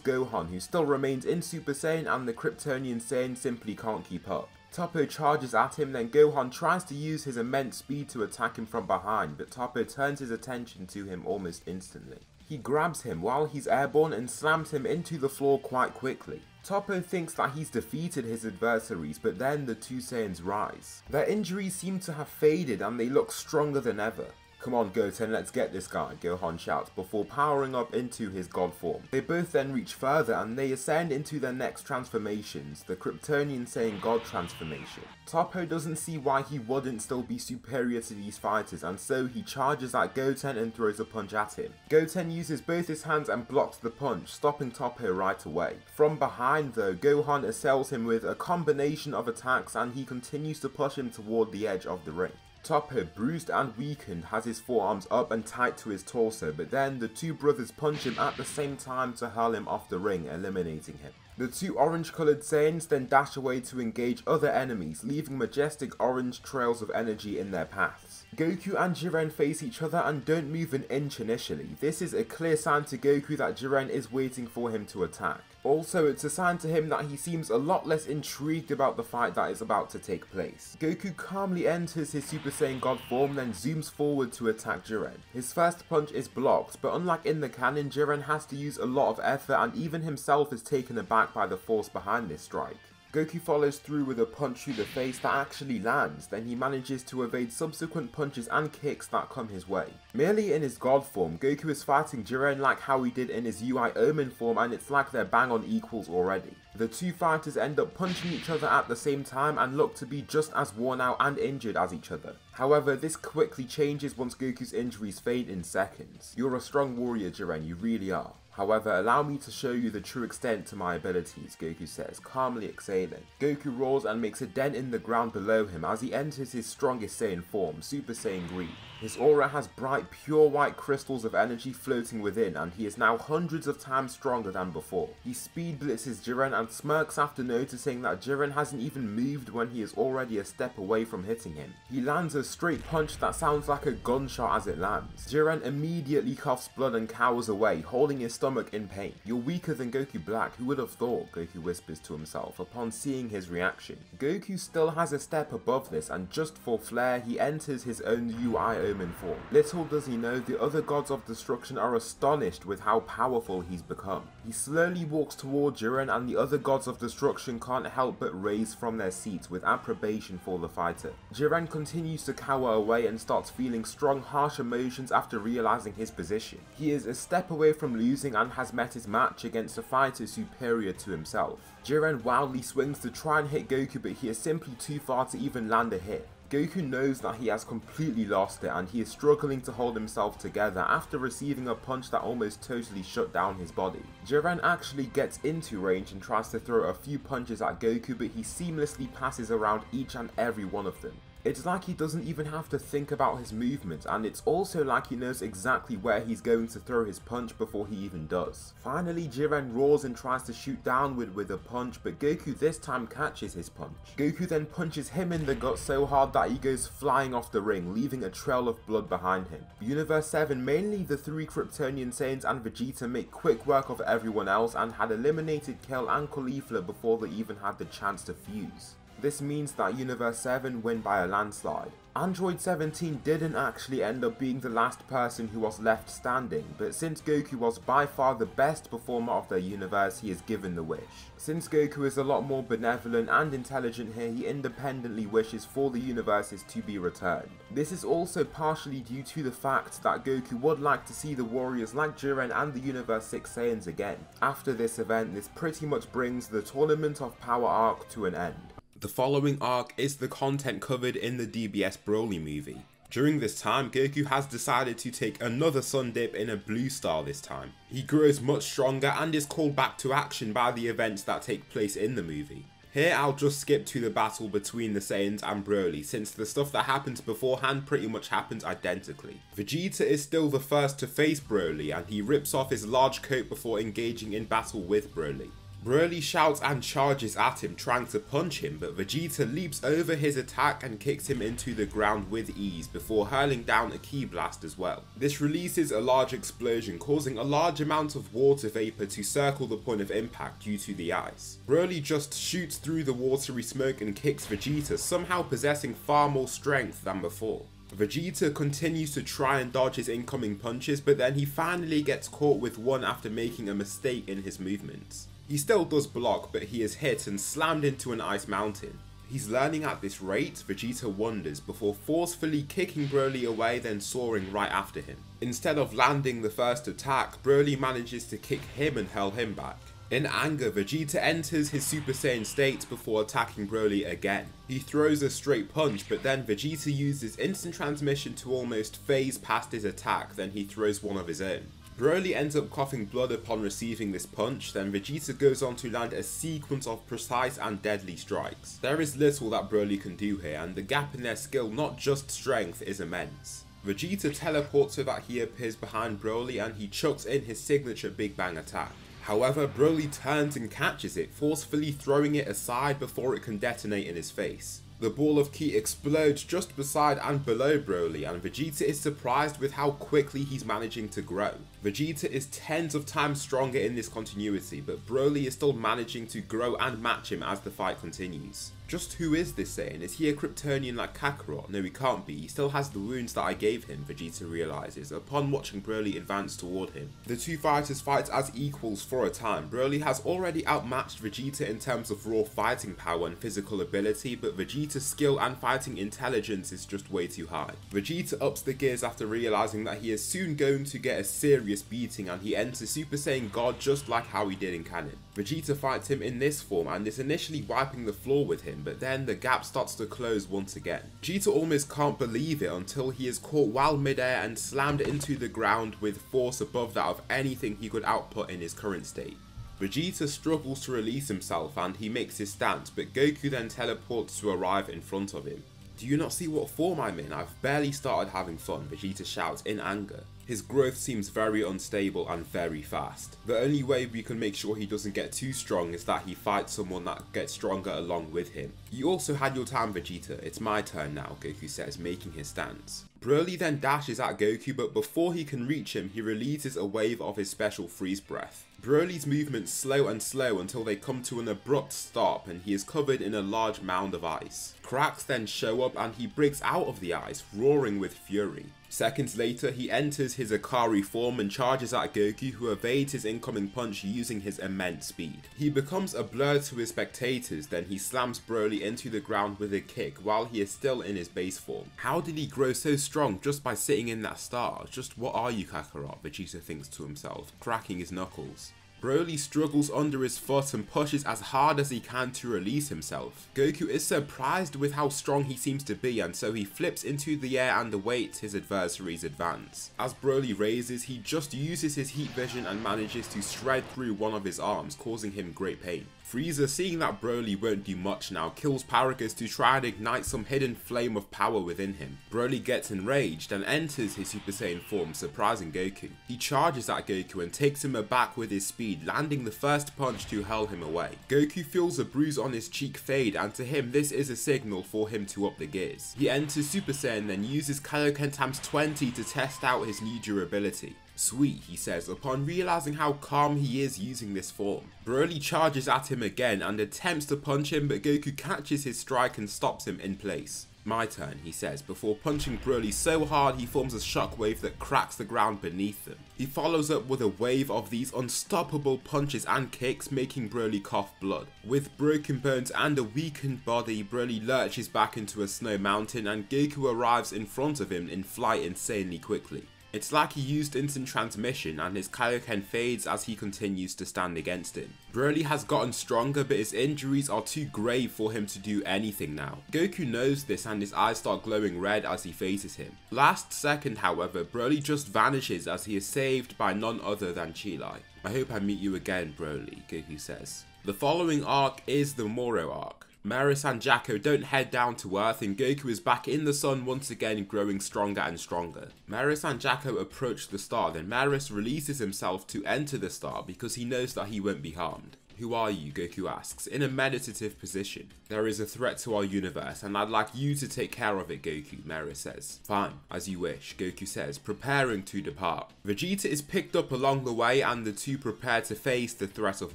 Speaker 1: Gohan, who still remains in Super Saiyan, and the Kryptonian Saiyan simply can't keep up. Toppo charges at him, then Gohan tries to use his immense speed to attack him from behind, but Toppo turns his attention to him almost instantly. He grabs him while he's airborne and slams him into the floor quite quickly. Toppo thinks that he's defeated his adversaries, but then the two Saiyans rise. Their injuries seem to have faded and they look stronger than ever. "Come on Goten, let's get this guy," Gohan shouts before powering up into his god form. They both then reach further and they ascend into their next transformations, the Kryptonian Saiyan God transformation. Toppo doesn't see why he wouldn't still be superior to these fighters, and so he charges at Goten and throws a punch at him. Goten uses both his hands and blocks the punch, stopping Toppo right away. From behind though, Gohan assails him with a combination of attacks and he continues to push him toward the edge of the ring. Toppo, bruised and weakened, has his forearms up and tight to his torso, but then the two brothers punch him at the same time to hurl him off the ring, eliminating him. The two orange-coloured Saiyans then dash away to engage other enemies, leaving majestic orange trails of energy in their paths. Goku and Jiren face each other and don't move an inch initially. This is a clear sign to Goku that Jiren is waiting for him to attack. Also, it's a sign to him that he seems a lot less intrigued about the fight that is about to take place. Goku calmly enters his Super Saiyan God form, then zooms forward to attack Jiren. His first punch is blocked, but unlike in the canon, Jiren has to use a lot of effort and even himself is taken aback by the force behind this strike. Goku follows through with a punch to the face that actually lands, then he manages to evade subsequent punches and kicks that come his way. Merely in his God form, Goku is fighting Jiren like how he did in his UI Omen form, and it's like they're bang on equals already. The two fighters end up punching each other at the same time and look to be just as worn out and injured as each other. However, this quickly changes once Goku's injuries fade in seconds. You're a strong warrior, Jiren, you really are. However, allow me to show you the true extent to my abilities, Goku says, calmly exhaling. Goku roars and makes a dent in the ground below him as he enters his strongest Saiyan form, Super Saiyan Green. His aura has bright, pure white crystals of energy floating within, and he is now hundreds of times stronger than before. He speed blitzes Jiren and smirks after noticing that Jiren hasn't even moved when he is already a step away from hitting him. He lands a straight punch that sounds like a gunshot as it lands. Jiren immediately coughs blood and cowers away, holding his stomach in pain. "You're weaker than Goku Black, who would have thought?" Goku whispers to himself upon seeing his reaction. Goku still has a step above this, and just for flair, he enters his own UI Omen form. Little does he know, the other gods of destruction are astonished with how powerful he's become. He slowly walks toward Jiren, and the other gods of destruction can't help but raise from their seats with approbation for the fighter. Jiren continues to cower away and starts feeling strong, harsh emotions after realizing his position. He is a step away from losing and has met his match against a fighter superior to himself. Jiren wildly swings to try and hit Goku, but he is simply too far to even land a hit. Goku knows that he has completely lost it, and he is struggling to hold himself together after receiving a punch that almost totally shut down his body. Jiren actually gets into range and tries to throw a few punches at Goku, but he seamlessly passes around each and every one of them. It's like he doesn't even have to think about his movements, and it's also like he knows exactly where he's going to throw his punch before he even does. Finally, Jiren roars and tries to shoot downward with a punch, but Goku this time catches his punch. Goku then punches him in the gut so hard that he goes flying off the ring, leaving a trail of blood behind him. Universe 7, mainly the three Kryptonian Saiyans and Vegeta, make quick work of everyone else and had eliminated Kale and Caulifla before they even had the chance to fuse. This means that Universe 7 win by a landslide. Android 17 didn't actually end up being the last person who was left standing, but since Goku was by far the best performer of their universe, he is given the wish. Since Goku is a lot more benevolent and intelligent here, he independently wishes for the universes to be returned. This is also partially due to the fact that Goku would like to see the warriors like Jiren and the Universe 6 Saiyans again. After this event, this pretty much brings the Tournament of Power arc to an end. The following arc is the content covered in the DBS Broly movie. During this time, Goku has decided to take another sun dip in a blue star this time. He grows much stronger and is called back to action by the events that take place in the movie. Here I'll just skip to the battle between the Saiyans and Broly, since the stuff that happens beforehand pretty much happens identically. Vegeta is still the first to face Broly, and he rips off his large coat before engaging in battle with Broly. Broly shouts and charges at him, trying to punch him, but Vegeta leaps over his attack and kicks him into the ground with ease before hurling down a ki blast as well. This releases a large explosion, causing a large amount of water vapor to circle the point of impact due to the ice. Broly just shoots through the watery smoke and kicks Vegeta, somehow possessing far more strength than before. Vegeta continues to try and dodge his incoming punches, but then he finally gets caught with one after making a mistake in his movements. He still does block, but he is hit and slammed into an ice mountain. He's learning at this rate, Vegeta wonders, before forcefully kicking Broly away, then soaring right after him. Instead of landing the first attack, Broly manages to kick him and hurl him back. In anger, Vegeta enters his Super Saiyan state before attacking Broly again. He throws a straight punch, but then Vegeta uses instant transmission to almost phase past his attack, then he throws one of his own. Broly ends up coughing blood upon receiving this punch, then Vegeta goes on to land a sequence of precise and deadly strikes. There is little that Broly can do here, and the gap in their skill, not just strength, is immense. Vegeta teleports so that he appears behind Broly and he chucks in his signature Big Bang attack. However, Broly turns and catches it, forcefully throwing it aside before it can detonate in his face. The ball of ki explodes just beside and below Broly, and Vegeta is surprised with how quickly he's managing to grow. Vegeta is tens of times stronger in this continuity, but Broly is still managing to grow and match him as the fight continues. Just who is this Saiyan? Is he a Kryptonian like Kakarot? No, he can't be. He still has the wounds that I gave him, Vegeta realizes upon watching Broly advance toward him. The two fighters fight as equals for a time. Broly has already outmatched Vegeta in terms of raw fighting power and physical ability, but Vegeta's skill and fighting intelligence is just way too high. Vegeta ups the gears after realizing that he is soon going to get a serious beating, and he enters Super Saiyan God just like how he did in canon. Vegeta fights him in this form and is initially wiping the floor with him, but then the gap starts to close once again. Vegeta almost can't believe it until he is caught while midair and slammed into the ground with force above that of anything he could output in his current state. Vegeta struggles to release himself and he makes his stance, but Goku then teleports to arrive in front of him. "Do you not see what form I'm in? I've barely started having fun," Vegeta shouts in anger. His growth seems very unstable and very fast. The only way we can make sure he doesn't get too strong is that he fights someone that gets stronger along with him. "You also had your time, Vegeta. It's my turn now," Goku says, making his stance. Broly then dashes at Goku, but before he can reach him, he releases a wave of his special freeze breath. Broly's movements slow and slow until they come to an abrupt stop and he is covered in a large mound of ice. Cracks then show up and he breaks out of the ice, roaring with fury. Seconds later, he enters his Akari form and charges at Goku, who evades his incoming punch using his immense speed. He becomes a blur to his spectators, then he slams Broly into the ground with a kick while he is still in his base form. How did he grow so strong just by sitting in that star? Just what are you, Kakarot? Vegeta thinks to himself, cracking his knuckles. Broly struggles under his foot and pushes as hard as he can to release himself. Goku is surprised with how strong he seems to be, and so he flips into the air and awaits his adversary's advance. As Broly raises, he just uses his heat vision and manages to shred through one of his arms, causing him great pain. Frieza, seeing that Broly won't do much now, kills Paragus to try and ignite some hidden flame of power within him. Broly gets enraged and enters his Super Saiyan form, surprising Goku. He charges at Goku and takes him aback with his speed, landing the first punch to hurl him away. Goku feels a bruise on his cheek fade, and to him this is a signal for him to up the gears. He enters Super Saiyan, then uses Kaioken times 20 to test out his new durability. "Sweet," he says, upon realizing how calm he is using this form. Broly charges at him again and attempts to punch him, but Goku catches his strike and stops him in place. "My turn," he says, before punching Broly so hard he forms a shockwave that cracks the ground beneath them. He follows up with a wave of these unstoppable punches and kicks, making Broly cough blood. With broken bones and a weakened body, Broly lurches back into a snow mountain and Goku arrives in front of him in flight insanely quickly. It's like he used instant transmission and his Kaioken fades as he continues to stand against him. Broly has gotten stronger, but his injuries are too grave for him to do anything now. Goku knows this and his eyes start glowing red as he faces him. Last second, however, Broly just vanishes as he is saved by none other than Chilai. "I hope I meet you again, Broly," Goku says. The following arc is the Moro arc. Meris and Jacko don't head down to Earth and Goku is back in the sun once again, growing stronger and stronger. Meris and Jacko approach the star, then Meris releases himself to enter the star because he knows that he won't be harmed. "Who are you?" Goku asks, in a meditative position. "There is a threat to our universe and I'd like you to take care of it, Goku," Meris says. "Fine, as you wish," Goku says, preparing to depart. Vegeta is picked up along the way and the two prepare to face the threat of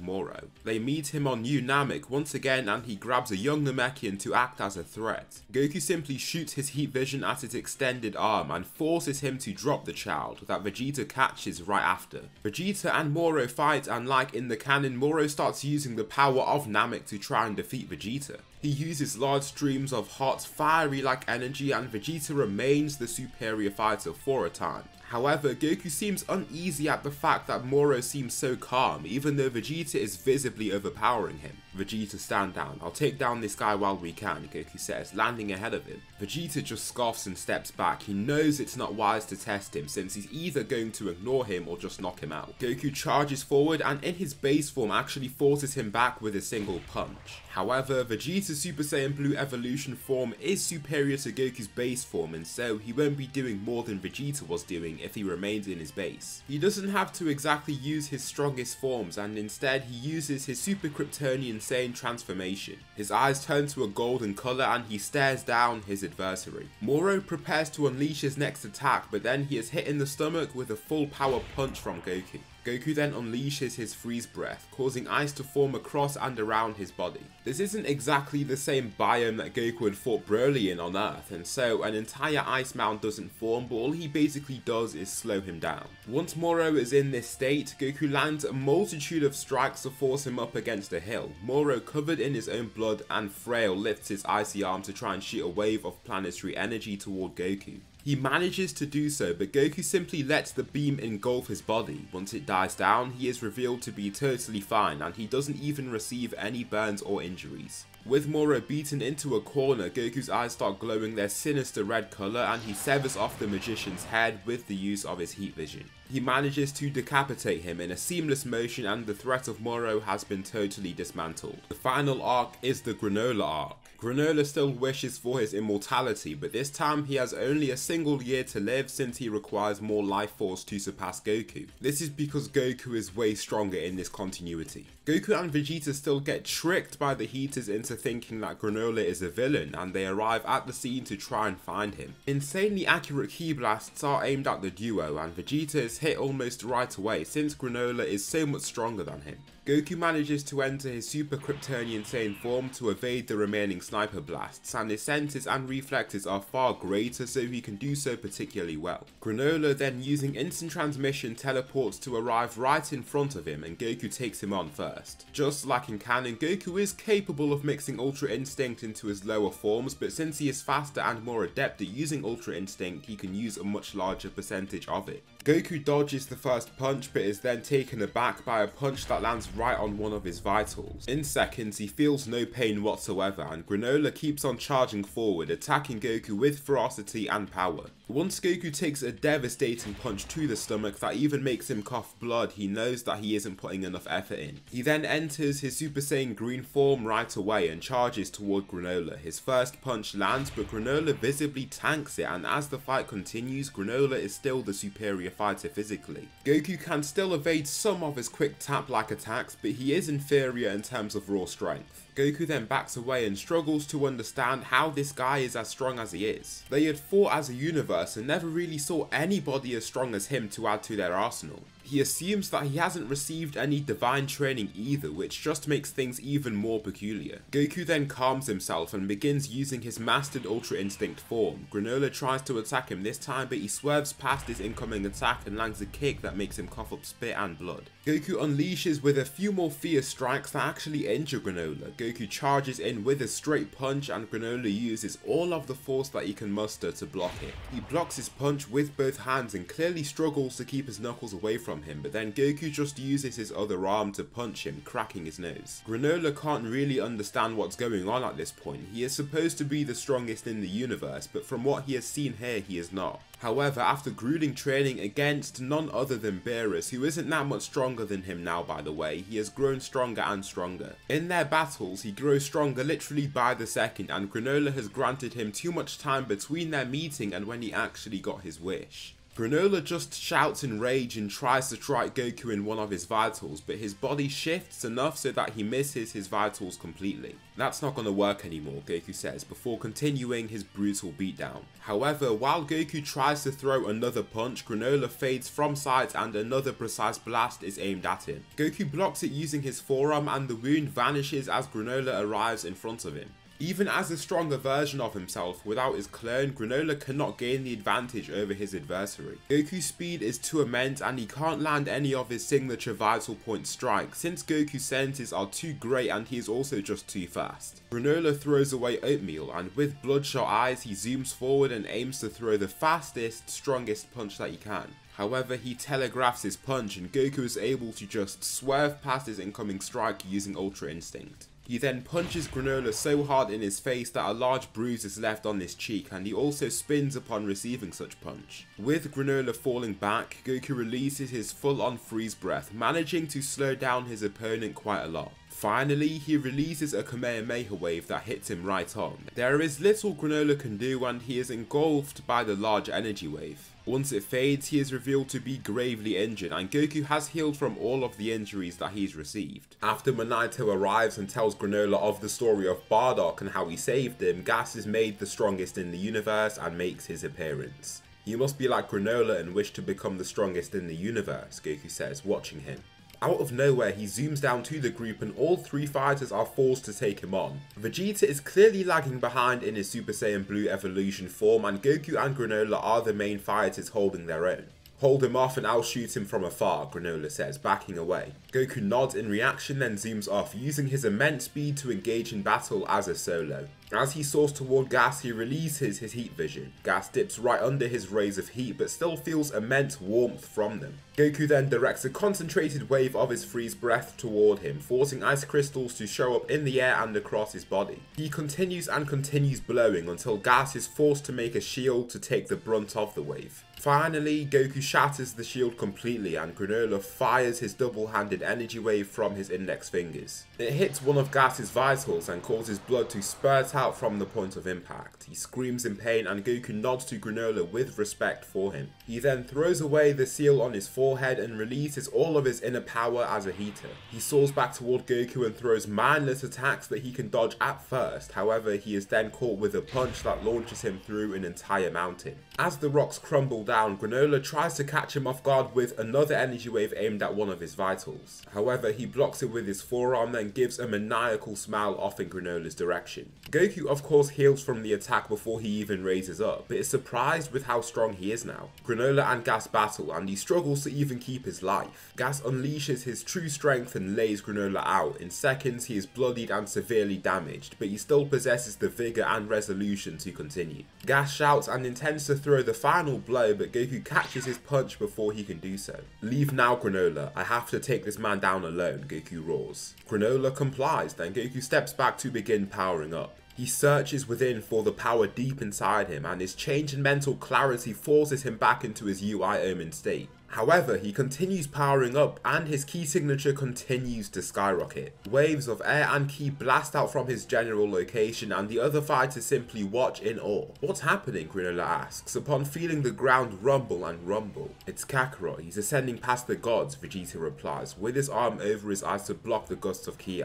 Speaker 1: Moro. They meet him on New Namek once again and he grabs a young Namekian to act as a threat. Goku simply shoots his heat vision at its extended arm and forces him to drop the child that Vegeta catches right after. Vegeta and Moro fight, and like in the canon, Moro starts using the power of Namek to try and defeat Vegeta. He uses large streams of hot, fiery-like energy and Vegeta remains the superior fighter for a time. However, Goku seems uneasy at the fact that Moro seems so calm, even though Vegeta is visibly overpowering him. "Vegeta, stand down. I'll take down this guy while we can," Goku says, landing ahead of him. Vegeta just scoffs and steps back. He knows it's not wise to test him, since he's either going to ignore him or just knock him out. Goku charges forward and in his base form actually forces him back with a single punch. However, Vegeta's Super Saiyan Blue evolution form is superior to Goku's base form, and so he won't be doing more than Vegeta was doing nothing if he remains in his base. He doesn't have to exactly use his strongest forms, and instead he uses his Super Kryptonian Saiyan transformation. His eyes turn to a golden colour and he stares down his adversary. Moro prepares to unleash his next attack, but then he is hit in the stomach with a full power punch from Goku. Goku then unleashes his freeze breath, causing ice to form across and around his body. This isn't exactly the same biome that Goku had fought Broly in on Earth, and so an entire ice mound doesn't form, but all he basically does is slow him down. Once Moro is in this state, Goku lands a multitude of strikes to force him up against a hill. Moro, covered in his own blood and frail, lifts his icy arm to try and shoot a wave of planetary energy toward Goku. He manages to do so, but Goku simply lets the beam engulf his body. Once it dies down, he is revealed to be totally fine, and he doesn't even receive any burns or injuries. With Moro beaten into a corner, Goku's eyes start glowing their sinister red colour, and he severs off the magician's head with the use of his heat vision. He manages to decapitate him in a seamless motion, and the threat of Moro has been totally dismantled. The final arc is the Granola arc. Granola still wishes for his immortality, but this time he has only a single year to live since he requires more life force to surpass Goku. This is because Goku is way stronger in this continuity. Goku and Vegeta still get tricked by the Heaters into thinking that Granola is a villain, and they arrive at the scene to try and find him. Insanely accurate ki blasts are aimed at the duo, and Vegeta is hit almost right away since Granola is so much stronger than him. Goku manages to enter his Super Kryptonian Saiyan form to evade the remaining sniper blasts, and his senses and reflexes are far greater, so he can do so particularly well. Granola then, using instant transmission, teleports to arrive right in front of him, and Goku takes him on first. Just like in canon, Goku is capable of mixing Ultra Instinct into his lower forms, but since he is faster and more adept at using Ultra Instinct, he can use a much larger percentage of it. Goku dodges the first punch, but is then taken aback by a punch that lands right on one of his vitals. In seconds, he feels no pain whatsoever, and Granola keeps on charging forward, attacking Goku with ferocity and power. Once Goku takes a devastating punch to the stomach that even makes him cough blood, he knows that he isn't putting enough effort in. He then enters his Super Saiyan Green form right away and charges toward Granola. His first punch lands, but Granola visibly tanks it, and as the fight continues, Granola is still the superior fighter physically. Goku can still evade some of his quick tap-like attacks, but he is inferior in terms of raw strength. Goku then backs away and struggles to understand how this guy is as strong as he is. They had fought as a universe and never really saw anybody as strong as him to add to their arsenal. He assumes that he hasn't received any divine training either, which just makes things even more peculiar. Goku then calms himself and begins using his mastered Ultra Instinct form. Granola tries to attack him this time, but he swerves past his incoming attack and lands a kick that makes him cough up spit and blood. Goku unleashes with a few more fierce strikes that actually injure Granola. Goku charges in with a straight punch, and Granola uses all of the force that he can muster to block it. He blocks his punch with both hands and clearly struggles to keep his knuckles away from him, but then Goku just uses his other arm to punch him, cracking his nose. Granola can't really understand what's going on at this point. He is supposed to be the strongest in the universe, but from what he has seen here, he is not. However, after grueling training against none other than Beerus, who isn't that much stronger than him now by the way, he has grown stronger and stronger. In their battles, he grows stronger literally by the second, and Granola has granted him too much time between their meeting and when he actually got his wish. Granola just shouts in rage and tries to strike Goku in one of his vitals, but his body shifts enough so that he misses his vitals completely. That's not gonna work anymore, Goku says, before continuing his brutal beatdown. However, while Goku tries to throw another punch, Granola fades from sight and another precise blast is aimed at him. Goku blocks it using his forearm, and the wound vanishes as Granola arrives in front of him. Even as a stronger version of himself, without his clone, Granola cannot gain the advantage over his adversary. Goku's speed is too immense and he can't land any of his signature vital point strikes, since Goku's senses are too great and he is also just too fast. Granola throws away Oatmeal, and with bloodshot eyes he zooms forward and aims to throw the fastest, strongest punch that he can. However, he telegraphs his punch and Goku is able to just swerve past his incoming strike using Ultra Instinct. He then punches Granola so hard in his face that a large bruise is left on his cheek, and he also spins upon receiving such punch. With Granola falling back, Goku releases his full-on freeze breath, managing to slow down his opponent quite a lot. Finally, he releases a Kamehameha wave that hits him right on. There is little Granola can do and he is engulfed by the large energy wave. Once it fades, he is revealed to be gravely injured and Goku has healed from all of the injuries that he's received. After Minato arrives and tells Granola of the story of Bardock and how he saved him, Gas is made the strongest in the universe and makes his appearance. "You must be like Granola and wish to become the strongest in the universe," Goku says, watching him. Out of nowhere, he zooms down to the group and all three fighters are forced to take him on. Vegeta is clearly lagging behind in his Super Saiyan Blue evolution form and Goku and Granola are the main fighters holding their own. "Hold him off and I'll shoot him from afar," Granola says, backing away. Goku nods in reaction then zooms off, using his immense speed to engage in battle as a solo. As he soars toward Gas, he releases his heat vision. Gas dips right under his rays of heat but still feels immense warmth from them. Goku then directs a concentrated wave of his freeze breath toward him, forcing ice crystals to show up in the air and across his body. He continues and continues blowing until Gas is forced to make a shield to take the brunt of the wave. Finally, Goku shatters the shield completely and Granola fires his double-handed energy wave from his index fingers. It hits one of Gas's vitals and causes blood to spurt out from the point of impact. He screams in pain and Goku nods to Granola with respect for him. He then throws away the seal on his forehead and releases all of his inner power as a heater. He soars back toward Goku and throws mindless attacks that he can dodge at first, however he is then caught with a punch that launches him through an entire mountain. As the rocks crumble down, Granola tries to catch him off guard with another energy wave aimed at one of his vitals. However, he blocks it with his forearm then gives a maniacal smile off in Granola's direction. Goku of course heals from the attack before he even raises up, but is surprised with how strong he is now. Granola and Gas battle and he struggles to even keep his life. Gas unleashes his true strength and lays Granola out. In seconds he is bloodied and severely damaged, but he still possesses the vigour and resolution to continue. Gas shouts and intends to throw the final blow, but Goku catches his punch before he can do so. "Leave now, Granola. I have to take this man down alone," Goku roars. Granola complies, then Goku steps back to begin powering up. He searches within for the power deep inside him and his change in mental clarity forces him back into his UI Omen state. However, he continues powering up and his key signature continues to skyrocket. Waves of air and ki blast out from his general location and the other fighters simply watch in awe. "What's happening?" Granola asks, upon feeling the ground rumble and rumble. "It's Kakarot, he's ascending past the gods," Vegeta replies, with his arm over his eyes to block the gusts of ki.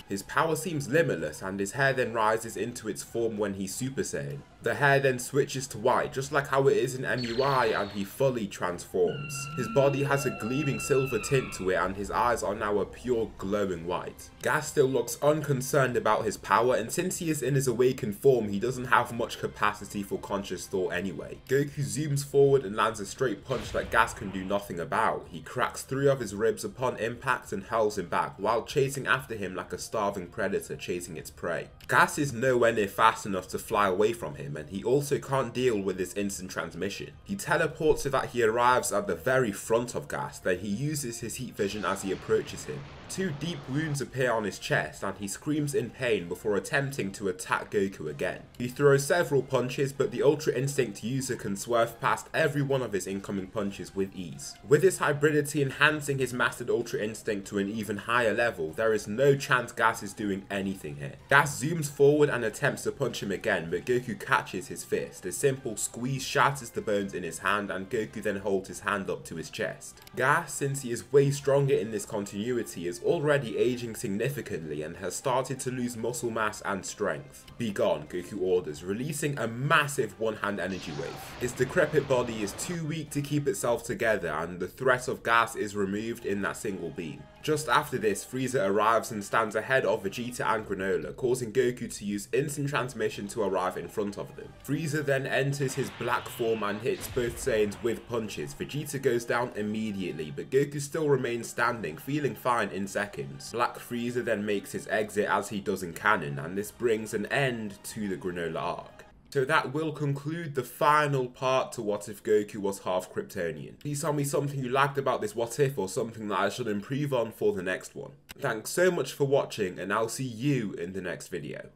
Speaker 1: His power seems limitless and his hair then rises into its form when he's Super Saiyan. The hair then switches to white, just like how it is in MUI, and he fully transforms. His body has a gleaming silver tint to it and his eyes are now a pure glowing white. Gas still looks unconcerned about his power, and since he is in his awakened form, he doesn't have much capacity for conscious thought anyway. Goku zooms forward and lands a straight punch that Gas can do nothing about. He cracks 3 of his ribs upon impact and hurls him back, while chasing after him like a starving predator chasing its prey. Gas is nowhere near fast enough to fly away from him, and he also can't deal with his instant transmission. He teleports so that he arrives at the very front of Gas, then he uses his heat vision as he approaches him. 2 deep wounds appear on his chest and he screams in pain before attempting to attack Goku again. He throws several punches, but the Ultra Instinct user can swerve past every one of his incoming punches with ease. With his hybridity enhancing his mastered Ultra Instinct to an even higher level, there is no chance Gas is doing anything here. Gas zooms forward and attempts to punch him again, but Goku catches his fist. A simple squeeze shatters the bones in his hand and Goku then holds his hand up to his chest. Gas, since he is way stronger in this continuity, is already aging significantly and has started to lose muscle mass and strength. "Be gone," Goku orders, releasing a massive one-hand energy wave. His decrepit body is too weak to keep itself together and the threat of Gas is removed in that single beam. Just after this, Frieza arrives and stands ahead of Vegeta and Granola, causing Goku to use instant transmission to arrive in front of them. Frieza then enters his black form and hits both Saiyans with punches. Vegeta goes down immediately, but Goku still remains standing, feeling fine in seconds. Black Frieza then makes his exit as he does in canon, and this brings an end to the Granola arc. So that will conclude the final part to What If Goku Was Half Kryptonian. Please tell me something you liked about this What If or something that I should improve on for the next one. Thanks so much for watching and I'll see you in the next video.